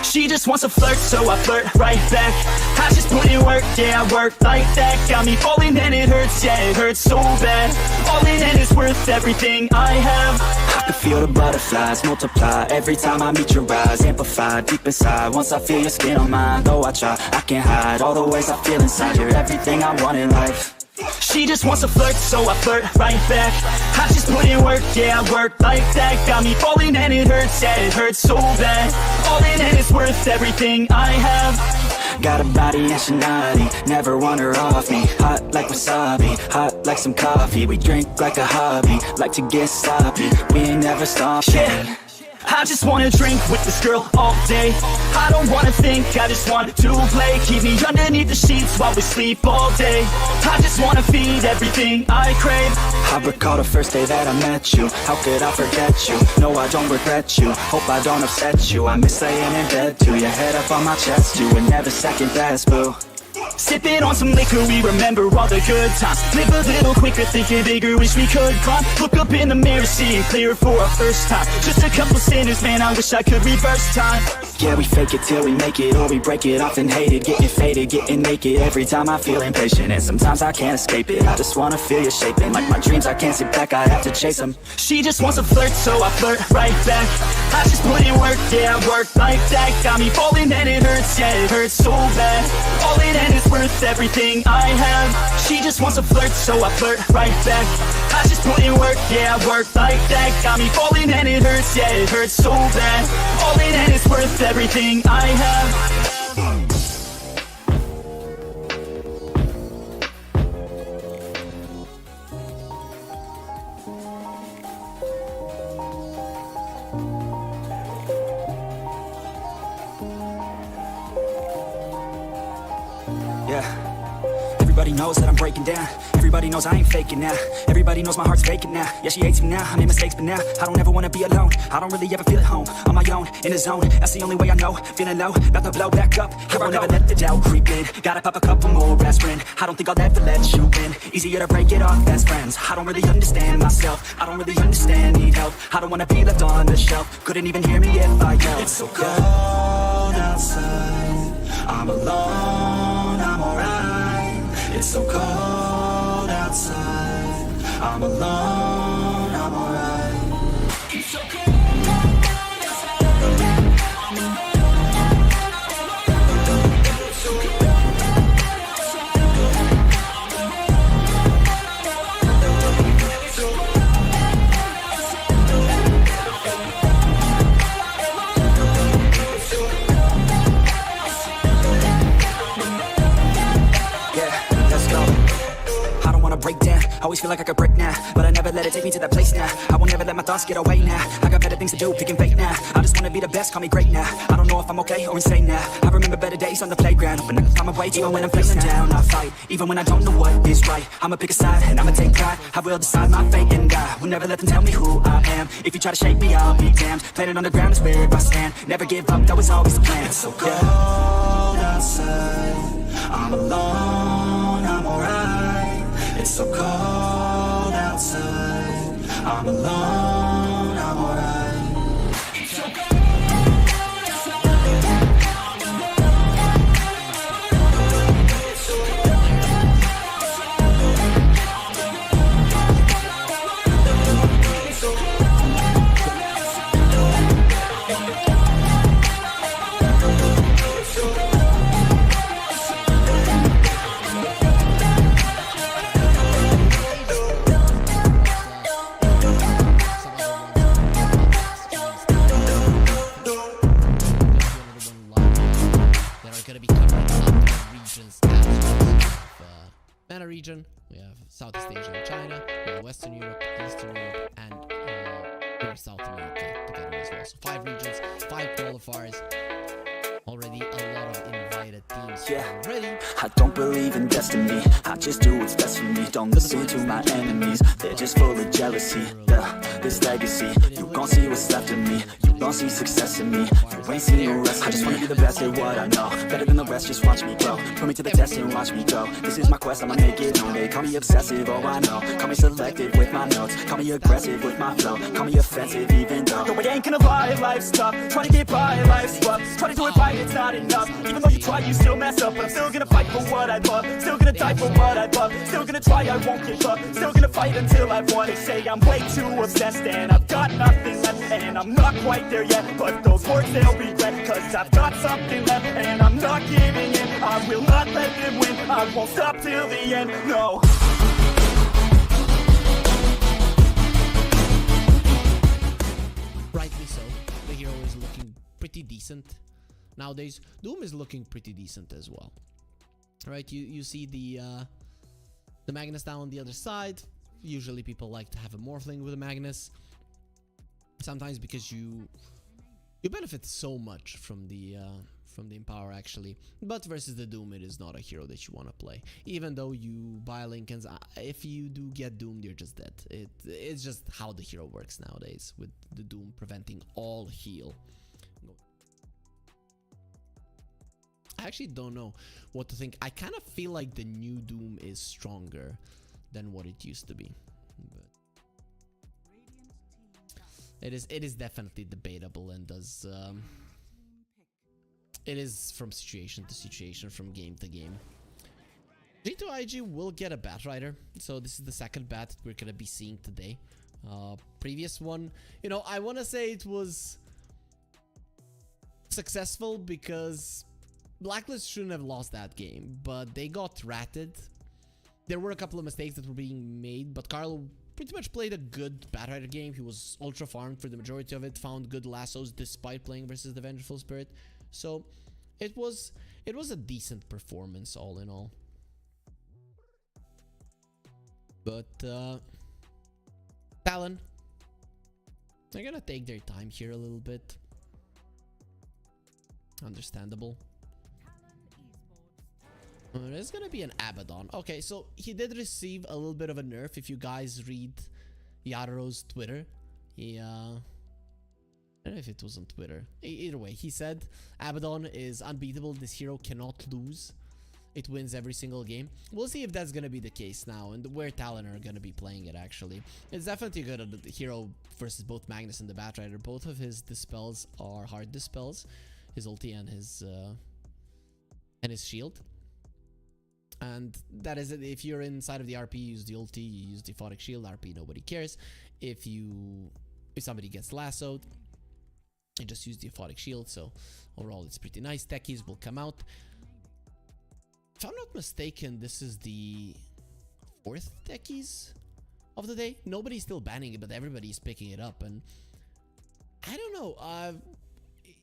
She just wants to flirt, so I flirt right back. I just put in work, yeah, I work like that. Got me falling and it hurts, yeah, it hurts so bad. All in and it's worth everything I have.
I can feel the butterflies multiply every time I meet your eyes. Amplify deep inside once I feel your skin on mine. Though I try, I can't hide all the ways I feel inside. You're everything I want in life.
She just wants to flirt, so I flirt right back. I just put in work, yeah, I work like that. Got me falling and it hurts, yeah, it hurts so bad. All in and it's worth everything I have.
Got a body and she naughty, never want her off me. Hot like wasabi, hot like some coffee. We drink like a hobby, like to get sloppy. We ain't never stopping.
Yeah. I just wanna drink with this girl all day. I don't wanna think, I just want to play. Keep me underneath the sheets while we sleep all day. I just wanna feed everything I crave.
I recall the first day that I met you. How could I forget you? No, I don't regret you. Hope I don't upset you. I miss laying in bed too. Your head up on my chest, you were never second best, boo.
Sipping on some liquor, we remember all the good times. Live a little quicker, thinking bigger, wish we could climb. Look up in the mirror, seeing clear for our first time. Just a couple sinners, man, I wish I could reverse time. Yeah, we fake it till we make it, or we break it. Often hated, getting faded, getting naked. Every time I feel impatient, and sometimes I can't escape it. I just wanna feel you shaping, like my dreams, I can't sit back, I have to chase them. She just wants to flirt, so I flirt right back. I just put in work, yeah, I work like that. Got me falling and it hurts, yeah, it hurts so bad. All in and it's worth everything I have. She just wants to flirt, so I flirt right back. I just put in work, yeah, I work like that. Got me falling and it hurts, yeah, it hurts so bad. All in and it's worth everything I have. Everybody knows that I'm breaking down. Everybody knows I ain't faking now. Everybody knows my heart's vacant now. Yeah, she hates me now, I made mistakes but now I don't ever wanna be alone. I don't really ever feel at home. On my own, in the zone, that's the only way I know. Feeling low, about to blow back up. I won't ever let the doubt creep in. Gotta pop a couple more aspirin. I don't think I'll ever let you in. Easier to break it off best friends. I don't really understand myself. I don't really understand, need help. I don't wanna be left on the shelf. Couldn't even hear me if I yelled. It's so cold outside, I'm alone, I'm alright. It's so cold outside, I'm alone, I'm alright. It's so cold outside, I'm alone. It's so cold outside, it's so cold break down, always feel like I could break now, but I never let it take me to that place now. I won't never let my thoughts get away now. I got better things to do, picking fate now. I just wanna be the best, call me great now. I don't know if I'm okay or insane now. I remember better days on the playground, but I can find my way even when I'm feeling down. I fight, even when I don't know what is right. I'ma pick a side and I'ma take pride. I will decide my fate and I will never let them tell me who I am. If you try to shake me, I'll be damned. Planet on the ground is where I stand. Never give up, that was always the plan. It's so cold outside, I'm alone, I'm alright. It's so cold outside, I'm alone, I'm alright. It's so cold outside, I'm alone. It's so cold outside, it's so cold
region, we have Southeast Asia and China, we have Western Europe, Eastern Europe, and South America together as well. So 5 regions, 5 qualifiers. Already a lot of invited teams.
Yeah.
Already.
I don't believe in destiny, I just do what's best for me. Don't listen to my enemies, they're just full of jealousy. This legacy, you gon' see what's left of me. You gon' see success in me, you ain't seen no rest. I just wanna be the best at what I know, better than the rest, just watch me grow. Put me to the test and watch me go. This is my quest, I'ma make it known. They call me obsessive, oh I know. Call me selective with my notes, call me aggressive with my flow. Call me offensive even though
No, I ain't gonna lie, life's tough. Trying to get by, life's rough. Try to do it right, it's not enough. Even though you try, you still mess up. But I'm still gonna fight for what I love. Still gonna die for what I love. Still gonna try, I won't give up. Still gonna fight until I've won. They say I'm way too obsessed and I've got nothing left. And I'm not quite there yet, but those words they'll regret. Cause I've got something left and I'm not giving in. I will not let them win, I won't stop till the end, no.
Rightly so, the hero is looking pretty decent. Nowadays, Doom is looking pretty decent as well. Right, you see the Magnus down on the other side. Usually people like to have a Morphling with a Magnus. Sometimes because you benefit so much from the Empower actually. But versus the Doom, it is not a hero that you want to play. Even though you buy Lincolns, if you do get doomed, you're just dead. It's just how the hero works nowadays, with the Doom preventing all heal. I actually don't know what to think. I kind of feel like the new Doom is stronger than what it used to be. But it is definitely debatable and does it is from situation to situation, from game to game. G2.iG will get a Batrider, so this is the second bat that we're gonna be seeing today. Previous one, you know, I want to say it was successful because Blacklist shouldn't have lost that game, but they got ratted. There were a couple of mistakes that were being made, but Carlo pretty much played a good Batrider game. He was ultra farmed for the majority of it, found good lassos despite playing versus the Vengeful Spirit. So it was a decent performance all in all. But Talon, they're gonna take their time here a little bit. Understandable. There's gonna be an Abaddon. Okay, so he did receive a little bit of a nerf. If you guys read Yadaro's Twitter, he I don't know if it was on Twitter. Either way, he said Abaddon is unbeatable. This hero cannot lose. It wins every single game. We'll see if that's gonna be the case now, and where Talon are gonna be playing it. Actually, it's definitely good at the hero versus both Magnus and the Batrider. Both of his dispels are hard dispels, his ulti and his shield. And that is it. If you're inside of the RP, you use the ulti, you use the Photic Shield. RP, nobody cares. If somebody gets lassoed, you just use the Photic Shield. So overall, it's pretty nice. Techies will come out. If I'm not mistaken, this is the 4th techies of the day. Nobody's still banning it, but everybody's picking it up. And I don't know.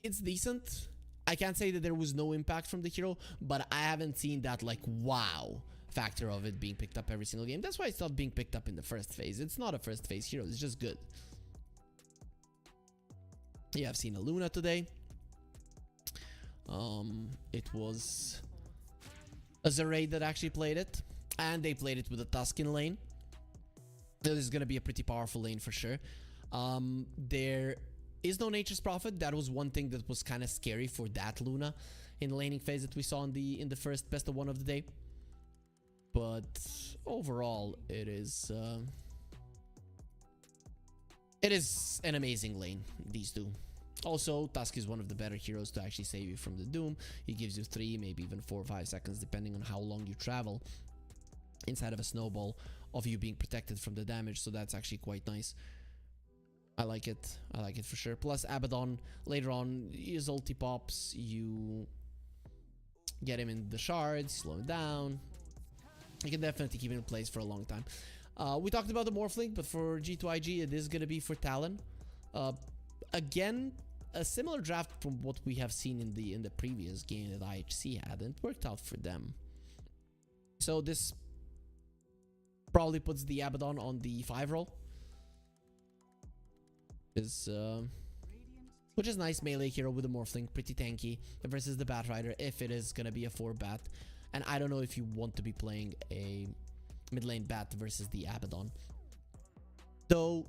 It's decent. I can't say that there was no impact from the hero, but I haven't seen that like wow factor of it being picked up every single game. That's why it's not being picked up in the first phase. It's not a first phase hero. It's just good. Yeah, I've seen a Luna today. It was a Zeraid that actually played it, and they played it with a Tuscan lane. This is gonna be a pretty powerful lane for sure. There is no Nature's Prophet. That was one thing that was kind of scary for that Luna in the laning phase that we saw in the first best of one of the day. But overall, it is an amazing lane, these two. Also, Tusk is one of the better heroes to actually save you from the Doom. He gives you 3, maybe even 4 or 5 seconds, depending on how long you travel inside of a snowball of you being protected from the damage. So that's actually quite nice. I like it. I like it for sure. Plus Abaddon, later on, his ulti pops. You get him in the shards, slow him down. You can definitely keep him in place for a long time. We talked about the Morphling, but for G2.iG, it is going to be for Talon. Again, a similar draft from what we have seen in the previous game that IHC had, and it worked out for them. So this probably puts the Abaddon on the 5 roll. Which is nice melee hero with a Morphling, pretty tanky versus the Batrider if it is gonna be a 4 bat. And I don't know if you want to be playing a mid lane bat versus the Abaddon. Though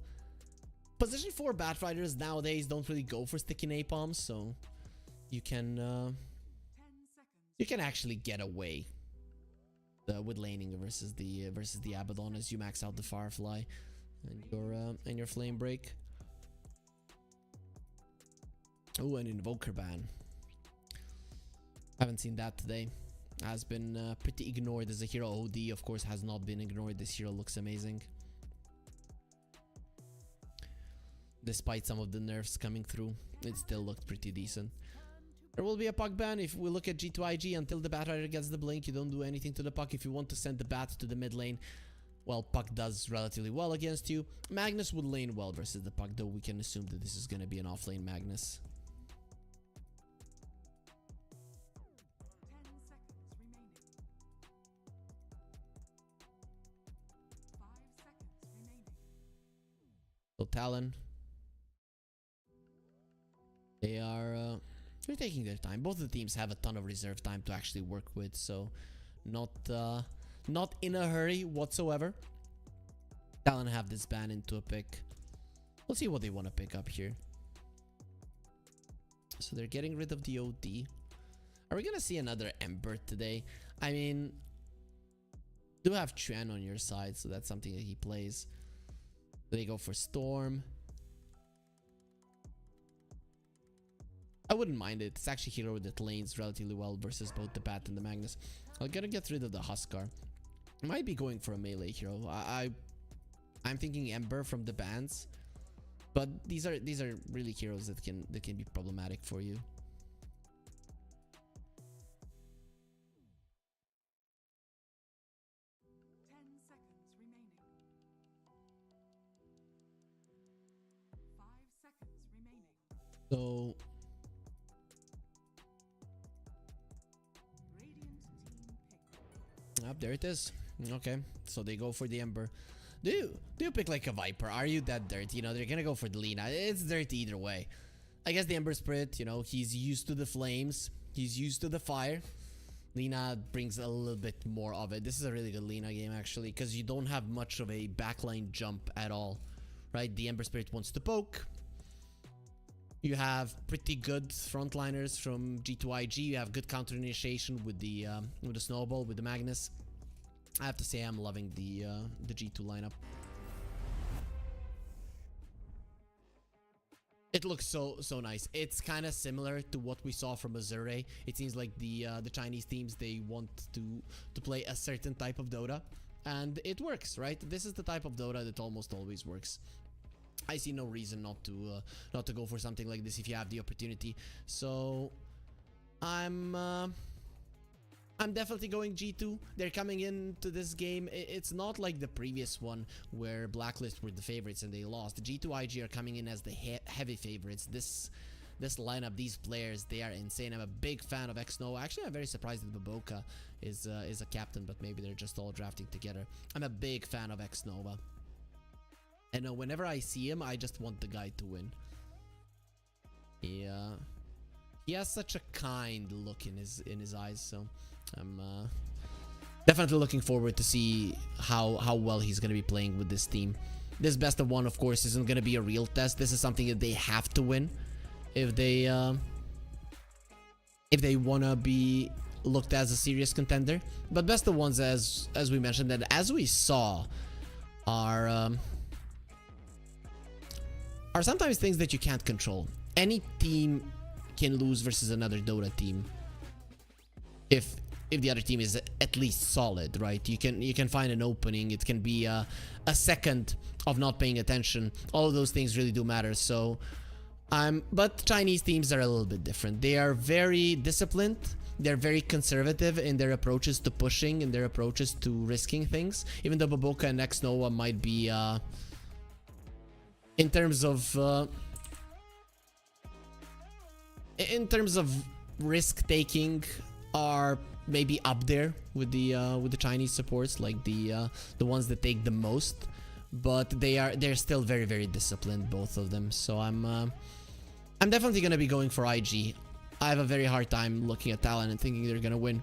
position 4 Batriders nowadays don't really go for sticky napalms, so you can actually get away with laning versus the Abaddon as you max out the Firefly and your Flame Break. Oh, an Invoker ban. Haven't seen that today. Has been pretty ignored as a hero. OD, of course, has not been ignored. This hero looks amazing. Despite some of the nerfs coming through, it still looked pretty decent. There will be a puck ban if we look at G2.iG. Until the Batrider gets the blink, you don't do anything to the puck. If you want to send the bat to the mid lane, well, puck does relatively well against you. Magnus would lane well versus the puck, though we can assume that this is going to be an off-lane Magnus. So Talon, they're taking their time. Both the teams have a ton of reserve time to actually work with, so not in a hurry whatsoever. Talon have this ban into a pick. We'll see what they want to pick up here. So they're getting rid of the OD. Are we gonna see another Ember today? I mean, you do have Chuan on your side, so that's something that he plays. They go for Storm. I wouldn't mind it. It's actually a hero that lanes relatively well versus both the Bat and the Magnus. I'm gonna get rid of the Huskar. I might be going for a melee hero. I'm thinking Ember from the bans, but these are really heroes that can be problematic for you.
10 seconds remaining. 5 seconds remaining.
So
Radiant team pick.
there it is. Okay, so they go for the Ember. Do you pick like a Viper? Are you that dirty? You know, they're gonna go for the Lina. It's dirty either way. I guess the Ember Spirit, you know, he's used to the flames. He's used to the fire. Lina brings a little bit more of it. This is a really good Lina game, actually, because you don't have much of a backline jump at all, right? The Ember Spirit wants to poke. You have pretty good frontliners from G2.iG. You have good counter initiation with the Snowball, with the Magnus. I have to say I'm loving the G2 lineup. It looks so nice. It's kind of similar to what we saw from Azure. It seems like the Chinese teams, they want to play a certain type of Dota, and it works, right? This is the type of Dota that almost always works. I see no reason not to go for something like this if you have the opportunity. So I'm definitely going G2. They're coming into this game. It's not like the previous one where Blacklist were the favorites and they lost. G2.iG are coming in as the heavy favorites. This lineup, these players, they are insane. I'm a big fan of Xnova. Actually, I'm very surprised that Baboka is a captain, but maybe they're just all drafting together. I'm a big fan of Xnova. And whenever I see him, I just want the guy to win. He has such a kind look in his eyes, so I'm definitely looking forward to see how well he's going to be playing with this team. This best of one, of course, isn't going to be a real test. This is something that they have to win if they want to be looked as a serious contender. But best of ones, as we mentioned, and as we saw, are sometimes things that you can't control. Any team can lose versus another Dota team if the other team is at least solid, right? You can find an opening. It can be a second of not paying attention. All of those things really do matter. So but Chinese teams are a little bit different. They are very disciplined. They're very conservative in their approaches to pushing and their approaches to risking things. Even though Baboka and Xnova might be in terms of risk taking, are maybe up there with the Chinese supports, like the ones that take the most, but they're still very disciplined, both of them. So I'm definitely gonna be going for IG. I have a very hard time looking at Talon and thinking they're gonna win.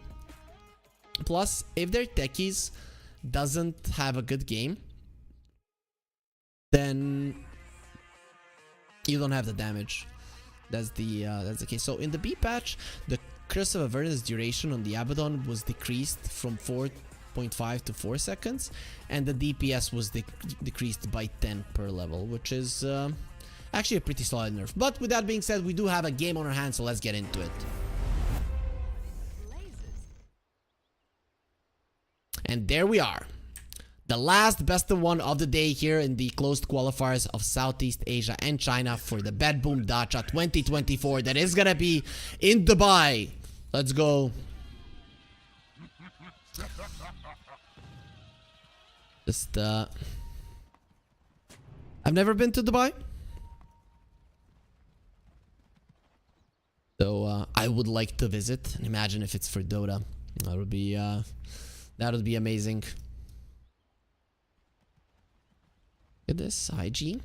Plus, if their techies doesn't have a good game, then you don't have the damage. That's the case. So in the B patch, the Curse of Avernus duration on the Abaddon was decreased from 4.5 to 4 seconds, and the DPS was decreased by 10 per level, which is actually a pretty solid nerf. But with that being said, we do have a game on our hands, so let's get into it. And there we are. The last best of one of the day here in the closed qualifiers of Southeast Asia and China for the BetBoom Dacha 2024 that is gonna be in Dubai. Let's go. Just I've never been to Dubai, so I would like to visit. And imagine if it's for Dota. That would be amazing. Look at this, IG.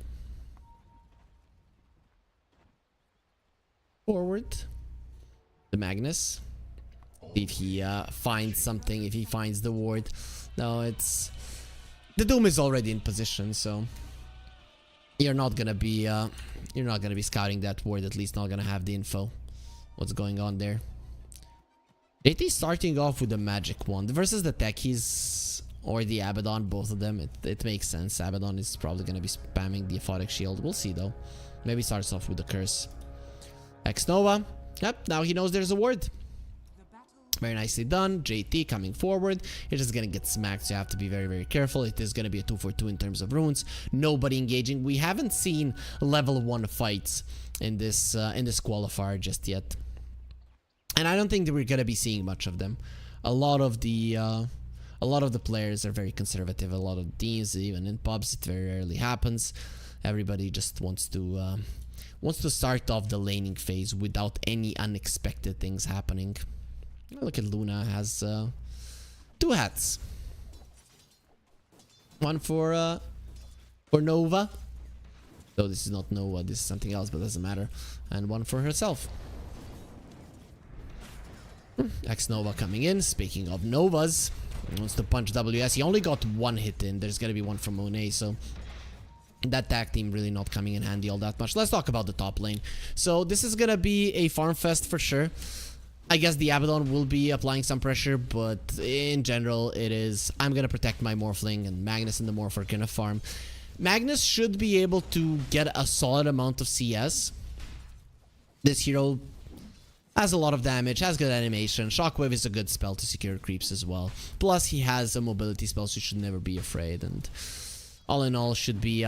Forward. The Magnus. See if he finds something, if he finds the ward. No, it's... The Doom is already in position, so... You're not gonna be scouting that ward, at least not gonna have the info. What's going on there. JT starting off with the magic wand versus the techies or the Abaddon, both of them. It makes sense. Abaddon is probably going to be spamming the aphotic shield. We'll see though. Maybe starts off with the curse. X-Nova. Yep, now he knows there's a ward. Very nicely done. JT coming forward. You're just gonna get smacked, so you have to be very, very careful. It is gonna be a 2-for-2 in terms of runes. Nobody engaging. We haven't seen level 1 fights in this qualifier just yet, and I don't think that we're gonna be seeing much of them. A lot of the players are very conservative. A lot of teams, even in pubs, it very rarely happens. Everybody just wants to start off the laning phase without any unexpected things happening. Look at Luna, has 2 hats. One for Nova. Though this is not Nova, this is something else, but doesn't matter. And one for herself. X-Nova coming in. Speaking of Novas, he wants to punch WS. He only got 1 hit in. There's gonna be one from Monet, so that tag team really not coming in handy all that much. Let's talk about the top lane. So this is gonna be a farm fest for sure. I guess the Abaddon will be applying some pressure, but in general, it is... I'm going to protect my Morphling, and Magnus and the Morph are going to farm. Magnus should be able to get a solid amount of CS. This hero has a lot of damage, has good animation. Shockwave is a good spell to secure creeps as well. Plus, he has a mobility spell, so you should never be afraid. And all in all, should be...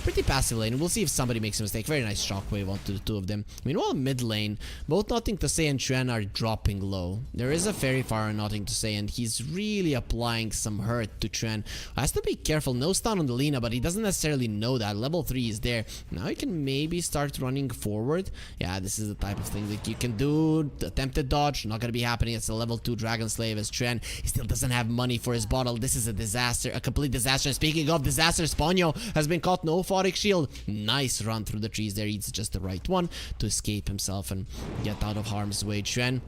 pretty passive lane. We'll see if somebody makes a mistake. Very nice shockwave onto the 2 of them. Meanwhile, mid lane, both Nothing to Say and Chuan are dropping low. There is a Fairy Fire on Nothing to Say, and he's really applying some hurt to Chuan. Has to be careful. No stun on the Lina, but he doesn't necessarily know that. Level 3 is there. Now he can maybe start running forward. Yeah, this is the type of thing that you can do. The attempted dodge, not going to be happening. It's a level 2 Dragon Slave as Chuan. He still doesn't have money for his bottle. This is a disaster. A complete disaster. Speaking of disaster, Sponyo has been caught. No aphotic shield. Nice run through the trees there. He's just the right one to escape himself and get out of harm's way. Chuan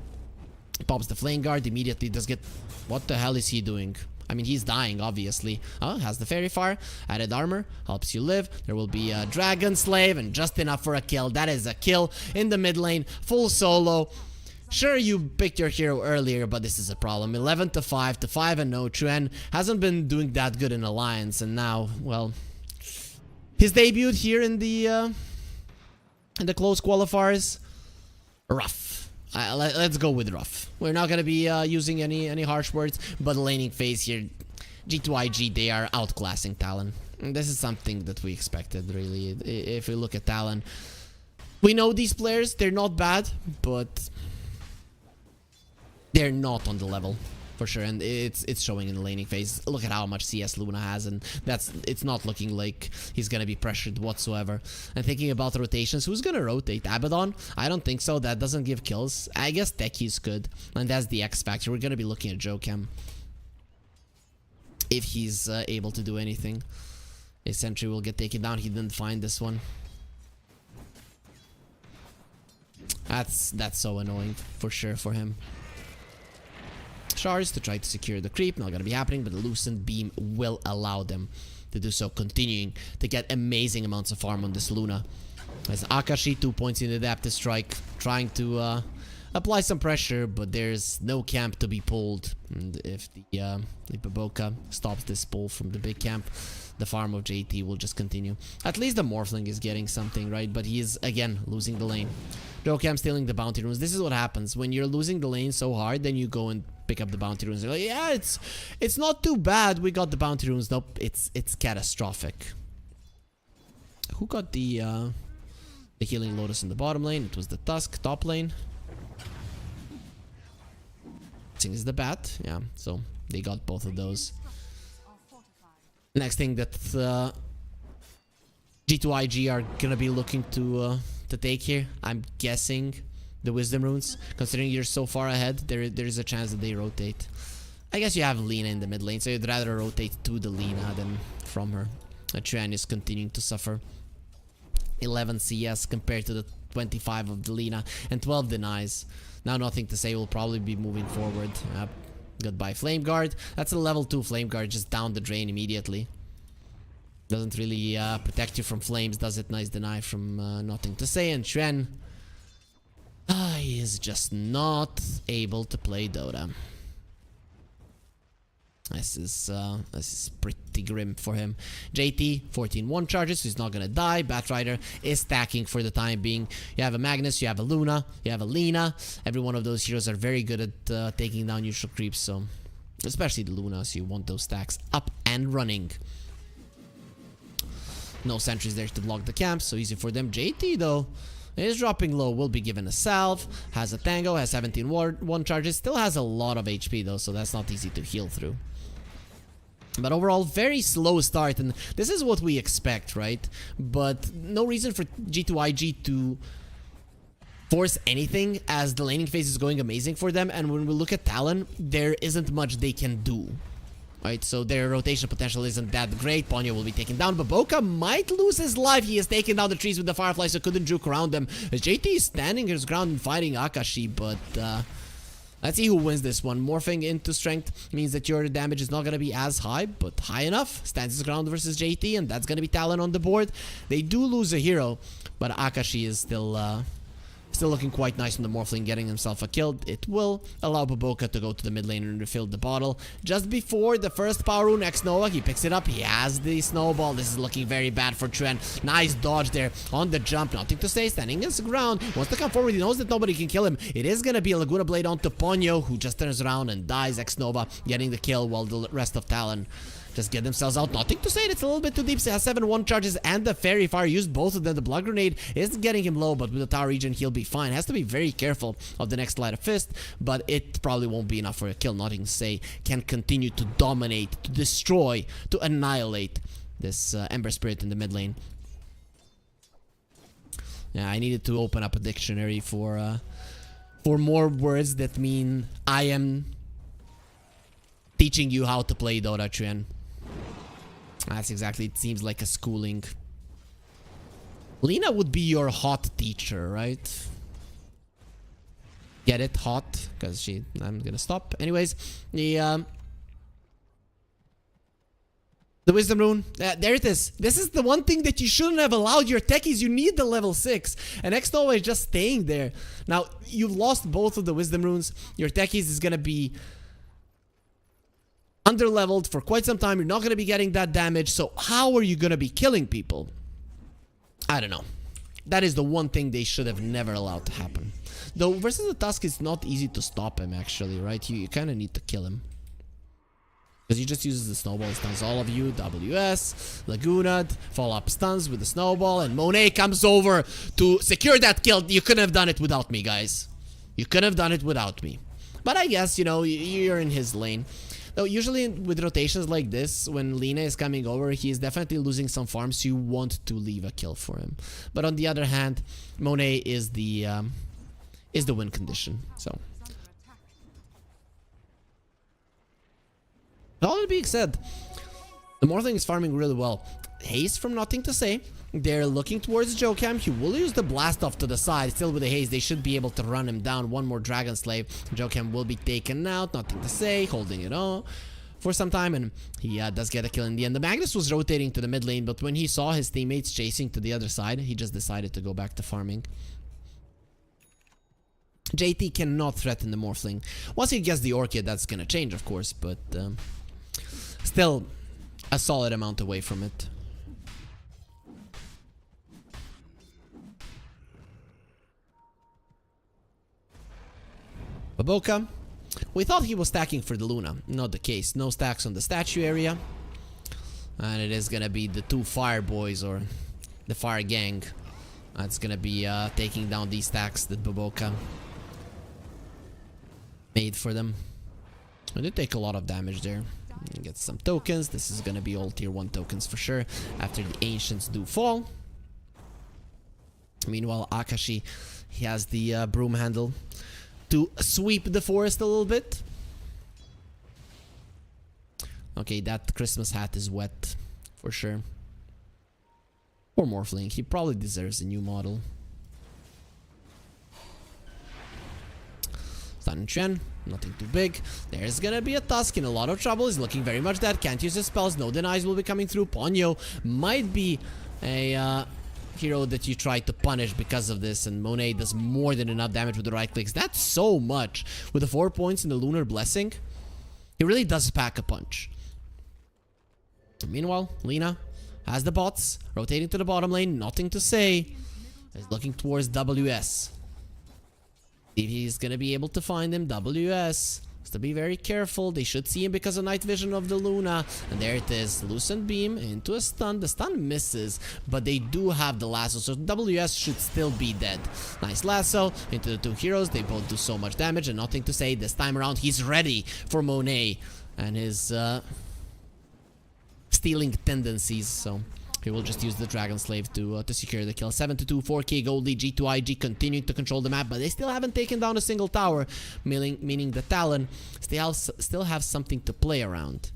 pops the flame guard. Immediately does get... What the hell is he doing? I mean, he's dying, obviously. Oh, has the Fairy Fire. Added armor. Helps you live. There will be a Dragon Slave and just enough for a kill. That is a kill in the mid lane. Full solo. Sure, you picked your hero earlier, but this is a problem. 11 to 5 to 5 and no. Chuan hasn't been doing that good in Alliance, and now, well... His debut here in the close qualifiers, rough. Let's go with rough. We're not gonna be using any harsh words, but laning phase here, G2.iG, they are outclassing Talon. And this is something that we expected, really. If we look at Talon, we know these players, they're not bad, but they're not on the level. For sure, and it's showing in the laning phase. Look at how much CS Luna has, and it's not looking like he's gonna be pressured whatsoever. And thinking about rotations, who's gonna rotate? Abaddon? I don't think so. That doesn't give kills. I guess Techies could, and that's the X factor. We're gonna be looking at Jokem if he's able to do anything. His sentry will get taken down. He didn't find this one. That's so annoying for sure for him. Shards to try to secure the creep, not gonna be happening, but the Lucent Beam will allow them to do so, continuing to get amazing amounts of farm on this Luna. As Akashi, 2 points in the Adaptive Strike, trying to apply some pressure, but there's no camp to be pulled. And if the Baboka stops this pull from the big camp, the farm of JT will just continue. At least the Morphling is getting something, right? But he is, again, losing the lane. Jokem stealing the bounty runes. This is what happens. When you're losing the lane so hard, then you go and pick up the bounty runes. You're like, yeah, it's not too bad. We got the bounty runes. Nope, it's catastrophic. Who got the Healing Lotus in the bottom lane? It was the Tusk, top lane. I think it's the Bat. Yeah, so they got both of those. Next thing that G2.iG are gonna be looking to take here, I'm guessing the Wisdom Runes. Considering you're so far ahead, there is a chance that they rotate. I guess you have Lina in the mid lane, so you'd rather rotate to the Lina than from her. Chuan is continuing to suffer. 11 CS compared to the 25 of the Lina, and 12 denies. Now Nothing to Say will probably be moving forward. Goodbye Flame Guard. That's a level 2 Flame Guard, just down the drain immediately. Doesn't really protect you from flames, does it? Nice deny from Nothing to Say. And Chuan He is just not able to play Dota. This is pretty grim for him. JT, 14-1 charges, so he's not gonna die. Batrider is stacking for the time being. You have a Magnus, you have a Luna, you have a Lina. Every one of those heroes are very good at taking down neutral creeps, so especially the Luna, so you want those stacks up and running. No sentries there to block the camp, so easy for them. JT though is dropping low, will be given a salve, has a tango, has 17-1 charges, still has a lot of HP though, so that's not easy to heal through. But overall, very slow start, and this is what we expect, right? But no reason for G2.iG to force anything, as the laning phase is going amazing for them, and when we look at Talon, there isn't much they can do. Right, so their rotation potential isn't that great. Ponyo will be taken down. Baboka might lose his life. He has taken down the trees with the Firefly, so couldn't juke around them. As JT is standing his ground and fighting Akashi, but let's see who wins this one. Morphing into strength means that your damage is not going to be as high, but high enough. Stands his ground versus JT, and that's going to be Talon on the board. They do lose a hero, but Akashi is still looking quite nice on the Morphling, getting himself a kill. It will allow Baboka to go to the mid lane and refill the bottle. Just before the first power rune, X-Nova, he picks it up. He has the snowball. This is looking very bad for Tren. Nice dodge there on the jump. Nothing to say. Standing his ground. Wants to come forward. He knows that nobody can kill him. It is going to be a Laguna Blade onto Ponyo, who just turns around and dies. X-Nova getting the kill while the rest of Talon just get themselves out. Nothing to say. It's a little bit too deep. He has 7-1 charges and the Fairy Fire. Used both of them. The Blood Grenade is getting him low, but with the tower region, he'll be fine. Has to be very careful of the next Light of Fist, but it probably won't be enough for a kill. Nothing to say. Can continue to dominate, to destroy, to annihilate this Ember Spirit in the mid lane. Yeah, I needed to open up a dictionary for more words that mean I am teaching you how to play Dota, Tren. That's exactly, it seems like a schooling. Lina would be your hot teacher, right? Get it? Hot? Because I'm gonna stop. Anyways, the Wisdom Rune. There it is. This is the one thing that you shouldn't have allowed your techies. You need the level 6. And X-Nova is just staying there. Now, you've lost both of the Wisdom Runes. Your techies is gonna be under-leveled for quite some time. You're not going to be getting that damage. So how are you going to be killing people? I don't know. That is the one thing they should have never allowed to happen. Though versus the Tusk, it's not easy to stop him actually, right? You kind of need to kill him. Because he just uses the snowball, stuns all of you. WS, Laguna, follow-up stuns with the snowball. And Monet comes over to secure that kill. You couldn't have done it without me, guys. You couldn't have done it without me. But I guess, you know, you're in his lane. Though usually with rotations like this, when Lina is coming over, he is definitely losing some farms, so you want to leave a kill for him. But on the other hand, Monet is the win condition. So, all that being said, the Morphling is farming really well. Haze from Nothing to Say. They're looking towards Jokam. He will use the blast off to the side. Still with the haze, they should be able to run him down. One more Dragon Slave. Jokam will be taken out. Nothing to say. Holding it on for some time. And he does get a kill in the end. The Magnus was rotating to the mid lane, but when he saw his teammates chasing to the other side, he just decided to go back to farming. JT cannot threaten the Morphling. Once he gets the Orchid, that's gonna change, of course. But still a solid amount away from it. Baboka. We thought he was stacking for the Luna. Not the case. No stacks on the statue area. And it is gonna be the two fire boys, or the fire gang. That's gonna be taking down these stacks that Baboka made for them. And they take a lot of damage there. Get some tokens. This is gonna be all tier 1 tokens for sure. After the ancients do fall. Meanwhile, Akashi, he has the broom handle to sweep the forest a little bit. Okay, that Christmas hat is wet for sure. Poor Morphling, he probably deserves a new model. Stun Chen, nothing too big. There's gonna be a Tusk in a lot of trouble. He's looking very much dead. Can't use his spells. No denies will be coming through. Ponyo might be a hero that you try to punish because of this, and Monet does more than enough damage with the right clicks. That's so much. With the 4 points in the Lunar Blessing, he really does pack a punch. Meanwhile, Lina has the bots, rotating to the bottom lane, nothing to say. He's looking towards WS. If he's gonna be able to find him, WS has to be very careful. They should see him because of night vision of the Luna. And there it is, Lucent Beam into a stun. The stun misses, but they do have the lasso, so WS should still be dead. Nice lasso into the two heroes. They both do so much damage, and nothing to say. This time around, he's ready for Monet and his stealing tendencies, so he will just use the Dragon Slave to secure the kill. 7-2, 4k gold lead. G2iG continuing to control the map, but they still haven't taken down a single tower, meaning the Talon still have something to play around.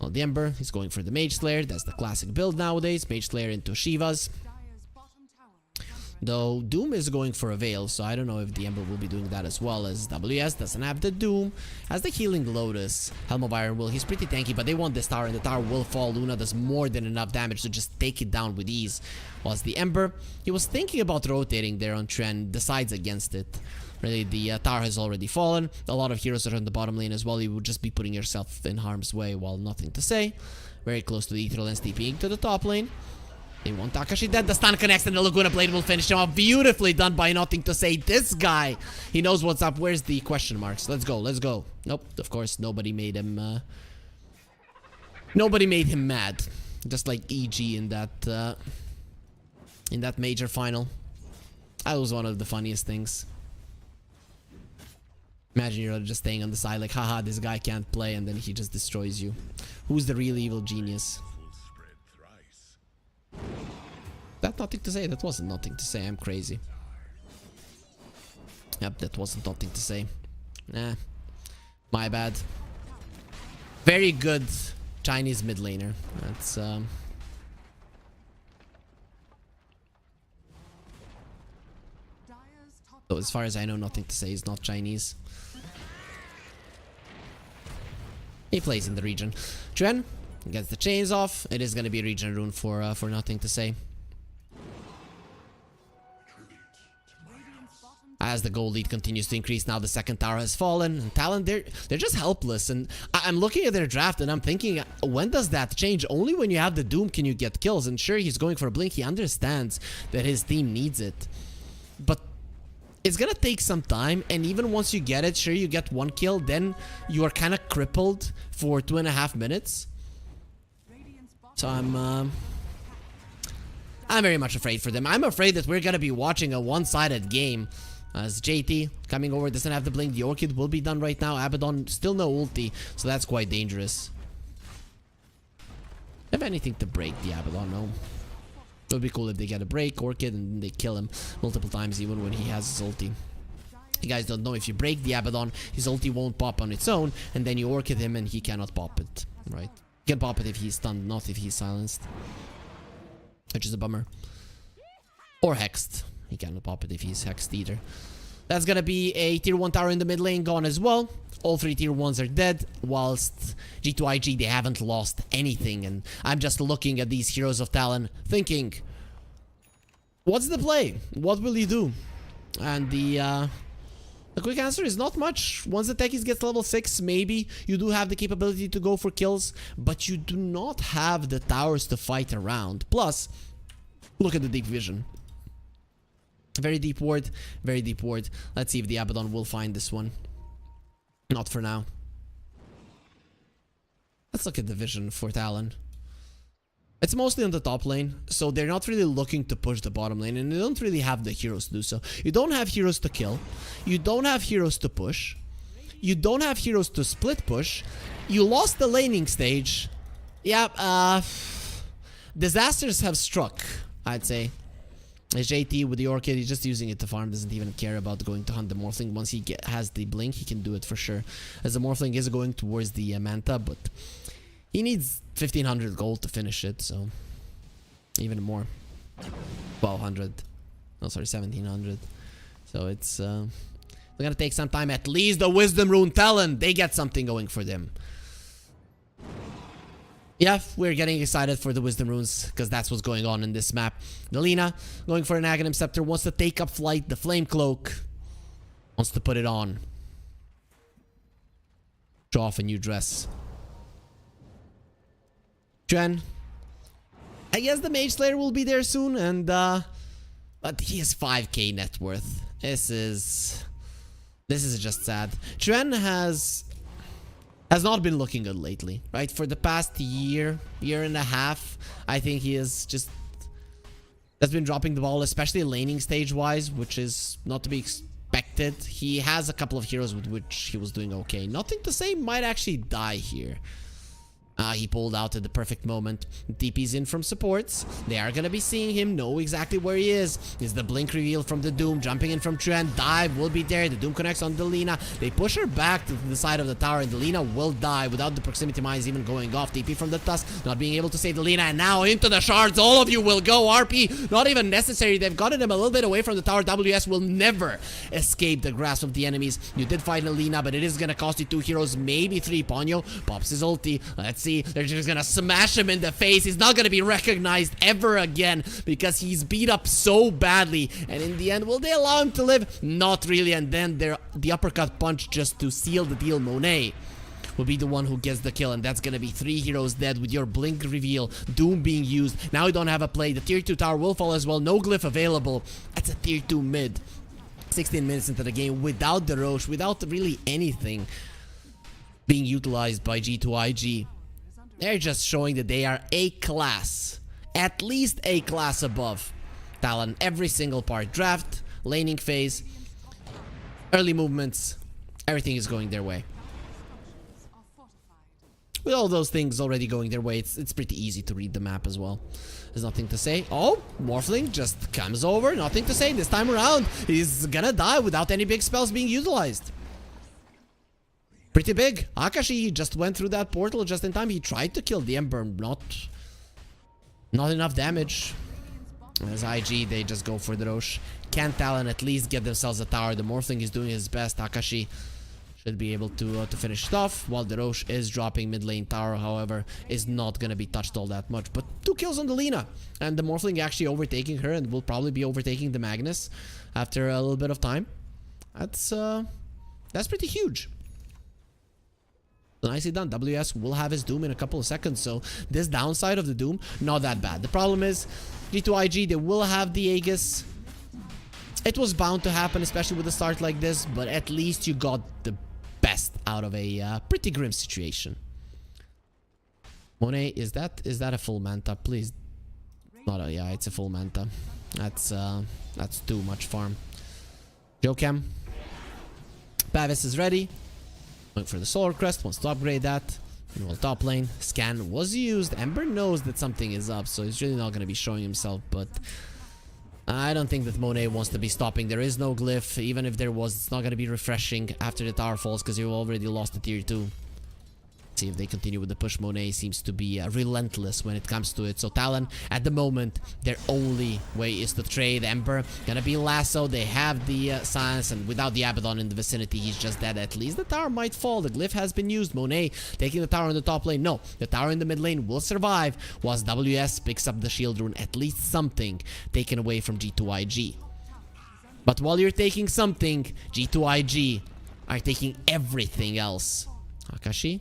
Well, the Ember is going for the Mage Slayer. That's the classic build nowadays. Mage Slayer into Shivas.
Dire's bottom tower is under
Though Doom is going for a Veil, so I don't know if the Ember will be doing that as well, as WS doesn't have the Doom. Has the Healing Lotus. Helm of Iron Will. He's pretty tanky, but they want this tower, and the tower will fall. Luna does more than enough damage to just take it down with ease. Whilst the Ember, he was thinking about rotating there on Trend, decides against it. Really, the tower has already fallen. A lot of heroes are on the bottom lane as well. You would just be putting yourself in harm's way, while nothing to say. Very close to the Ethereal Lens TPing to the top lane. They want Takashi dead. The stun connects and the Laguna Blade will finish him off. Beautifully done by nothing to say. This guy, he knows what's up. Where's the question marks? Let's go. Let's go. Nope. Of course, nobody made him mad. Just like EG in that major final. That was one of the funniest things. Imagine you're just staying on the side like, haha, this guy can't play, and then he just destroys you. Who's the real evil genius? That's nothing to say. That wasn't nothing to say. I'm crazy. Yep, that wasn't nothing to say. Nah. My bad. Very good Chinese mid laner. That's
Dire's top
so as far as I know, nothing to say. He's not Chinese. He plays in the region. Tren gets the chains off. It is going to be a region rune for nothing to say. As the gold lead continues to increase, now the second tower has fallen. And Talon, they're just helpless. And I'm looking at their draft and I'm thinking, when does that change? Only when you have the Doom can you get kills. And sure, he's going for a blink. He understands that his team needs it. But it's gonna take some time, and even once you get it, sure, you get one kill, then you are kind of crippled for 2.5 minutes. So I'm very much afraid for them. I'm afraid that we're gonna be watching a one-sided game. As JT coming over, doesn't have the blink. The Orchid will be done right now. Abaddon still no ulti, so that's quite dangerous. Have anything to break the Abaddon? No. It would be cool if they get a break, Orchid, and they kill him multiple times even when he has his ulti. You guys don't know, if you break the Abaddon, his ulti won't pop on its own, and then you Orchid him and he cannot pop it, right? He can pop it if he's stunned, not if he's silenced. Which is a bummer. Or hexed. He cannot pop it if he's hexed either. That's gonna be a tier 1 tower in the mid lane gone as well. All 3 tier 1s are dead, whilst G2iG, they haven't lost anything. And I'm just looking at these heroes of Talon, thinking, what's the play? What will he do? And the quick answer is not much. Once the techies gets level 6, maybe you do have the capability to go for kills, but you do not have the towers to fight around. Plus, look at the deep vision. Very deep ward, very deep ward. Let's see if the Abaddon will find this one. Not for now. Let's look at the vision for Talon. It's mostly on the top lane, so they're not really looking to push the bottom lane, and they don't really have the heroes to do so. You don't have heroes to kill. You don't have heroes to push. You don't have heroes to split push. You lost the laning stage. Yeah, disasters have struck, I'd say. JT with the Orchid, he's just using it to farm, doesn't even care about going to hunt the Morphling. Once he has the blink, he can do it for sure. As the Morphling is going towards the Manta, but he needs 1500 gold to finish it, so even more. 1200. No, sorry, 1700. So it's gonna take some time. At least the Wisdom Rune Talon, they get something going for them. Yeah, we're getting excited for the Wisdom Runes because that's what's going on in this map. Delina going for an Aghanim Scepter, wants to take up flight. The Flame Cloak wants to put it on. Show off a new dress. Tren. I guess the Mage Slayer will be there soon, and but he has 5k net worth. This is just sad. Tren has not been looking good lately, right? For the past year and a half, I think he has been dropping the ball, especially laning stage wise, which is not to be expected. He has a couple of heroes with which he was doing okay. Nothing to say might actually die here. He pulled out at the perfect moment. TP's in from supports. They are going to be seeing him, know exactly where he is. Is the blink reveal from the Doom. Jumping in from Trent. Dive will be there. The Doom connects on Delina. They push her back to the side of the tower, and Delina will die without the proximity mines even going off. TP from the Tusk. Not being able to save Delina. And now into the shards. All of you will go. RP. Not even necessary. They've gotten him a little bit away from the tower. WS will never escape the grasp of the enemies. You did fight Delina, but it is going to cost you 2 heroes. Maybe 3. Ponyo pops his ulti. Let's see. They're just gonna smash him in the face. He's not gonna be recognized ever again because he's beat up so badly. And in the end, will they allow him to live? Not really. And then the uppercut punch just to seal the deal. Monet will be the one who gets the kill, and that's gonna be 3 heroes dead with your blink reveal. Doom being used. Now we don't have a play. The tier 2 tower will fall as well. No glyph available. That's a tier 2 mid. 16 minutes into the game without the Roche, without really anything being utilized by G2.iG. They're just showing that they are a class, at least a class above Talon. Every single part, draft, laning phase, early movements, everything is going their way. With all those things already going their way, it's pretty easy to read the map as well. There's nothing to say. Oh, Morphling just comes over. Nothing to say this time around. He's gonna die without any big spells being utilized. Pretty big. Akashi just went through that portal just in time. He tried to kill the Ember. Not enough damage. As IG, they just go for the Roche. Can Talon at least get themselves a tower? The Morphling is doing his best. Akashi should be able to finish it off. While the Roche is dropping mid lane tower, however, is not going to be touched all that much. But 2 kills on the Lina. And the Morphling actually overtaking her and will probably be overtaking the Magnus after a little bit of time. That's pretty huge. Nicely done. WS will have his Doom in a couple of seconds, so this downside of the Doom, not that bad. The problem is, G2.iG, they will have the Aegis. It was bound to happen, especially with a start like this, but at least you got the best out of a pretty grim situation. Monet, is that a full Manta? Please. Not a, yeah, it's a full Manta. That's too much farm. Jokem. Pavis is ready. Going for the Solar Crest, wants to upgrade that. Meanwhile, top lane, scan was used. Ember knows that something is up, so he's really not going to be showing himself, but I don't think that Monet wants to be stopping. There is no glyph. Even if there was, it's not going to be refreshing after the tower falls because you already lost the tier 2. See if they continue with the push. Monet seems to be relentless when it comes to it. So Talon, at the moment, their only way is to trade. Ember gonna be lasso. They have the science, and without the Abaddon in the vicinity, he's just dead. At least the tower might fall. The glyph has been used. Monet taking the tower in the top lane. No, the tower in the mid lane will survive. Whilst WS picks up the shield rune. At least something taken away from G2.iG. But while you're taking something, G2.iG are taking everything else. Akashi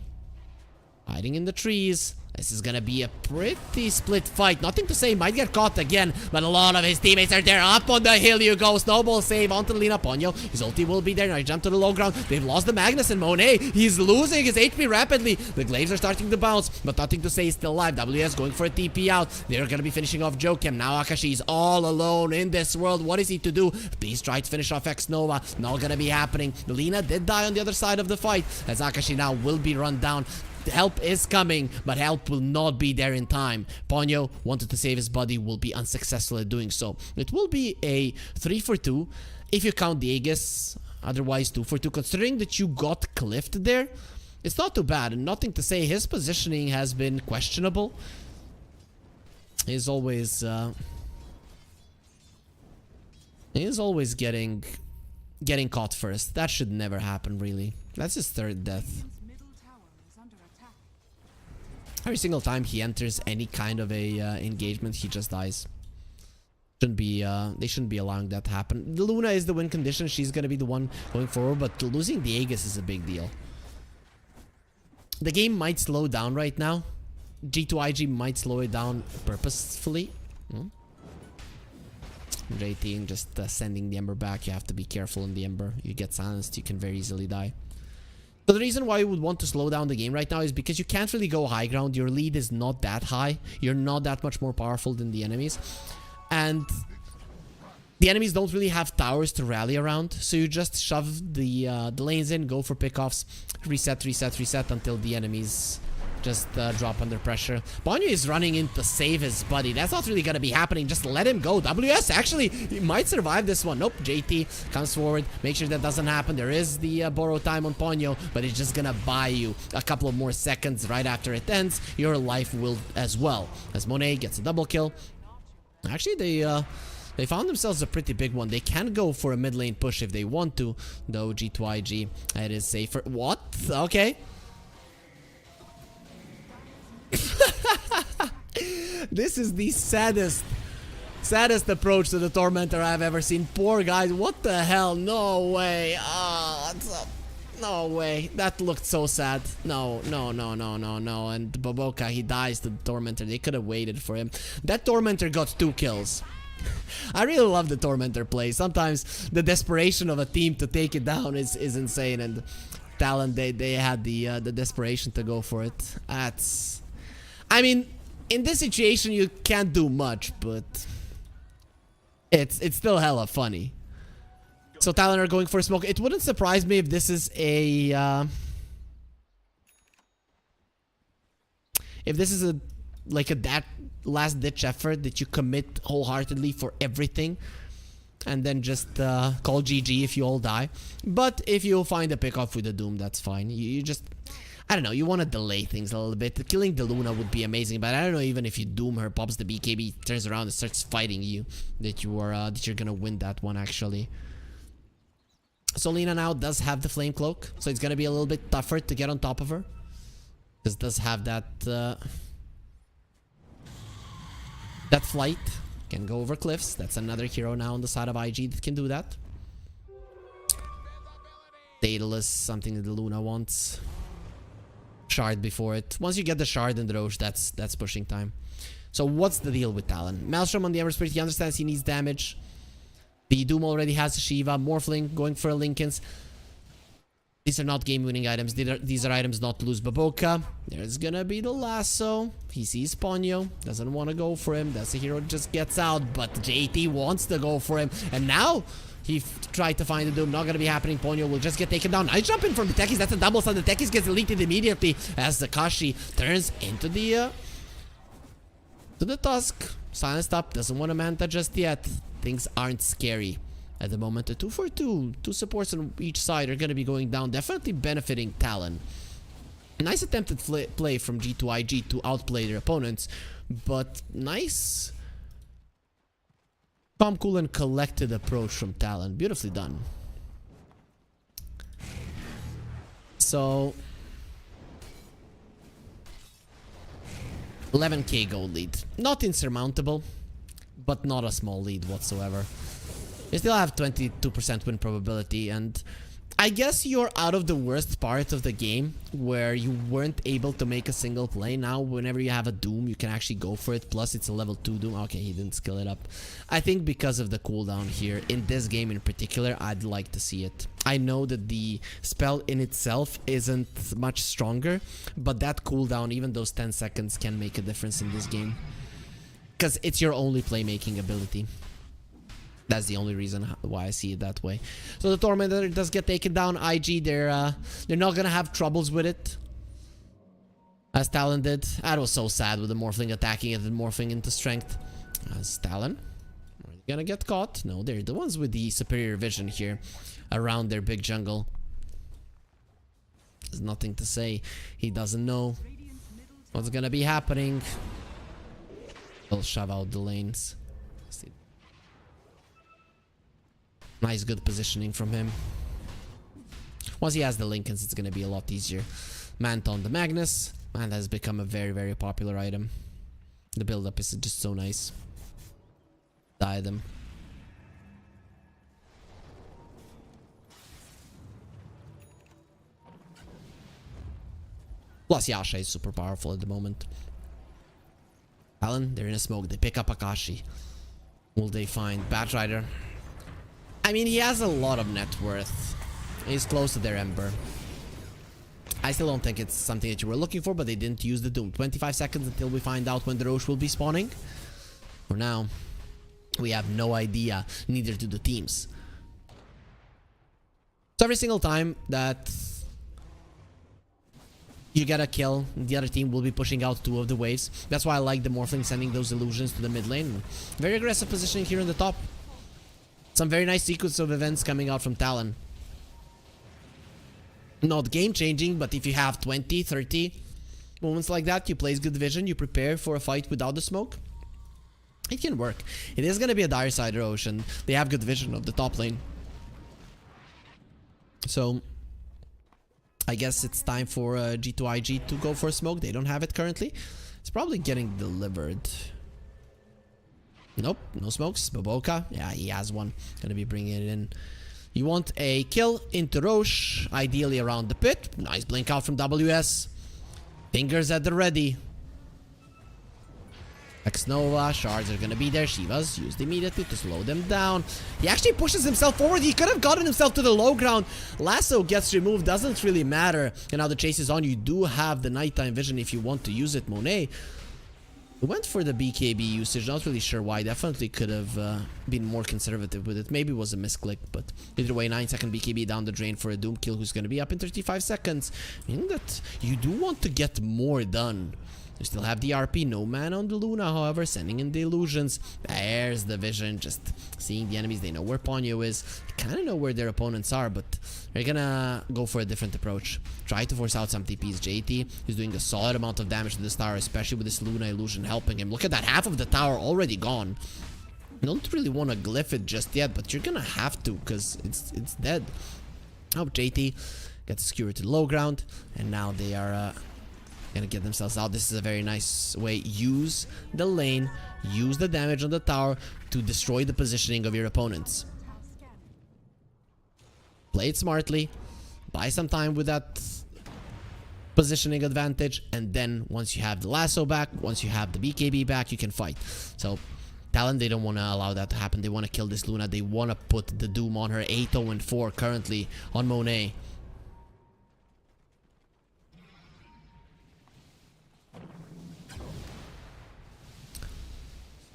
hiding in the trees. This is gonna be a pretty split fight. Nothing to say, might get caught again, but a lot of his teammates are there. Up on the hill you go. Snowball save onto Lina. Ponyo. His ulti will be there. Now he jumped to the low ground. They've lost the Magnus and Monet. He's losing his HP rapidly. The glaives are starting to bounce, but nothing to say. He's still alive. WS going for a TP out. They're gonna be finishing off Jokem. Now Akashi is all alone in this world. What is he to do? Please try to finish off X Nova. Not gonna be happening. Lina did die on the other side of the fight, as Akashi now will be run down. Help is coming, but help will not be there in time. Ponyo wanted to save his body, will be unsuccessful at doing so. It will be a 3 for 2 if you count the Aegis. Otherwise 2 for 2. Considering that you got cliffed there, it's not too bad. And nothing to say. His positioning has been questionable. He's always getting caught first. That should never happen, really. That's his 3rd death. Every single time he enters any kind of a engagement, he just dies. Shouldn't be, they shouldn't be allowing that to happen. The Luna is the win condition. She's gonna be the one going forward, but losing the Aegis is a big deal. The game might slow down right now. G2IG might slow it down purposefully. JT just sending the Ember back. You have to be careful in the Ember. You get silenced, you can very easily die. So the reason why you would want to slow down the game right now is because you can't really go high ground. Your lead is not that high. You're not that much more powerful than the enemies. And the enemies don't really have towers to rally around. So you just shove the lanes in, go for pickoffs, reset until the enemies just drop under pressure. Ponyo is running in to save his buddy. That's not really gonna be happening. Just let him go. WS actually, he might survive this one. Nope. JT comes forward. Make sure that doesn't happen. There is the borrow time on Ponyo, but it's just gonna buy you a couple of more seconds right after it ends. Your life will as well. As Monet gets a double kill. Actually, they found themselves a pretty big one. They can go for a mid lane push if they want to, though. G2IG, it is safer. What? Okay. This is the saddest approach to the Tormentor I've ever seen. Poor guys, what the hell? No way. No way. That looked so sad. No. And Boboka, he dies to the Tormentor. They could have waited for him. That Tormentor got 2 kills. I really love the Tormentor play. Sometimes the desperation of a team to take it down is insane. And Talon, they had the desperation to go for it. That's... I mean, in this situation, you can't do much, but it's still hella funny. So Talon are going for a smoke. It wouldn't surprise me if this is a that last ditch effort that you commit wholeheartedly for everything, and then just call GG if you all die. But if you find a pickoff with a Doom, that's fine. You just, I don't know, you want to delay things a little bit. Killing the Luna would be amazing, but I don't know, even if you Doom her, pops the BKB, turns around and starts fighting you, that you're gonna win that one actually. Solina now does have the Flame Cloak, so it's gonna be a little bit tougher to get on top of her. This does have that that flight. Can go over cliffs. That's another hero now on the side of IG that can do that. Daedalus, something that the Luna wants. Shard before it. Once you get the Shard and the Roche, that's pushing time. So what's the deal with Talon? Maelstrom on the Ember Spirit, he understands he needs damage. The Doom already has a Shiva. Morphling going for a Linken's. These are not game-winning items. These are items not to lose. Baboka. There's gonna be the lasso. He sees Ponyo. Doesn't want to go for him. That's the hero just gets out. But JT wants to go for him. And now he tried to find the Doom. Not gonna be happening. Ponyo will just get taken down. Nice jump in from the Techies. That's a double stun. The Techies gets deleted immediately as the Kashi turns into the Tusk. Silenced up. Doesn't want a Manta just yet. Things aren't scary at the moment. A 2-for-2. 2 supports on each side are going to be going down. Definitely benefiting Talon. Nice attempted play from G2IG to outplay their opponents. But nice, calm, cool, and collected approach from Talon. Beautifully done. So 11k gold lead. Not insurmountable, but not a small lead whatsoever. You still have 22% win probability, and I guess you're out of the worst part of the game where you weren't able to make a single play. Now whenever you have a Doom, you can actually go for it. Plus it's a level 2 Doom. Okay, he didn't skill it up. I think because of the cooldown here in this game in particular, I'd like to see it. I know that the spell in itself isn't much stronger, but that cooldown, even those 10 seconds, can make a difference in this game. Because it's your only playmaking ability. That's the only reason why I see it that way. So the Tormentor does get taken down. IG, they're not gonna have troubles with it, as Talon did. That was so sad with the Morphling attacking it and morphing into strength. As Talon, are they gonna get caught? No, they're the ones with the superior vision here around their big jungle. There's nothing to say. He doesn't know what's gonna be happening. He'll shove out the lanes. Nice, good positioning from him. Once he has the Linken's, it's gonna be a lot easier. Manta on the Magnus. Manta has become a very, very popular item. The build-up is just so nice. The item. Plus Yasha is super powerful at the moment. Talon, they're in a smoke. They pick up Akashi. Will they find Batrider? I mean, he has a lot of net worth. He's close to their Ember. I still don't think it's something that you were looking for, but they didn't use the Doom. 25 seconds until we find out when the Roche will be spawning. For now, we have no idea. Neither do the teams. So every single time that you get a kill, the other team will be pushing out 2 of the waves. That's why I like the Morphling sending those illusions to the mid lane. Very aggressive positioning here on the top. Some very nice sequence of events coming out from Talon. Not game changing, but if you have 20, 30 moments like that, you place good vision, you prepare for a fight without the smoke, it can work. It is going to be a dire side Roche, and they have good vision of the top lane. So I guess it's time for G2.iG to go for a smoke. They don't have it currently. It's probably getting delivered. Nope, no smokes. Baboka, yeah, he has one. Gonna be bringing it in. You want a kill into Roche, ideally around the pit. Nice blink out from WS. Fingers at the ready. X-Nova, shards are gonna be there. Shivas used immediately to slow them down. He actually pushes himself forward. He could have gotten himself to the low ground. Lasso gets removed, doesn't really matter. And now the chase is on. You do have the nighttime vision if you want to use it. Monet went for the BKB usage. Not really sure why. Definitely could have been more conservative with it. Maybe it was a misclick, but either way, 9-second BKB down the drain for a Doom kill who's going to be up in 35 seconds. Meaning that you do want to get more done. You still have the RP, no man on the Luna, however, sending in the illusions. There's the vision, just seeing the enemies. They know where Ponyo is. They kind of know where their opponents are, but they're gonna go for a different approach. Try to force out some TPs. JT is doing a solid amount of damage to this tower, especially with this Luna illusion helping him. Look at that, half of the tower already gone. You don't really want to glyph it just yet, but you're gonna have to, because it's dead. Oh, JT gets secured to the low ground, and now they are gonna get themselves out. This is a very nice way. Use the lane, use the damage on the tower to destroy the positioning of your opponents. Play it smartly, buy some time with that positioning advantage, and then once you have the lasso back, once you have the BKB back, you can fight. So Talon, they don't want to allow that to happen. They want to kill this Luna. They want to put the Doom on her. 8-0-4 currently on Monet.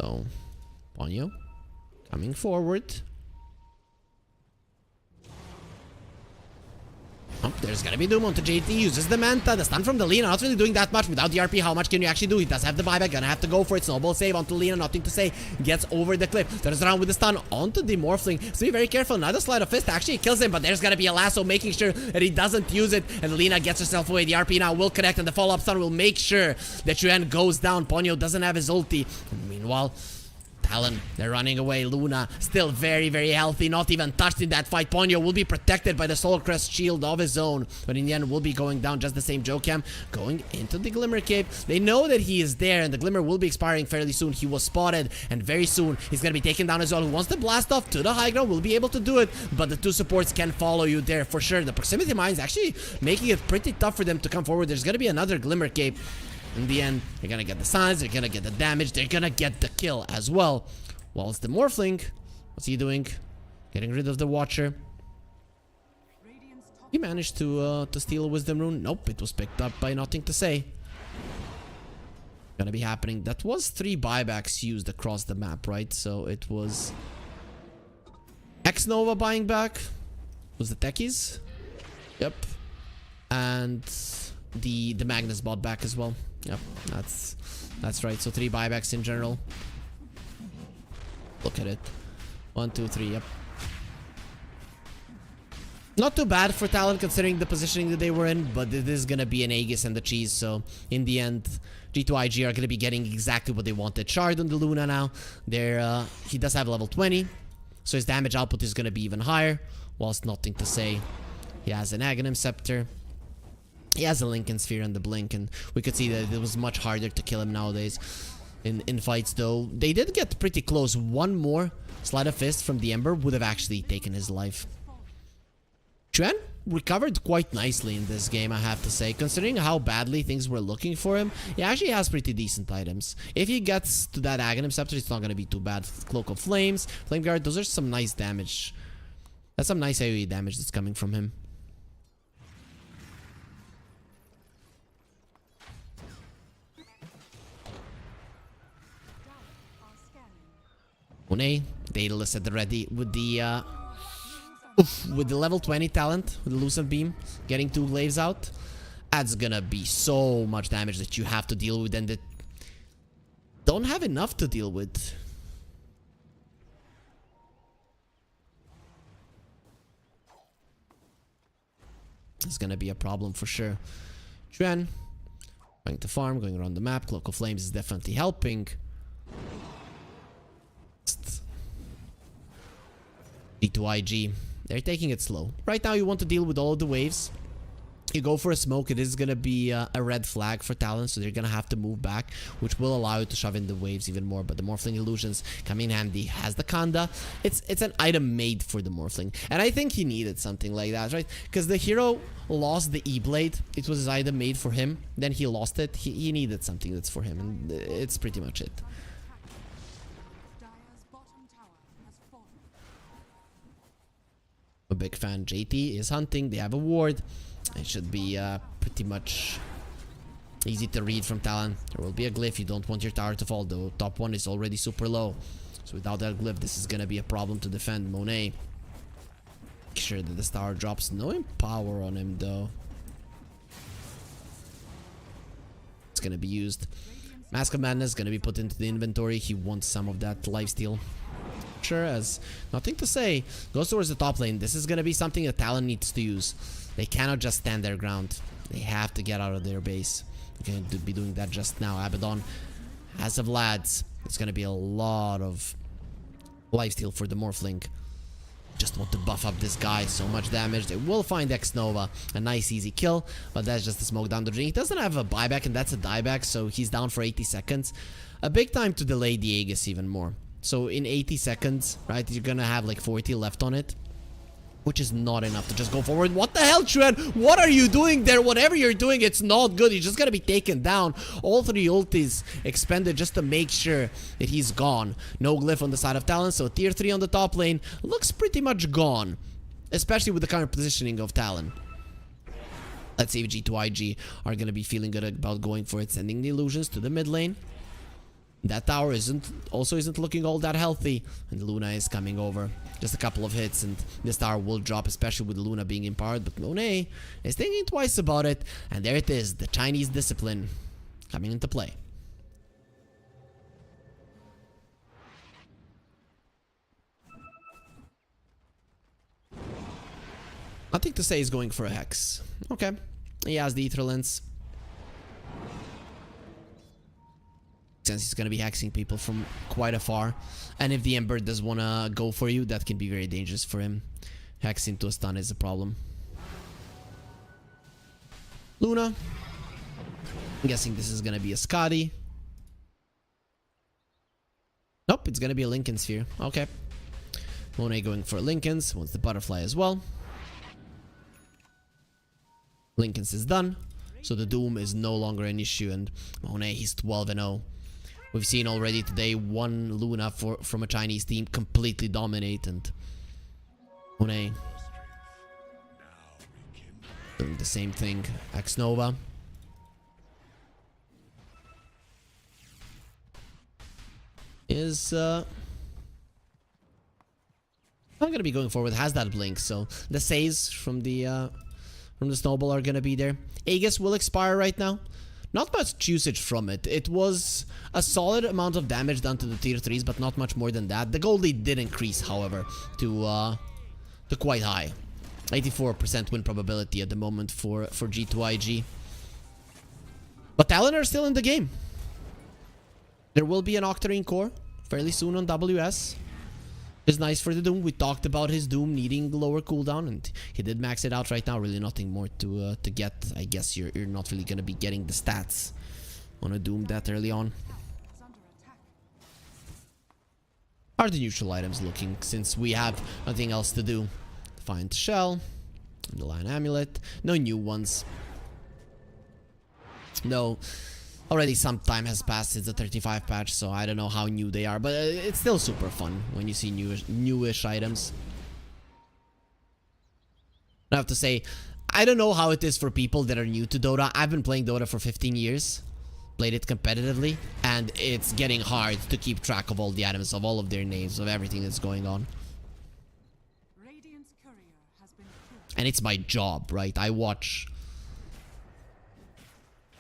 So, Ponyo coming forward. Oh, there's gonna be Doom onto JT. Uses the Manta. The stun from the Lina. Not really doing that much without the RP. How much can you actually do? He does have the buyback. Gonna have to go for it. Snowball save onto Lina. Nothing to say. Gets over the cliff. Turns around with the stun onto the Morphling. So be very careful. Another slide of fist actually kills him. But there's gonna be a lasso making sure that he doesn't use it. And Lina gets herself away. The RP now will connect. And the follow-up stun will make sure that Yuan goes down. Ponyo doesn't have his ulti. And meanwhile, Talon, they're running away. Luna, still very, very healthy. Not even touched in that fight. Ponyo will be protected by the Soul Crest shield of his own. But in the end, will be going down just the same. Jokam going into the Glimmer Cave. They know that he is there, and the Glimmer will be expiring fairly soon. He was spotted, and very soon, he's going to be taken down as well. Who wants to blast off to the high ground will be able to do it. But the 2 supports can follow you there for sure. The proximity mine is actually making it pretty tough for them to come forward. There's going to be another Glimmer Cave. In the end, they're going to get the signs. They're going to get the damage. They're going to get the kill as well. Whilst the Morphling, what's he doing? Getting rid of the Watcher. He managed to steal a Wisdom Rune. Nope, it was picked up by Nothing to Say. Gonna be happening. That was 3 buybacks used across the map, right? So it was X-Nova buying back. Was the Techies? Yep. And the Magnus bought back as well. Yep, that's right. So 3 buybacks in general. Look at it. 1, 2, 3, yep. Not too bad for Talon considering the positioning that they were in, but it is gonna be an Aegis and the cheese, so in the end, G2.iG are gonna be getting exactly what they wanted. Shard on the Luna now. He does have level 20, so his damage output is gonna be even higher, whilst Nothing to Say. He has an Aghanim Scepter. He has a Lincoln Sphere and the Blink, and we could see that it was much harder to kill him nowadays. In fights, though, they did get pretty close. One more Sleight of Fist from the Ember would have actually taken his life. Chuan recovered quite nicely in this game, I have to say. Considering how badly things were looking for him, he actually has pretty decent items. If he gets to that Aghanim Scepter, it's not going to be too bad. Cloak of Flames, Flame Guard, those are some nice damage. That's some nice AoE damage that's coming from him. Monet, Daedalus at the ready with the level 20 talent, with the Lucent Beam, getting 2 glaives out. That's gonna be so much damage that you have to deal with, and that don't have enough to deal with. It's gonna be a problem for sure. Chuan, going to farm, going around the map. Cloak of Flames is definitely helping. G2.iG, they're taking it slow. Right now you want to deal with all of the waves. You go for a smoke, it is going to be a red flag for Talon, so they're going to have to move back, which will allow you to shove in the waves even more. But the Morphling Illusions come in handy. Has the Kanda. It's an item made for the Morphling, and I think he needed something like that, right? Because the hero lost the E-Blade. It was his item made for him. Then he lost it. He needed something that's for him, and it's pretty much it.
Dire's bottom tower has fallen.
A big fan. JT is hunting. They have a ward. It should be pretty much easy to read from Talon. There will be a glyph. You don't want your tower to fall, though. Top 1 is already super low. So without that glyph, this is going to be a problem to defend. Monet. Make sure that this tower drops. No empower on him, though. It's going to be used. Mask of Madness is going to be put into the inventory. He wants some of that lifesteal. Sure, as nothing to say. Goes towards the top lane. This is going to be something that Talon needs to use. They cannot just stand their ground. They have to get out of their base. They're going to be doing that just now. Abaddon has a Vlad's. It's going to be a lot of lifesteal for the Morphling. Just want to buff up this guy. So much damage. They will find X-Nova. A nice easy kill. But that's just a smoke down the drain. He doesn't have a buyback, and that's a dieback. So he's down for 80 seconds. A big time to delay the Aegis even more. So in 80 seconds, right, you're going to have like 40 left on it. Which is not enough to just go forward. What the hell, Chuan? What are you doing there? Whatever you're doing, it's not good. He's just gonna be taken down. All 3 ultis expended just to make sure that he's gone. No glyph on the side of Talon, so tier 3 on the top lane looks pretty much gone. Especially with the current positioning of Talon. Let's see if G2.iG are gonna be feeling good about going for it. Sending the illusions to the mid lane. That tower isn't looking all that healthy. And Luna is coming over. Just a couple of hits and this tower will drop, especially with Luna being empowered. But Monet is thinking twice about it. And there it is, the Chinese discipline coming into play. Nothing to say he's going for a Hex. Okay. He has the Aether Lens. Since he's going to be hexing people from quite afar. And if the Ember does want to go for you, that can be very dangerous for him. Hex into a stun is a problem. Luna. I'm guessing this is going to be a Scotty. Nope, it's going to be a Lincoln Sphere. Okay. Monet going for Lincolns. Wants the butterfly as well. Lincolns is done. So the Doom is no longer an issue. And Monet, he's 12-0. We've seen already today one Luna from a Chinese team completely dominate, and Monet doing the same thing. X-Nova. Is I'm gonna be going forward. Has that blink, so the saves from the snowball are gonna be there. Aegis will expire right now. Not much usage from it. It was a solid amount of damage done to the tier 3s, but not much more than that. The gold lead did increase, however, to quite high. 84% win probability at the moment for G2.iG. But Talon are still in the game. There will be an Octarine core fairly soon on WS. Is nice for the Doom. We talked about his Doom needing lower cooldown, and he did max it out right now. Really nothing more to get. I guess you're not really gonna be getting the stats on a Doom that early on.
Is under attack.
How are the neutral items looking, since we have nothing else to do? Find Shell, the Lion Amulet, no new ones. No, already some time has passed since the 35 patch, so I don't know how new they are, but it's still super fun when you see newish items. I have to say, I don't know how it is for people that are new to Dota. I've been playing Dota for 15 years. Played it competitively, and it's getting hard to keep track of all the items, of all of their names, of everything that's going on.
Radiant's courier has been killed.
And it's my job, right? I watch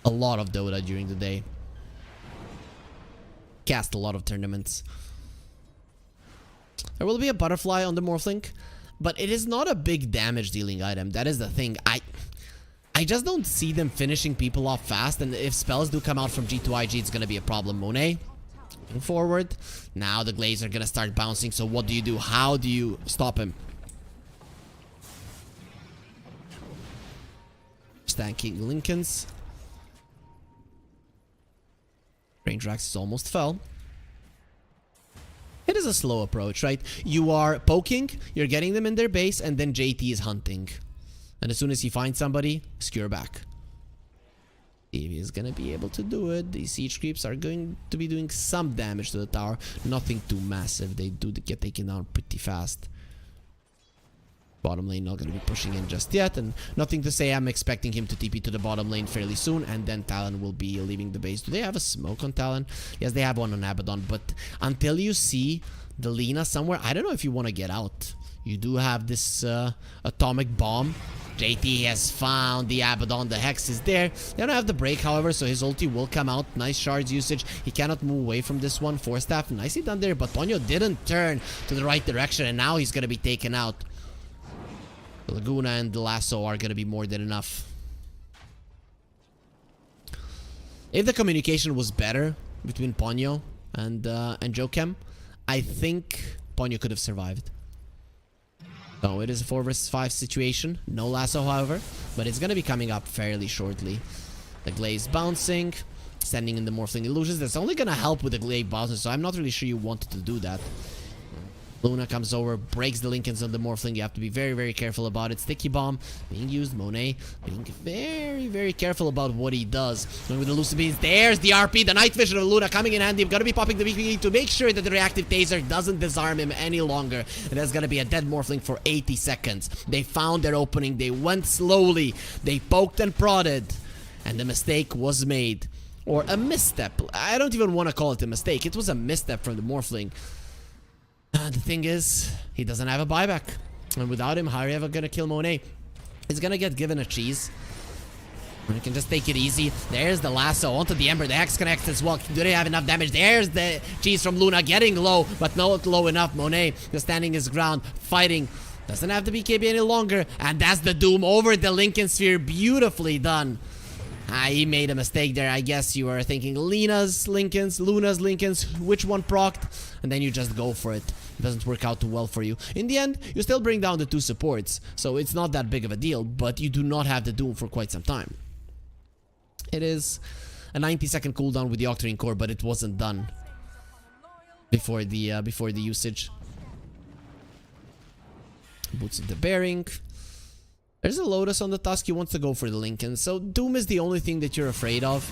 a lot of Dota during the day. Cast a lot of tournaments. There will be a butterfly on the Morphlink, but it is not a big damage dealing item. That is the thing. I just don't see them finishing people off fast, and if spells do come out from G2.iG, it's gonna be a problem. Monet, moving forward. Now the Glaives are gonna start bouncing, so what do you do? How do you stop him? Stanking Lincolns. Range Rax almost fell. It is a slow approach, right? You are poking, you're getting them in their base, and then JT is hunting. And as soon as he finds somebody, skewer back. If he's gonna be able to do it, these siege creeps are going to be doing some damage to the tower. Nothing too massive. They do get taken down pretty fast. Bottom lane not gonna be pushing in just yet, and nothing to say. I'm expecting him to TP to the bottom lane fairly soon, and then Talon will be leaving the base. Do they have a smoke on Talon? Yes, they have one on Abaddon, but until you see the Lina somewhere, I don't know if you want to get out. You do have this atomic bomb. JT has found the Abaddon. The Hex is there. They don't have the break, however, so his ulti will come out. Nice shards usage. He cannot move away from this one. Force staff, nicely done there, but Tonyo didn't turn to the right direction, and now he's gonna be taken out. The Laguna and the Lasso are gonna be more than enough. If the communication was better between Ponyo and Jokem, I think Ponyo could have survived. So it is a 4 versus 5 situation. No Lasso, however, but it's gonna be coming up fairly shortly. The Glaze bouncing, sending in the Morphling Illusions. That's only gonna help with the Glaive bouncing, so I'm not really sure you wanted to do that. Luna comes over, breaks the Lincolns on the Morphling. You have to be very, very careful about it. Sticky Bomb being used. Monet being very, very careful about what he does. And with the Lucid Beams, there's the RP. The Night Vision of Luna coming in handy. I'm going to be popping the BKB to make sure that the Reactive Taser doesn't disarm him any longer. And that's going to be a dead Morphling for 80 seconds. They found their opening. They went slowly. They poked and prodded. And the mistake was made. Or a misstep. I don't even want to call it a mistake. It was a misstep from the Morphling. The thing is, he doesn't have a buyback. And without him, how are you ever gonna kill Monet? He's gonna get given a cheese. And you can just take it easy. There's the Lasso onto the Ember. The Hex connects as well. Do they have enough damage? There's the cheese from Luna getting low, but not low enough. Monet is standing his ground, fighting. Doesn't have the BKB any longer. And that's the Doom over the Lincoln Sphere. Beautifully done. He made a mistake there. I guess you were thinking Luna's Lincolns, which one procced? And then you just go for it. It doesn't work out too well for you. In the end, you still bring down the 2 supports, so it's not that big of a deal, but you do not have the Doom for quite some time. It is a 90-second cooldown with the Octarine Core, but it wasn't done before the usage. Boots of the Bearing. There's a Lotus on the Tusk. He wants to go for the Lincoln. So Doom is the only thing that you're afraid of,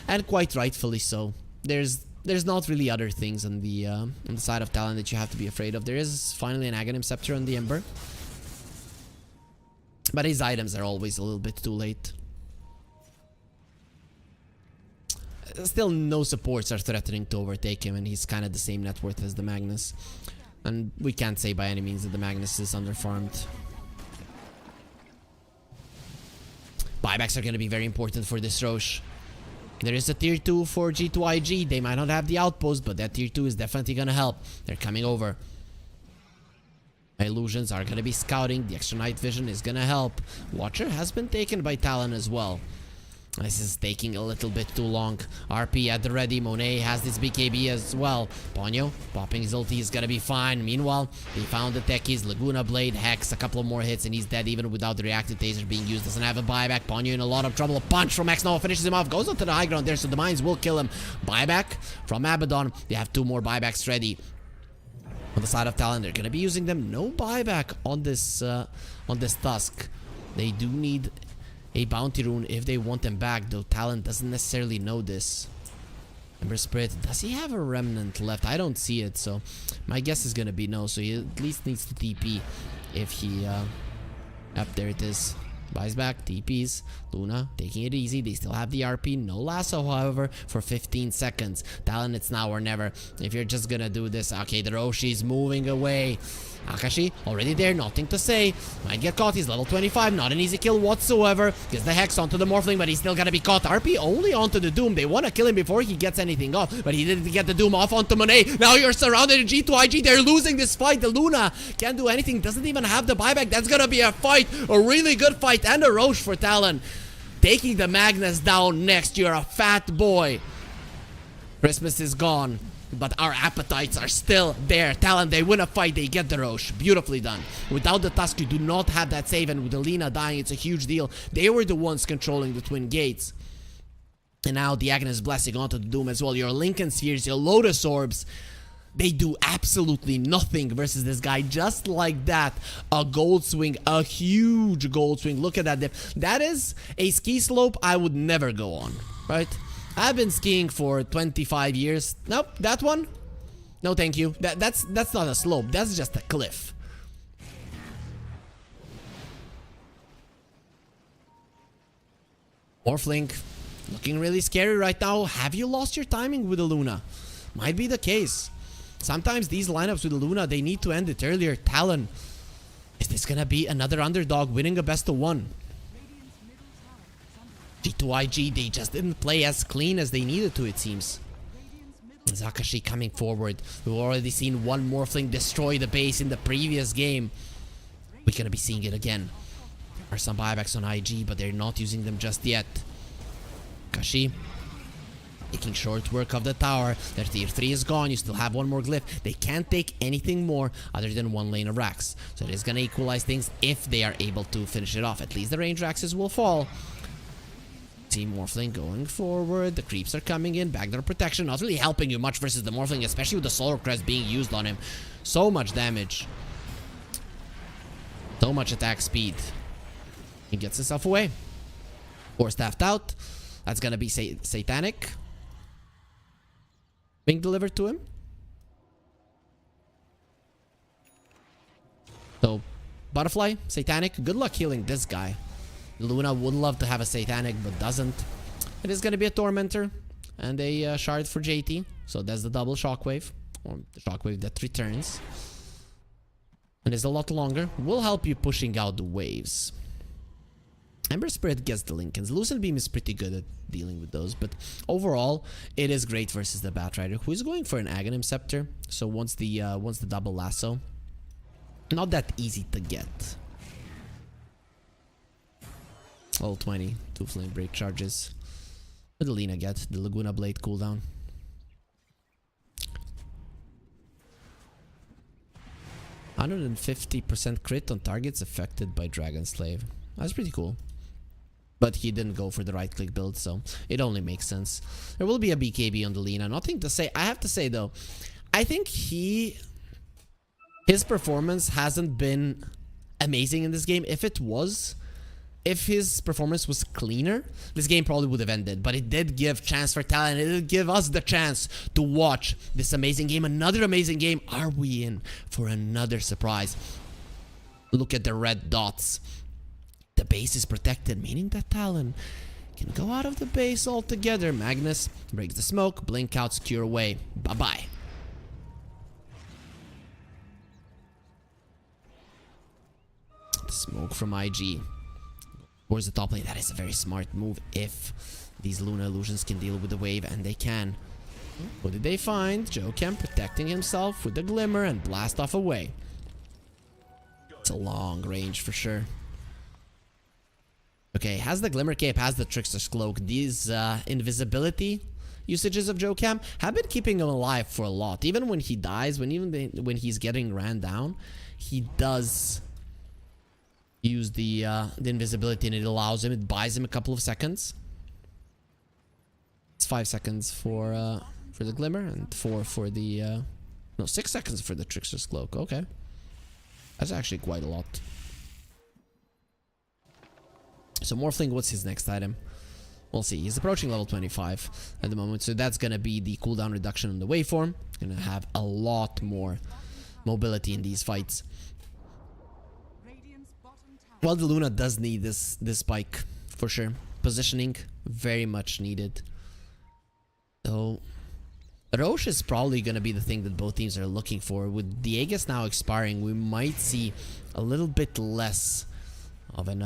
and quite rightfully so. There's not really other things on the side of Talon that you have to be afraid of. There is finally an Aghanim Scepter on the Ember, but his items are always a little bit too late. Still, no supports are threatening to overtake him, and he's kind of the same net worth as the Magnus. And we can't say by any means that the Magnus is underfarmed. Buybacks are going to be very important for this Roche. There is a tier 2 for G2.iG. They might not have the outpost, but that tier 2 is definitely going to help. They're coming over. Illusions are going to be scouting. The extra night vision is going to help. Watcher has been taken by Talon as well. This is taking a little bit too long. RP at the ready. Monet has this BKB as well. Ponyo popping his ulti is gonna be fine. Meanwhile, they found the techies. Laguna Blade, Hex, a couple of more hits, and he's dead even without the reactive taser being used. Doesn't have a buyback. Ponyo in a lot of trouble. A punch from X Nova finishes him off. Goes onto the high ground there, so the mines will kill him. Buyback from Abaddon. They have 2 more buybacks ready. On the side of Talon, they're gonna be using them. No buyback on this Tusk. They do need a bounty rune if they want them back, though Talon doesn't necessarily know this. Ember Spirit, does he have a remnant left? I don't see it, so my guess is gonna be no. So he at least needs to TP if he up there it is. Buys back, TPs. Luna taking it easy. They still have the RP. No lasso, however, for 15 seconds. Talon, it's now or never. If you're just gonna do this. Okay, the Roshi's moving away. Akashi already there, nothing to say. Might get caught. He's level 25. Not an easy kill whatsoever. Gets the Hex onto the Morphling, but he's still gonna be caught. RP only onto the Doom. They want to kill him before he gets anything off, but he didn't get the Doom off onto Monet. Now you're surrounded in G2IG. They're losing this fight. The Luna can't do anything. Doesn't even have the buyback. That's gonna be a fight. A really good fight. And a Roche for Talon. Taking the Magnus down next. You're a fat boy. Christmas is gone, but our appetites are still there. Talon, they win a fight, they get the Roche. Beautifully done. Without the Tusk, you do not have that save, and with Alina dying, it's a huge deal. They were the ones controlling the Twin Gates. And now the Agnes Blessing onto the Doom as well. Your Lincoln Spheres, your Lotus Orbs, they do absolutely nothing versus this guy. Just like that, a gold swing, a huge gold swing. Look at that dip. That is a ski slope I would never go on, right? I've been skiing for 25 years. Nope, that one? No, thank you. That's not a slope. That's just a cliff. Morphling, looking really scary right now. Have you lost your timing with the Luna? Might be the case. Sometimes these lineups with the Luna, they need to end it earlier. Talon, is this gonna be another underdog winning a best of 1? G2IG, they just didn't play as clean as they needed to, it seems. Zakashi coming forward. We've already seen one Morphling destroy the base in the previous game. We're gonna be seeing it again. There are some buybacks on IG, but they're not using them just yet. Kashi taking short work of the tower. Their tier 3 is gone. You still have one more glyph. They can't take anything more other than 1 lane of racks. So it is gonna equalize things if they are able to finish it off. At least the range axes will fall. Team Morphling going forward. The creeps are coming in. Backdoor protection. Not really helping you much versus the Morphling, especially with the Solar Crest being used on him. So much damage. So much attack speed. He gets himself away. Or staffed out. That's gonna be Satanic being delivered to him. So, Butterfly, Satanic. Good luck healing this guy. Luna would love to have a Satanic, but doesn't. It is going to be a Tormentor and a Shard for JT. So that's the double Shockwave, or the Shockwave that returns. And is a lot longer. Will help you pushing out the waves. Ember Spirit gets the Lincolns. Lucid Beam is pretty good at dealing with those, but overall, it is great versus the Batrider, who is going for an Aghanim Scepter. So once the double lasso, not that easy to get. All 20, 2 flame break charges. What did Alina get? The Laguna Blade cooldown. %150% crit on targets affected by Dragon Slave. That's pretty cool. But he didn't go for the right click build, so it only makes sense. There will be a BKB on the Lina. Nothing to say. I have to say though, I think his performance hasn't been amazing in this game. If his performance was cleaner, this game probably would have ended. But it did give chance for Talon. It did give us the chance to watch this amazing game. Another amazing game. Are we in for another surprise? Look at the red dots. The base is protected, meaning that Talon can go out of the base altogether. Magnus breaks the smoke. Blink out, secure away. Bye-bye. Smoke from IG. Towards the top lane. That is a very smart move if these Luna Illusions can deal with the wave, and they can. What did they find? Jokem protecting himself with the Glimmer and blast off away. It's a long range for sure. Okay, has the Glimmer Cape, has the Trickster's Cloak. These invisibility usages of JoeCam have been keeping him alive for a lot. Even when he dies, when he's getting ran down, he does use the invisibility, and it allows him, it buys him a couple of seconds. It's 5 seconds for the Glimmer and 4 for the no, 6 seconds for the Trickster's Cloak. Okay, that's actually quite a lot. So Morphling, what's his next item? We'll see. He's approaching level 25 at the moment, so that's gonna be the cooldown reduction on the waveform. Gonna have a lot more mobility in these fights.
Radiant's bottom tower
Well, the Luna does need this spike for sure. Positioning very much needed. So Roche is probably gonna be the thing that both teams are looking for. With the Aegis now expiring, we might see a little bit less of an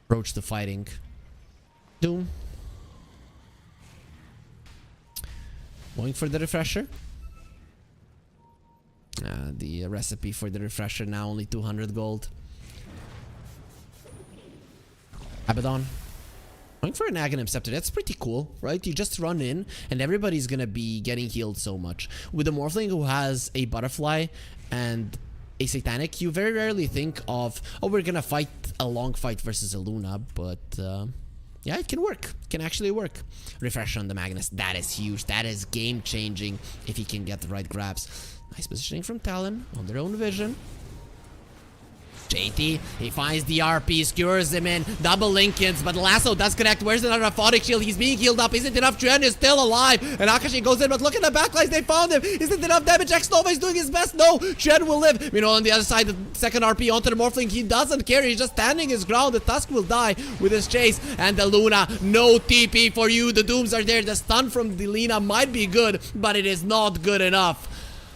approach to fighting. Doom going for the refresher. The recipe for the refresher now only 200 gold. Abaddon going for an Aghanim Scepter. That's pretty cool, right? You just run in and everybody's gonna be getting healed so much. With a Morphling who has a Butterfly and a Satanic, you very rarely think of, oh, we're gonna fight a long fight versus a Luna, but yeah, it can work. It can actually work. Refresh on the Magnus. That is huge. That is game changing if he can get the right grabs. Nice positioning from Talon on their own vision. JT, he finds the RP, skewers him in, double Lincolns, but the lasso does connect. Where's another Aphotic Shield? He's being healed up. Isn't enough. Tren is still alive, and Akashi goes in, but look at the backlines. They found him. Isn't enough damage. X-Nova is doing his best. No, Tren will live. You know, on the other side, the second RP onto the Morphling. He doesn't care. He's just standing his ground. The Tusk will die with his chase, and the Luna, no TP for you. The Dooms are there. The stun from the Lina might be good, but it is not good enough.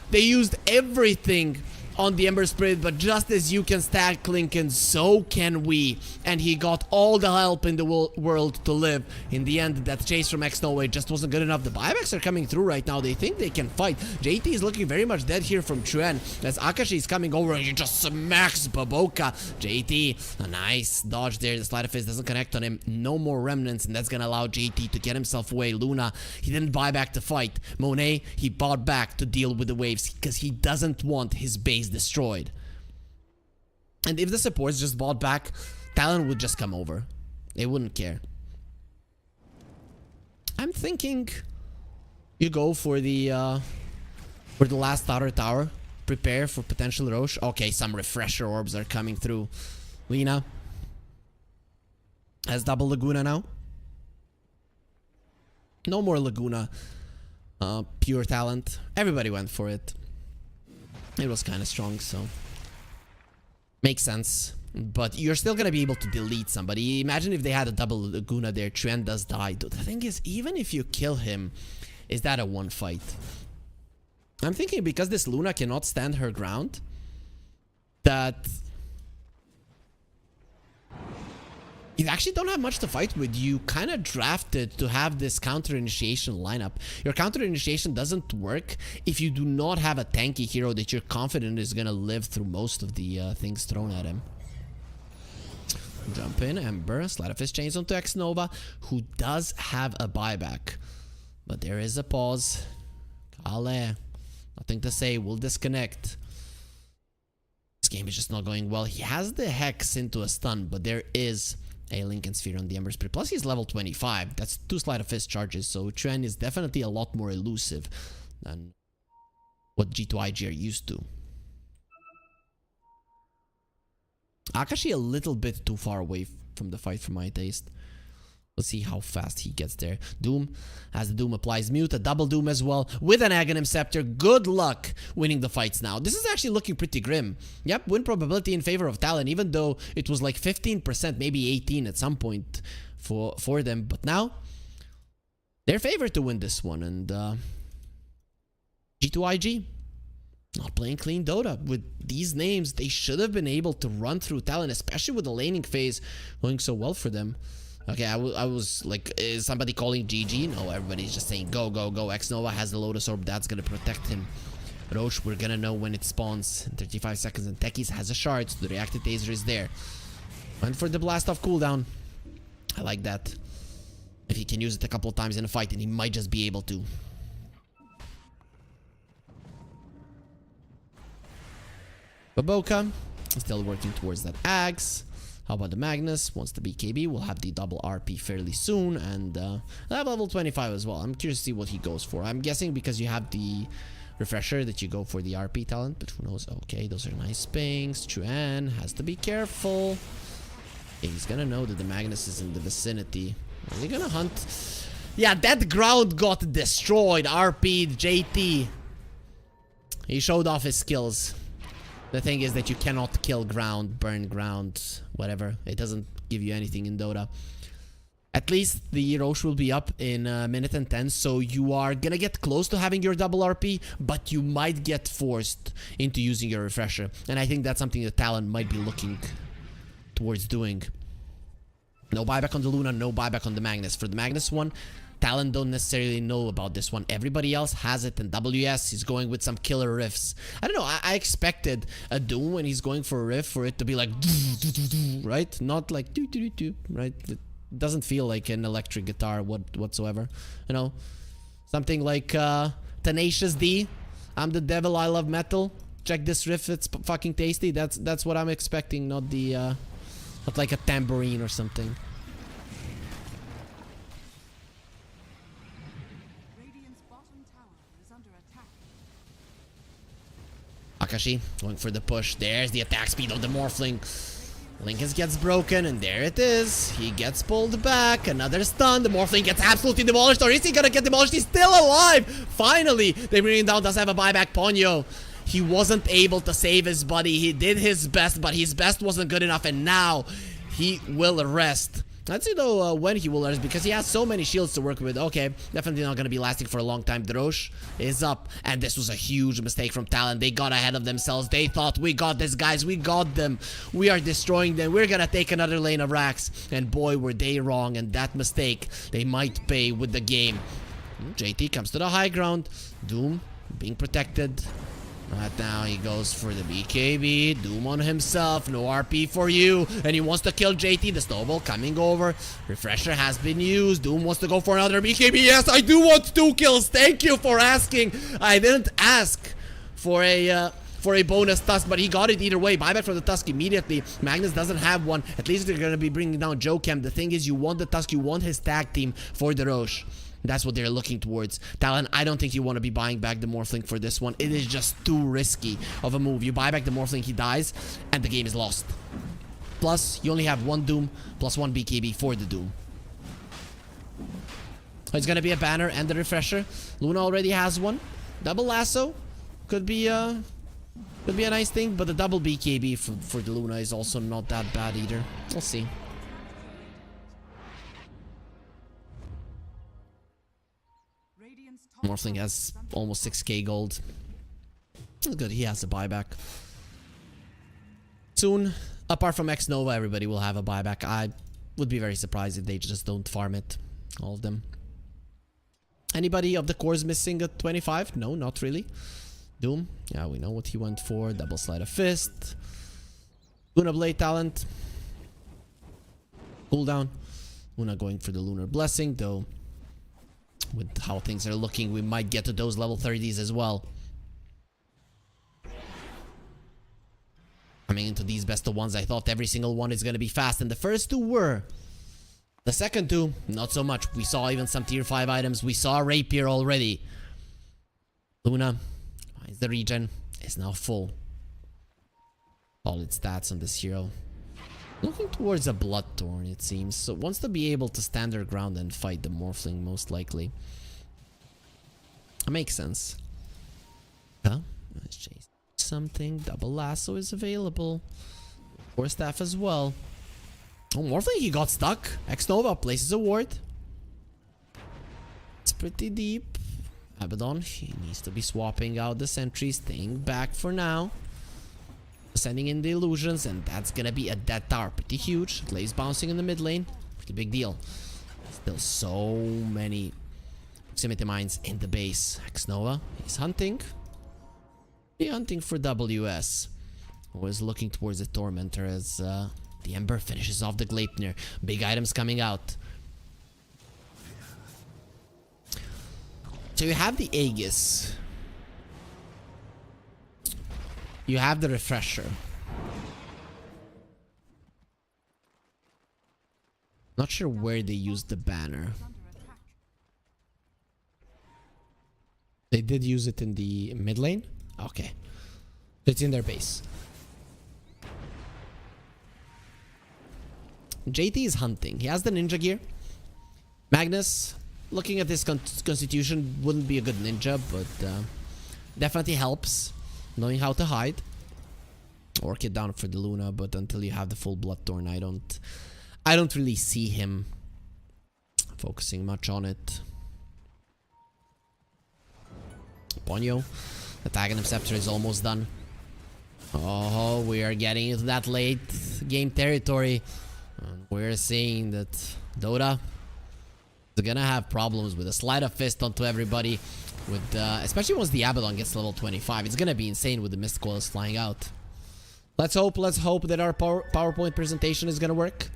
They used everything on the Ember Spirit, but just as you can stack Lincoln, so can we. And he got all the help in the world to live. In the end, that chase from X-Nova just wasn't good enough. The buybacks are coming through right now. They think they can fight. JT is looking very much dead here from Chuen, as Akashi is coming over and he just smacks Baboka. JT, a nice dodge there. The Sleight of Fist doesn't connect on him. No more remnants, and that's gonna allow JT to get himself away. Luna, he didn't buy back to fight. Monet, he bought back to deal with the waves because he doesn't want his base destroyed. And if the supports just bought back, Talon would just come over. They wouldn't care. I'm thinking you go for the last outer tower. Prepare for potential Roche. Okay, some refresher orbs are coming through. Lina has double Laguna now. No more Laguna. Pure talent. Everybody went for it. It was kind of strong, so makes sense. But you're still gonna be able to delete somebody. Imagine if they had a double Laguna there. Trent does die. The thing is, even if you kill him, is that a one fight? I'm thinking because this Luna cannot stand her ground, that you actually don't have much to fight with. You kind of drafted to have this counter initiation lineup. Your counter initiation doesn't work if you do not have a tanky hero that you're confident is gonna live through most of the things thrown at him. Jump in, Ember, Sleight of Fist chains onto X-Nova, who does have a buyback. But there is a pause. Kale, nothing to say, we'll disconnect. This game is just not going well. He has the Hex into a stun, but there is a Lincoln Sphere on the Ember Spirit. Plus he's level 25. That's 2 Sleight of Fist charges, so Chuen is definitely a lot more elusive than what G2.iG are used to. Akashi a little bit too far away from the fight for my taste. Let's see how fast he gets there. Doom, as the Doom applies mute, a double Doom as well, with an Aghanim Scepter. Good luck winning the fights now. This is actually looking pretty grim. Yep, win probability in favor of Talon, even though it was like 15%, maybe 18 at some point for them. But now, they're favored to win this one. And G2.iG, not playing clean Dota. With these names, they should have been able to run through Talon, especially with the laning phase going so well for them. Okay, I was like, is somebody calling GG? No, everybody's just saying go, go, go. X-Nova has the Lotus Orb. That's going to protect him. Roche, we're going to know when it spawns in 35 seconds. And Tekis has a shard, so the reactive taser is there. Went for the blast off cooldown. I like that. If he can use it a couple of times in a fight, then he might just be able to. Baboka still working towards that axe. How about the Magnus? Wants the BKB. We'll have the double RP fairly soon. And I have level 25 as well. I'm curious to see what he goes for. I'm guessing because you have the refresher that you go for the RP talent. But who knows? Okay, those are nice pings. Chuan has to be careful. He's gonna know that the Magnus is in the vicinity. Is he gonna hunt? Yeah, that ground got destroyed. RP'd JT. He showed off his skills. The thing is that you cannot kill ground, burn ground, whatever. It doesn't give you anything in Dota. At least the Roche will be up in a minute and 10, so you are gonna get close to having your double RP, but you might get forced into using your refresher. And I think that's something that Talon might be looking towards doing. No buyback on the Luna, no buyback on the Magnus. For the Magnus one, Talon don't necessarily know about this one. Everybody else has it, and WS is going with some killer riffs. I don't know, I expected a Doom when he's going for a riff for it to be like right? Not like right? It doesn't feel like an electric guitar whatsoever. You know? Something like Tenacious D. I'm the devil, I love metal. Check this riff, it's fucking tasty. That's what I'm expecting, not the not like a tambourine or something.
Radiant's bottom tower is under attack.
Akashi going for the push. There's the attack speed of the Morphling. Lincoln gets broken, and there it is. He gets pulled back. Another stun. The Morphling gets absolutely demolished. Or is he gonna get demolished? He's still alive! Finally! They bring him down. Does have a buyback. Ponyo. He wasn't able to save his buddy. He did his best, but his best wasn't good enough. And now he will rest. Let's see though when he will rest, because he has so many shields to work with. Okay, definitely not going to be lasting for a long time. Drosh is up, and this was a huge mistake from Talon. They got ahead of themselves. They thought, we got this, guys. We got them. We are destroying them. We're going to take another lane of racks. And boy, were they wrong. And that mistake, they might pay with the game. JT comes to the high ground. Doom being protected. Right now he goes for the BKB. Doom on himself. No RP for you. And he wants to kill JT. The snowball coming over. Refresher has been used. Doom wants to go for another BKB. Yes, I do want 2 kills. Thank you for asking. I didn't ask for a bonus Tusk, but he got it either way. Buyback for the Tusk immediately. Magnus doesn't have one. At least they're going to be bringing down Jokem. The thing is, you want the Tusk. You want his tag team for the Roche. That's what they're looking towards. Talon, I don't think you want to be buying back the Morphling for this one. It is just too risky of a move. You buy back the Morphling, he dies, and the game is lost. Plus, you only have 1 Doom, plus 1 BKB for the Doom. It's going to be a banner and the refresher. Luna already has one. Double lasso. Could be a nice thing, but the double BKB for the Luna is also not that bad either. We'll see. Morphling has almost 6k gold. That's good, he has a buyback. Soon, apart from X Nova, everybody will have a buyback. I would be very surprised if they just don't farm it. All of them. Anybody of the cores missing at 25? No, not really. Doom, yeah, we know what he went for. Double Sleight of Fist. Luna Blade talent. Cooldown. Luna going for the Lunar Blessing, though. With how things are looking, we might get to those level 30s as well. Coming into these best of ones, I thought every single one is going to be fast, and the first 2 were. The second 2, not so much. We saw even some tier 5 items. We saw Rapier already. Luna, the regen is now full. Solid stats on this hero. Looking towards a Bloodthorn, it seems. So wants to be able to stand their ground and fight the Morphling, most likely. Makes sense. Huh? Let's chase something. Double Lasso is available. Core Staff as well. Oh, Morphling, he got stuck. X-Nova places a ward. It's pretty deep. Abaddon, he needs to be swapping out the sentries. Staying back for now. Sending in the illusions, and that's gonna be a dead tower. Pretty huge. Glaze bouncing in the mid lane. Pretty big deal. Still so many proximity mines in the base. X-Nova, he's hunting. He's hunting for WS. Always looking towards the Tormentor as The Ember finishes off the Gleipnir. Big items coming out. So you have the Aegis. You have the Refresher. Not sure where they used the banner. They did use it in the mid lane? Okay. It's in their base. JT is hunting. He has the ninja gear. Magnus, looking at this constitution, wouldn't be a good ninja, but definitely helps knowing how to hide. Orchid down for the Luna, but until you have the full Bloodthorn, I don't really see him focusing much on it. Ponyo, the Aghanim Scepter is almost done. Oh, we are getting into that late game territory. We're seeing that Dota is gonna have problems with a sleight of fist onto everybody. With especially once the Abaddon gets level 25, it's gonna be insane with the Mist Coils flying out. Let's hope that our PowerPoint presentation is gonna work.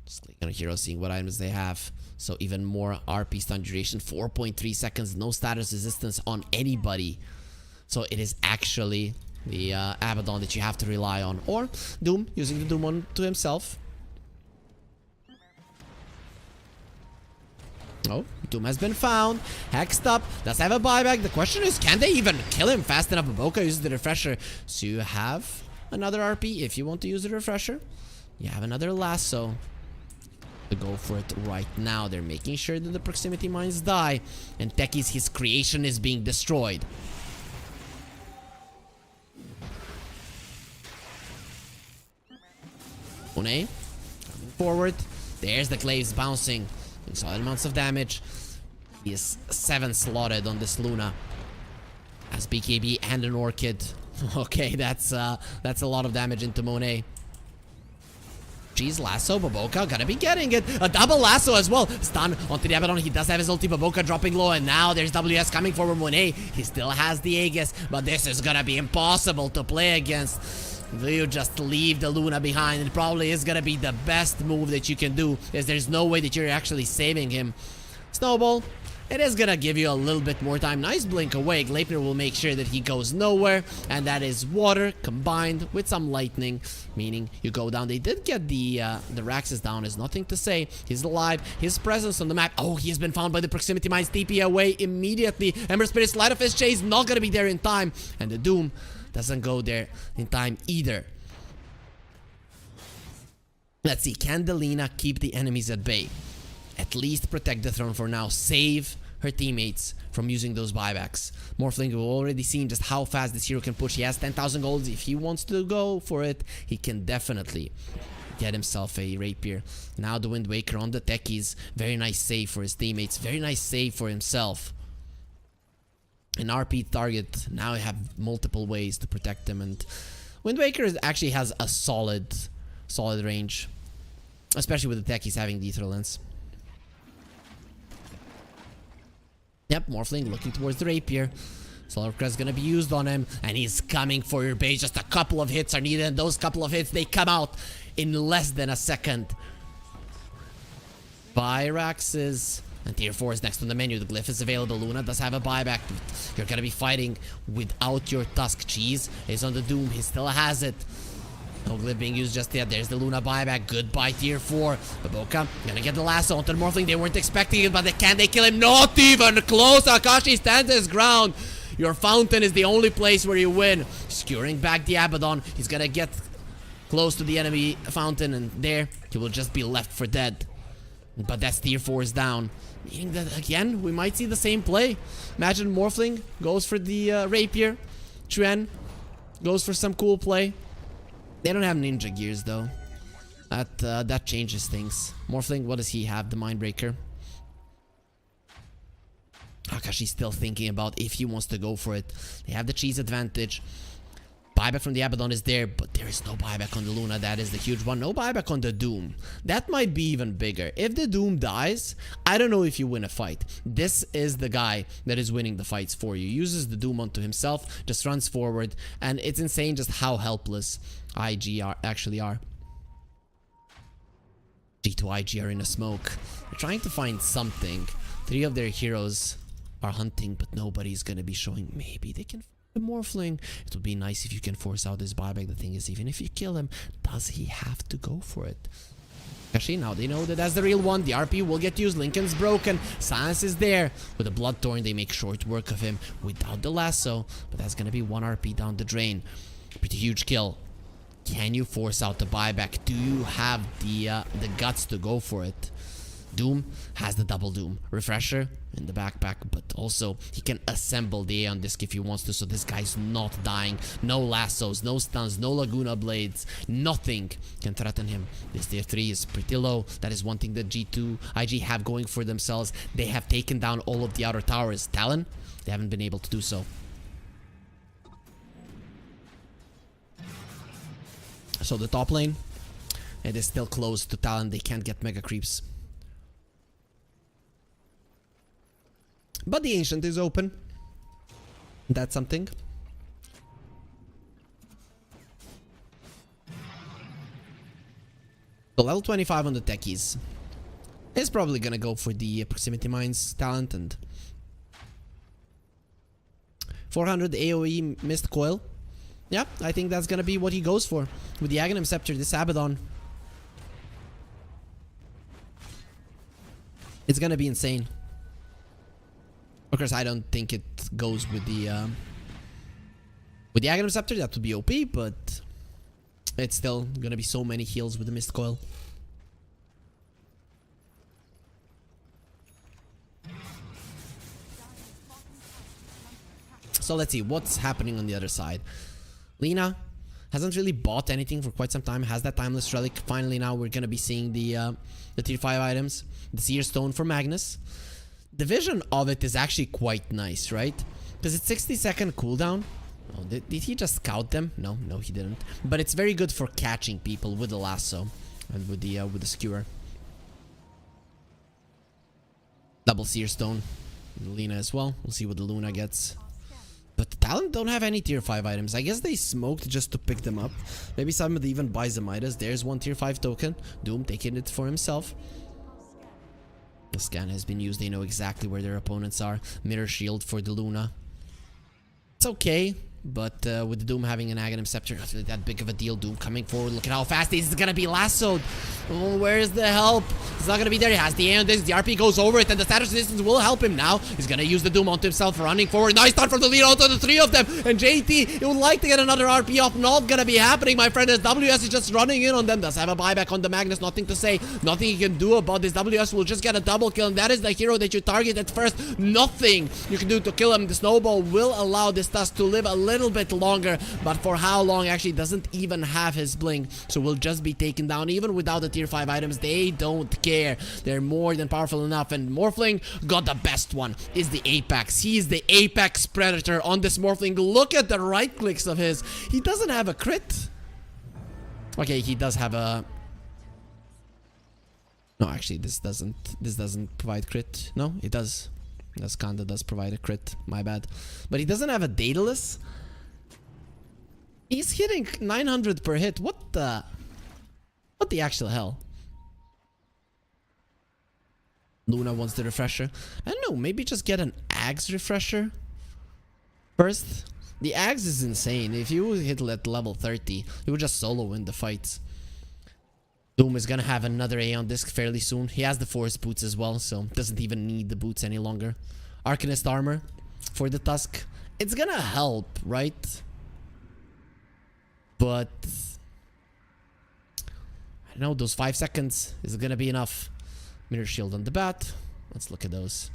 Just click on hero, seeing what items they have. So even more RP stun duration, 4.3 seconds, no status resistance on anybody. So it is actually the Abaddon that you have to rely on. Or Doom, using the Doom onto himself. Oh, Doom has been found. Hexed up. Does have a buyback. The question is, can they even kill him fast enough? Boca uses the Refresher. So you have another RP if you want to use the Refresher. You have another lasso. To go for it right now. They're making sure that the proximity mines die. And Techies, his creation is being destroyed. Une coming forward. There's the Glaives bouncing. Solid amounts of damage. He is 7 slotted on this Luna. As BKB and an Orchid. Okay, that's a lot of damage into Monet. Jeez, lasso, Baboka gonna be getting it. A double lasso as well. Stun onto the Abaddon. He does have his ulti. Baboka dropping low, and now there's WS coming forward. Monet, he still has the Aegis, but this is gonna be impossible to play against. You just leave the Luna behind. It probably is gonna be the best move that you can do, as there's no way that you're actually saving him. Snowball, it is gonna give you a little bit more time. Nice blink away. Gleipnir will make sure that he goes nowhere, and that is water combined with some lightning, meaning you go down. They did get the Raxus down, is nothing to say. He's alive. His presence on the map. Oh, he has been found by the proximity mines. TP away immediately. Ember Spirit, Sleight of Fist chase, not gonna be there in time, and the Doom doesn't go there in time either. Let's see, can Delina keep the enemies at bay? At least protect the throne for now. Save her teammates from using those buybacks. Morphling, we've already seen just how fast this hero can push. He has 10,000 golds. If he wants to go for it, he can definitely get himself a rapier. Now the Wind Waker on the Techies. Very nice save for his teammates. Very nice save for himself. An RP target. Now I have multiple ways to protect him. And Wind Waker actually has a solid range. Especially with the Techies having Lethal Lens. Yep, Morphling looking towards the rapier. Solar Crest gonna be used on him, and he's coming for your base. Just a couple of hits are needed, and those couple of hits, they come out in less than a second. Pyraxes and tier 4 is next on the menu. The glyph is available. Luna does have a buyback. You're gonna be fighting without your Tusk. Cheese is on the Doom. He still has it. No glyph being used just yet. There's the Luna buyback. Goodbye, tier 4. Baboka gonna get the lasso onto the Morphling. They weren't expecting it, but can they kill him? Not even close. Akashi stands his ground. Your fountain is the only place where you win. Securing back the Abaddon. He's gonna get close to the enemy fountain, and there he will just be left for dead. But that's tier 4 is down. Meaning that, again, we might see the same play. Imagine Morphling goes for the rapier. Chuen goes for some cool play. They don't have ninja gears though. That changes things. Morphling, what does he have? The Mindbreaker. Akashi's still thinking about if he wants to go for it. They have the cheese advantage. Buyback from the Abaddon is there, but there is no buyback on the Luna. That is the huge one. No buyback on the Doom. That might be even bigger. If the Doom dies, I don't know if you win a fight. This is the guy that is winning the fights for you. Uses the Doom onto himself, just runs forward, and it's insane just how helpless IG actually are. G2IG are in a smoke. They're trying to find something. 3 of their heroes are hunting, but nobody's gonna be showing. Maybe they can the Morphling. It would be nice if you can force out this buyback. The thing is, even if you kill him, does he have to go for it? Actually, now they know that that's the real one. The RP will get used. Lincoln's broken. Silence is there. With a Bloodthorn, they make short work of him without the lasso. But that's going to be 1 RP down the drain. Pretty huge kill. Can you force out the buyback? Do you have the guts to go for it? Doom has the double Doom. Refresher in the backpack, but also he can assemble the Aeon Disc if he wants to, so this guy's not dying. No lassos, no stuns, no Laguna Blades. Nothing can threaten him. This tier 3 is pretty low. That is one thing that G2.iG have going for themselves. They have taken down all of the outer towers. Talon, they haven't been able to do so. So the top lane, it is still closed to Talon. They can't get mega creeps. But the Ancient is open. That's something. So level 25 on the techies. Is probably gonna go for the proximity mines talent and 400 AoE missed coil. Yeah, I think that's gonna be what he goes for. With the Aghanim Scepter, this Abaddon. It's gonna be insane. Of course, I don't think it goes with the Aghanim Scepter. That would be OP, but it's still gonna be so many heals with the Mist Coil. So let's see what's happening on the other side. Lina hasn't really bought anything for quite some time. Has that Timeless Relic. Finally, now we're gonna be seeing the tier 5 items. The Seer Stone for Magnus. The vision of it is actually quite nice, right? Because it's 60-second cooldown. Oh, did he just scout them? No, he didn't. But it's very good for catching people with the lasso and with the skewer. Double Seer Stone. Lina as well. We'll see what the Luna gets. But the Talon don't have any tier 5 items. I guess they smoked just to pick them up. Maybe somebody even buys the Midas. There's 1 tier 5 token. Doom taking it for himself. The scan has been used. They know exactly where their opponents are. Mirror Shield for the Luna. It's okay. But with the Doom having an Aghanim Scepter, not really that big of a deal. Doom coming forward. Look at how fast this is going to be lassoed. Oh, where's the help? It's not going to be there. He has the Aeon Disc. The RP goes over it, and the status resistance will help him now. He's going to use the Doom onto himself, running forward. Nice start from the lead onto the 3 of them. And JT, he would like to get another RP off. Not going to be happening, my friend, as WS is just running in on them. Does have a buyback on the Magnus. Nothing to say. Nothing he can do about this. WS will just get a double kill, and that is the hero that you target at first. Nothing you can do to kill him. The Snowball will allow this Tusk to live a little bit longer. But for how long? Actually doesn't even have his blink, so will just be taken down even without the tier 5 items. They don't care. They're more than powerful enough, and Morphling got the best one. Is the Apex. He's the Apex Predator on this Morphling. Look at the right clicks of his. He doesn't have a crit. Okay, he does have a... No, actually this doesn't provide crit. No, it does. This kinda does provide a crit. My bad. But he doesn't have a Daedalus. He's hitting 900 per hit. What the actual hell? Luna wants the refresher. I don't know. Maybe just get an Axe refresher first. The Axe is insane. If you hit at level 30, you would just solo win the fights. Doom is gonna have another Aeon Disc fairly soon. He has the Forest Boots as well, so doesn't even need the boots any longer. Arcanist armor for the Tusk. It's gonna help, right? But I don't know, those 5 seconds is gonna be enough. Mirror Shield on the bat. Let's look at those.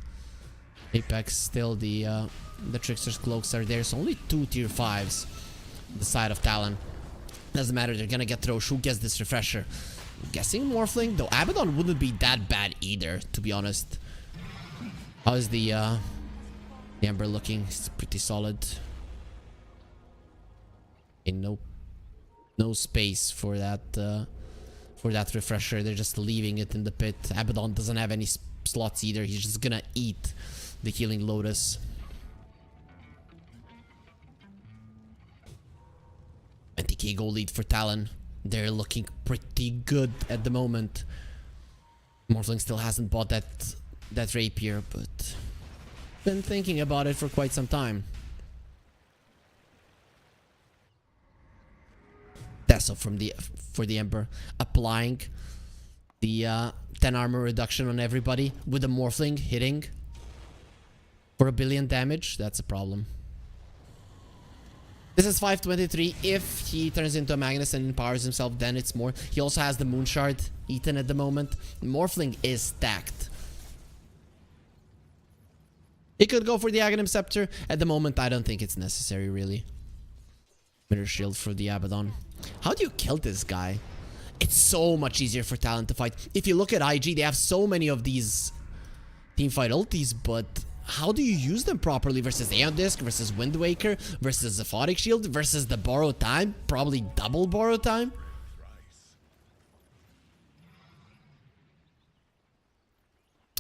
Apex, still the Trickster's Cloaks are there. So only 2 tier 5s on the side of Talon. Doesn't matter, they're gonna get throws. Who gets this refresher? I'm guessing Morphling, though Abaddon wouldn't be that bad either, to be honest. How is the Ember looking? It's pretty solid. No space for that refresher. They're just leaving it in the pit. Abaddon doesn't have any slots either. He's just gonna eat the Healing Lotus. 20k goal lead for Talon. They're looking pretty good at the moment. Morphling still hasn't bought that rapier, but been thinking about it for quite some time. Dacha for the Ember, applying the 10 armor reduction on everybody with the Morphling hitting for 1 billion damage. That's a problem. This is 523. If he turns into a Magnus and empowers himself, then it's more. He also has the Moon Shard eaten at the moment. Morphling is stacked. He could go for the Aghanim Scepter. At the moment, I don't think it's necessary, really. Mirror Shield for the Abaddon. How do you kill this guy? It's so much easier for Talon to fight. If you look at IG, they have so many of these teamfight ultis, but how do you use them properly versus Aeon Disc, versus Wind Waker, versus Aphotic Shield, versus the Borrowed Time? Probably double Borrowed Time.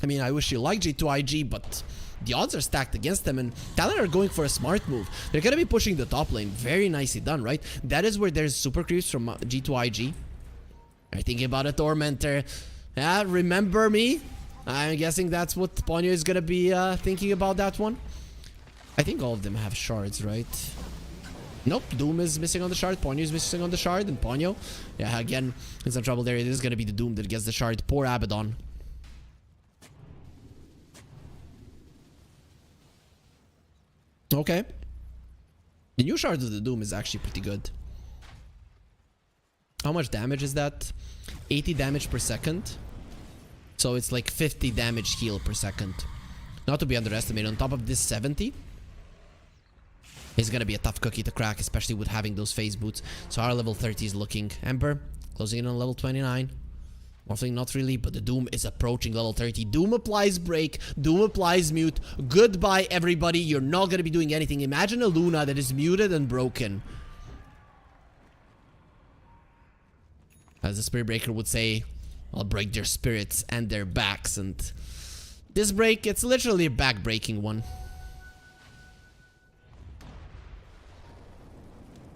I mean, I wish you liked G2.iG, but the odds are stacked against them, and Talon are going for a smart move. They're going to be pushing the top lane. Very nicely done, right? That is where there's super creeps from G2.iG. They're thinking about a Tormentor. Yeah, remember me? I'm guessing that's what Ponyo is going to be thinking about that one. I think all of them have shards, right? Nope, Doom is missing on the shard. Ponyo is missing on the shard, and Ponyo, yeah, again, in some trouble there. It is going to be the Doom that gets the shard. Poor Abaddon. Okay. The new shard of the Doom is actually pretty good. How much damage is that? 80 damage per second. So it's like 50 damage heal per second. Not to be underestimated. On top of this 70. It's gonna be a tough cookie to crack, especially with having those phase boots. So our level 30 is looking. Ember closing in on level 29. Morphling not really, but the Doom is approaching level 30. Doom applies break. Doom applies mute. Goodbye, everybody. You're not going to be doing anything. Imagine a Luna that is muted and broken. As the Spirit Breaker would say, I'll break their spirits and their backs. And this break, it's literally a back-breaking one.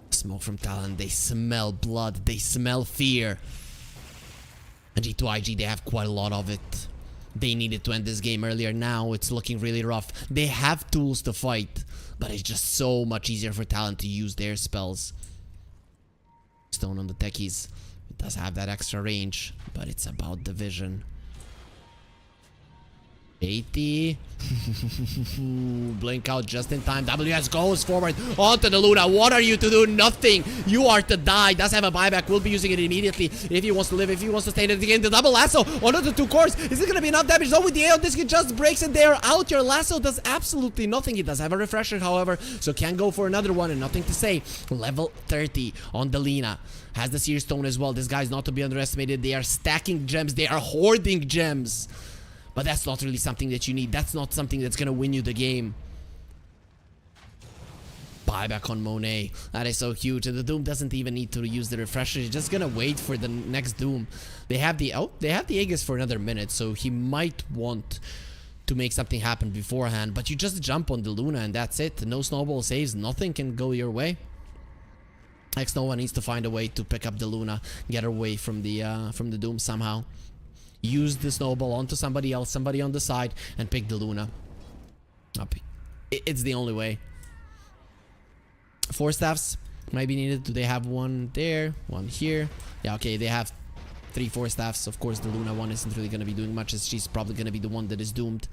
Smoke from Talon. They smell blood. They smell fear. And G2.iG, they have quite a lot of it. They needed to end this game earlier. Now it's looking really rough. They have tools to fight, but it's just so much easier for Talon to use their spells. Stone on the techies. It does have that extra range, but it's about the vision. 80. Blink out just in time. WS goes forward onto the Luna. What are you to do? Nothing. You are to die. Does have a buyback. Will be using it immediately if he wants to live. If he wants to stay in the game. The double lasso. One of the two cores. Is it going to be enough damage? No, with the Aeon Disc, it just breaks and they are out. Your lasso does absolutely nothing. It does have a refresher, however, so can go for another one and nothing to say. Level 30 on the Lina. Has the Seer Stone as well. This guy's not to be underestimated. They are stacking gems. They are hoarding gems. But that's not really something that you need. That's not something that's going to win you the game. Buyback on Monet. That is so huge. And the Doom doesn't even need to use the refresher. He's just going to wait for the next Doom. They have the Aegis for another minute. So he might want to make something happen beforehand. But you just jump on the Luna and that's it. No snowball saves. Nothing can go your way. X-Nova needs to find a way to pick up the Luna. Get away from the Doom somehow. Use the snowball onto somebody else, somebody on the side, and pick the Luna up. It's the only way. 4 staffs might be needed. Do they have one there? One here? Yeah, okay, they have 3 4 staffs. Of course, the Luna one isn't really going to be doing much, as she's probably going to be the one that is doomed.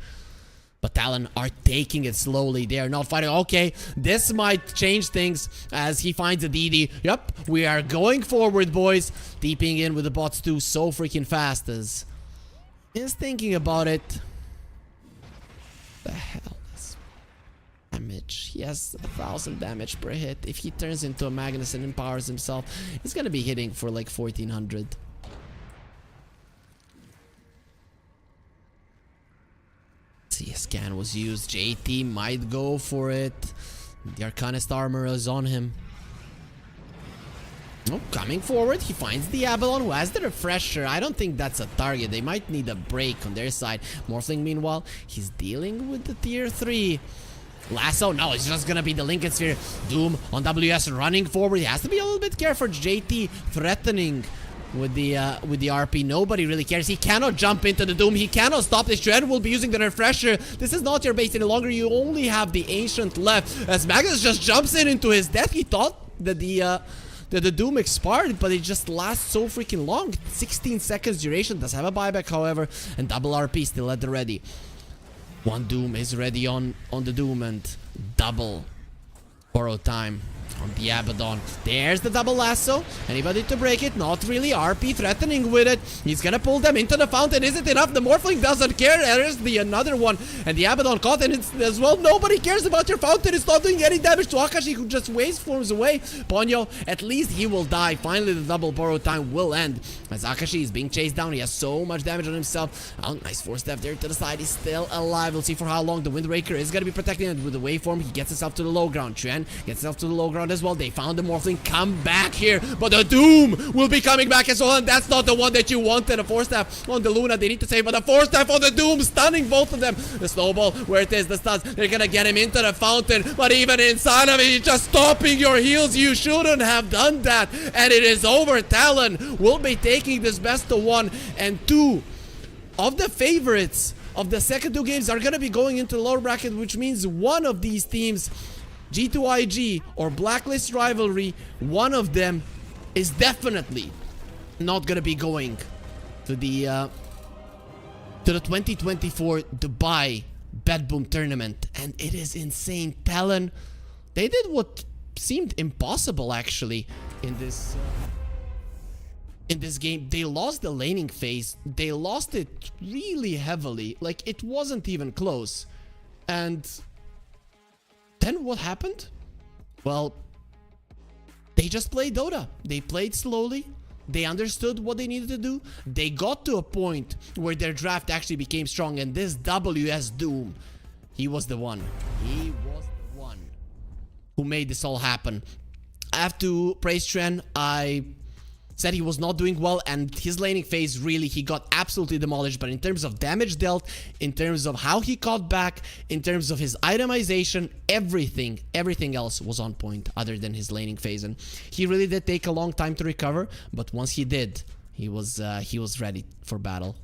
But Talon are taking it slowly. They are not fighting. Okay, this might change things as he finds a DD. Yep, we are going forward, boys. Deeping in with the bots too so freaking fast as... is thinking about it. The hell is damage? He has 1,000 damage per hit. If he turns into a Magnus and empowers himself, he's gonna be hitting for like 1,400. See, a scan was used. JT might go for it. The Arcanist armor is on him. Oh, coming forward, he finds the Abalon, who has the refresher. I don't think that's a target. They might need a break on their side. Morphling, meanwhile, he's dealing with the tier 3. Lasso, no, it's just gonna be the Lincoln Sphere. Doom on WS running forward. He has to be a little bit careful. JT threatening with the RP. Nobody really cares. He cannot jump into the Doom. He cannot stop this. Trend will be using the refresher. This is not your base any longer. You only have the Ancient left. As Magnus just jumps into his death. He thought that the Doom expired, but it just lasts so freaking long. 16 seconds duration. Does have a buyback, however, and double RP still at the ready. One Doom is ready on the Doom, and double borrow time on the Abaddon. There's the double lasso. Anybody to break it? Not really. RP threatening with it. He's gonna pull them into the fountain. Is it enough? The Morphling doesn't care. There's the another one. And the Abaddon caught in it as well. Nobody cares about your fountain. It's not doing any damage to Akashi, who just waveforms away. Ponyo, at least he will die. Finally, the double borrow time will end. As Akashi is being chased down. He has so much damage on himself. Oh, nice 4-step there to the side. He's still alive. We'll see for how long. The Windbreaker is gonna be protecting it with the waveform. He gets himself to the low ground. Chuan gets himself to the low ground as well. They found the Morphling come back here, but the Doom will be coming back as well, and that's not the one that you wanted. A 4-step on the Luna, they need to save, but a 4-step on the Doom, stunning both of them. The snowball, where it is, the stuns, they're gonna get him into the fountain, but even inside of it, you're just stopping your heals. You shouldn't have done that, and it is over. Talon will be taking this best of 1, and 2 of the favorites of the second 2 games are gonna be going into the lower bracket, which means one of these teams, G2.iG or Blacklist Rivalry, one of them is definitely not gonna be going to the 2024 Dubai BetBoom tournament, and it is insane. Talon, they did what seemed impossible actually in this game. They lost the laning phase. They lost it really heavily. Like, it wasn't even close. And then what happened? Well, they just played Dota. They played slowly. They understood what they needed to do. They got to a point where their draft actually became strong, and this WS Doom, he was the one. He was the one who made this all happen. I have to praise Tren. I said he was not doing well, and his laning phase, really, he got absolutely demolished. But in terms of damage dealt, in terms of how he caught back, in terms of his itemization, everything else was on point other than his laning phase. And he really did take a long time to recover, but once he did, he was ready for battle.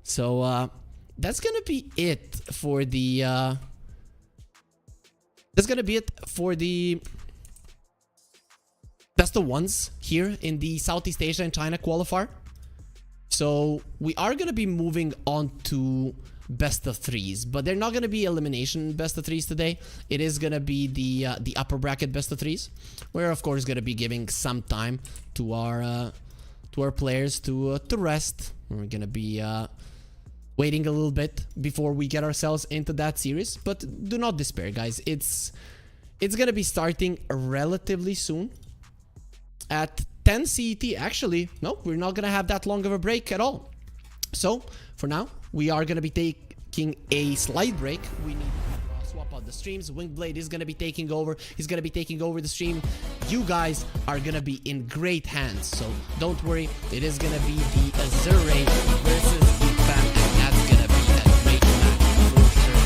So that's gonna be it for the best of 1s here in the Southeast Asia and China qualifier. So we are going to be moving on to best of 3s, but they're not going to be elimination best of 3s today. It is going to be the upper bracket best of 3s. We're of course going to be giving some time to our players to rest. We're going to be waiting a little bit before we get ourselves into that series, but do not despair, guys. It's going to be starting relatively soon. At 10 CET, actually, no, we're not going to have that long of a break at all. So, for now, we are going to be taking a slight break. We need to swap out the streams. Wingblade is going to be taking over. He's going to be taking over the stream. You guys are going to be in great hands. So, don't worry. It is going to be the Azure versus the Fam, and that's going to be a great match for sure.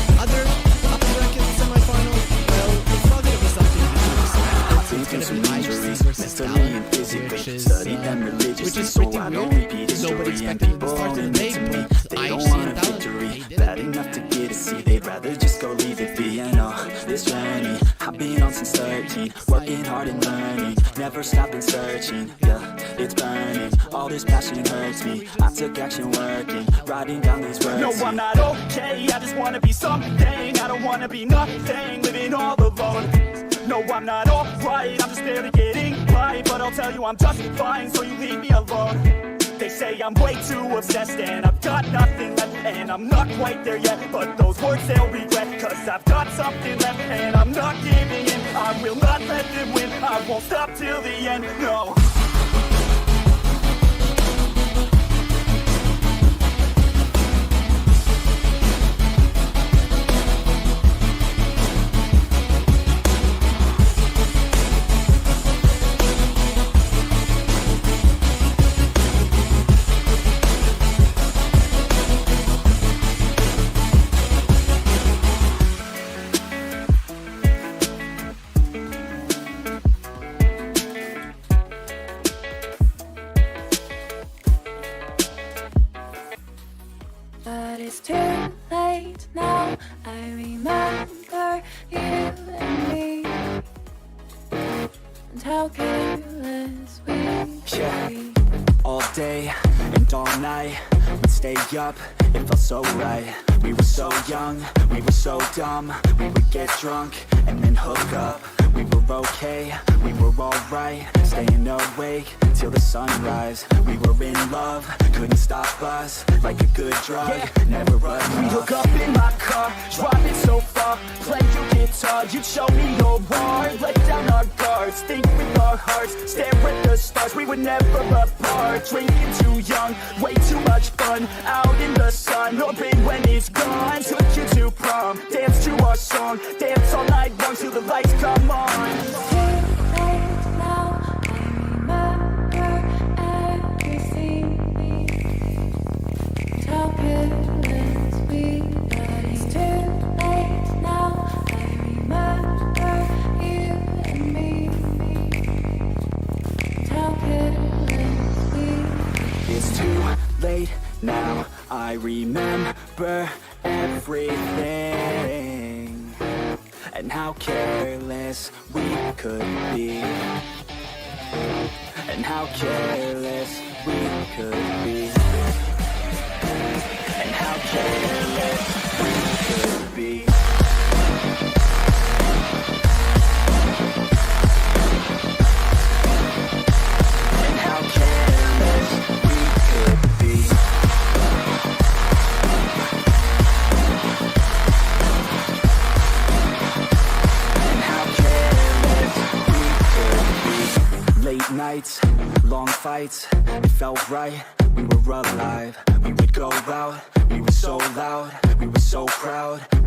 The other upper bracket semifinal, well, it's not going to be something to expect. It's going to be IGC versus Talon, which is pretty weird. Nobody expected it to start in the day, but IGC and Talon, they did
bad enough to get a seat, they'd rather just go leave it be. I know this journey I've been on since 13, working hard and learning, never stopping searching. Yeah, it's burning, all this passion hurts me. I took action working, writing down these words.
No, I'm not okay, I just wanna be something. I don't wanna be nothing, living all alone. No, I'm not alright, I'm just barely getting by. But I'll tell you I'm just fine, so you leave me alone. They say I'm way too obsessed and I've got nothing left, and I'm not quite there yet, but those words they'll regret, cause I've got something left and I'm not giving in. I will not let them win, I won't stop till the end, no.
and how careless we
Yeah.
be.
All day and all night, we'd stay up, it felt so right. We were so young, we were so dumb. We would get drunk and then hook up. We were okay, we were alright, staying awake till the sunrise. We were in love, couldn't stop us, like a good drug, never enough.
We hook up in my car, driving so far. Play your guitar, you'd show me your heart. Let down our guards, think with our hearts. Stare at the stars, we were never apart. Drinking too young, way too much fun. Out in the sun, hoping when it's gone. Took you to prom, dance to our song. Dance all night long till the lights come on.
Too late now, I remember everything and how careless we got. It's too late now, I remember you and me and how careless we.
It's too late now, I remember everything and how careless we could be, and how careless we could be, and how careless we could be. And how careless we could be. And how careless we could be. Late nights, long fights, it felt right, we were alive. We would go out, we were so loud, we were so proud.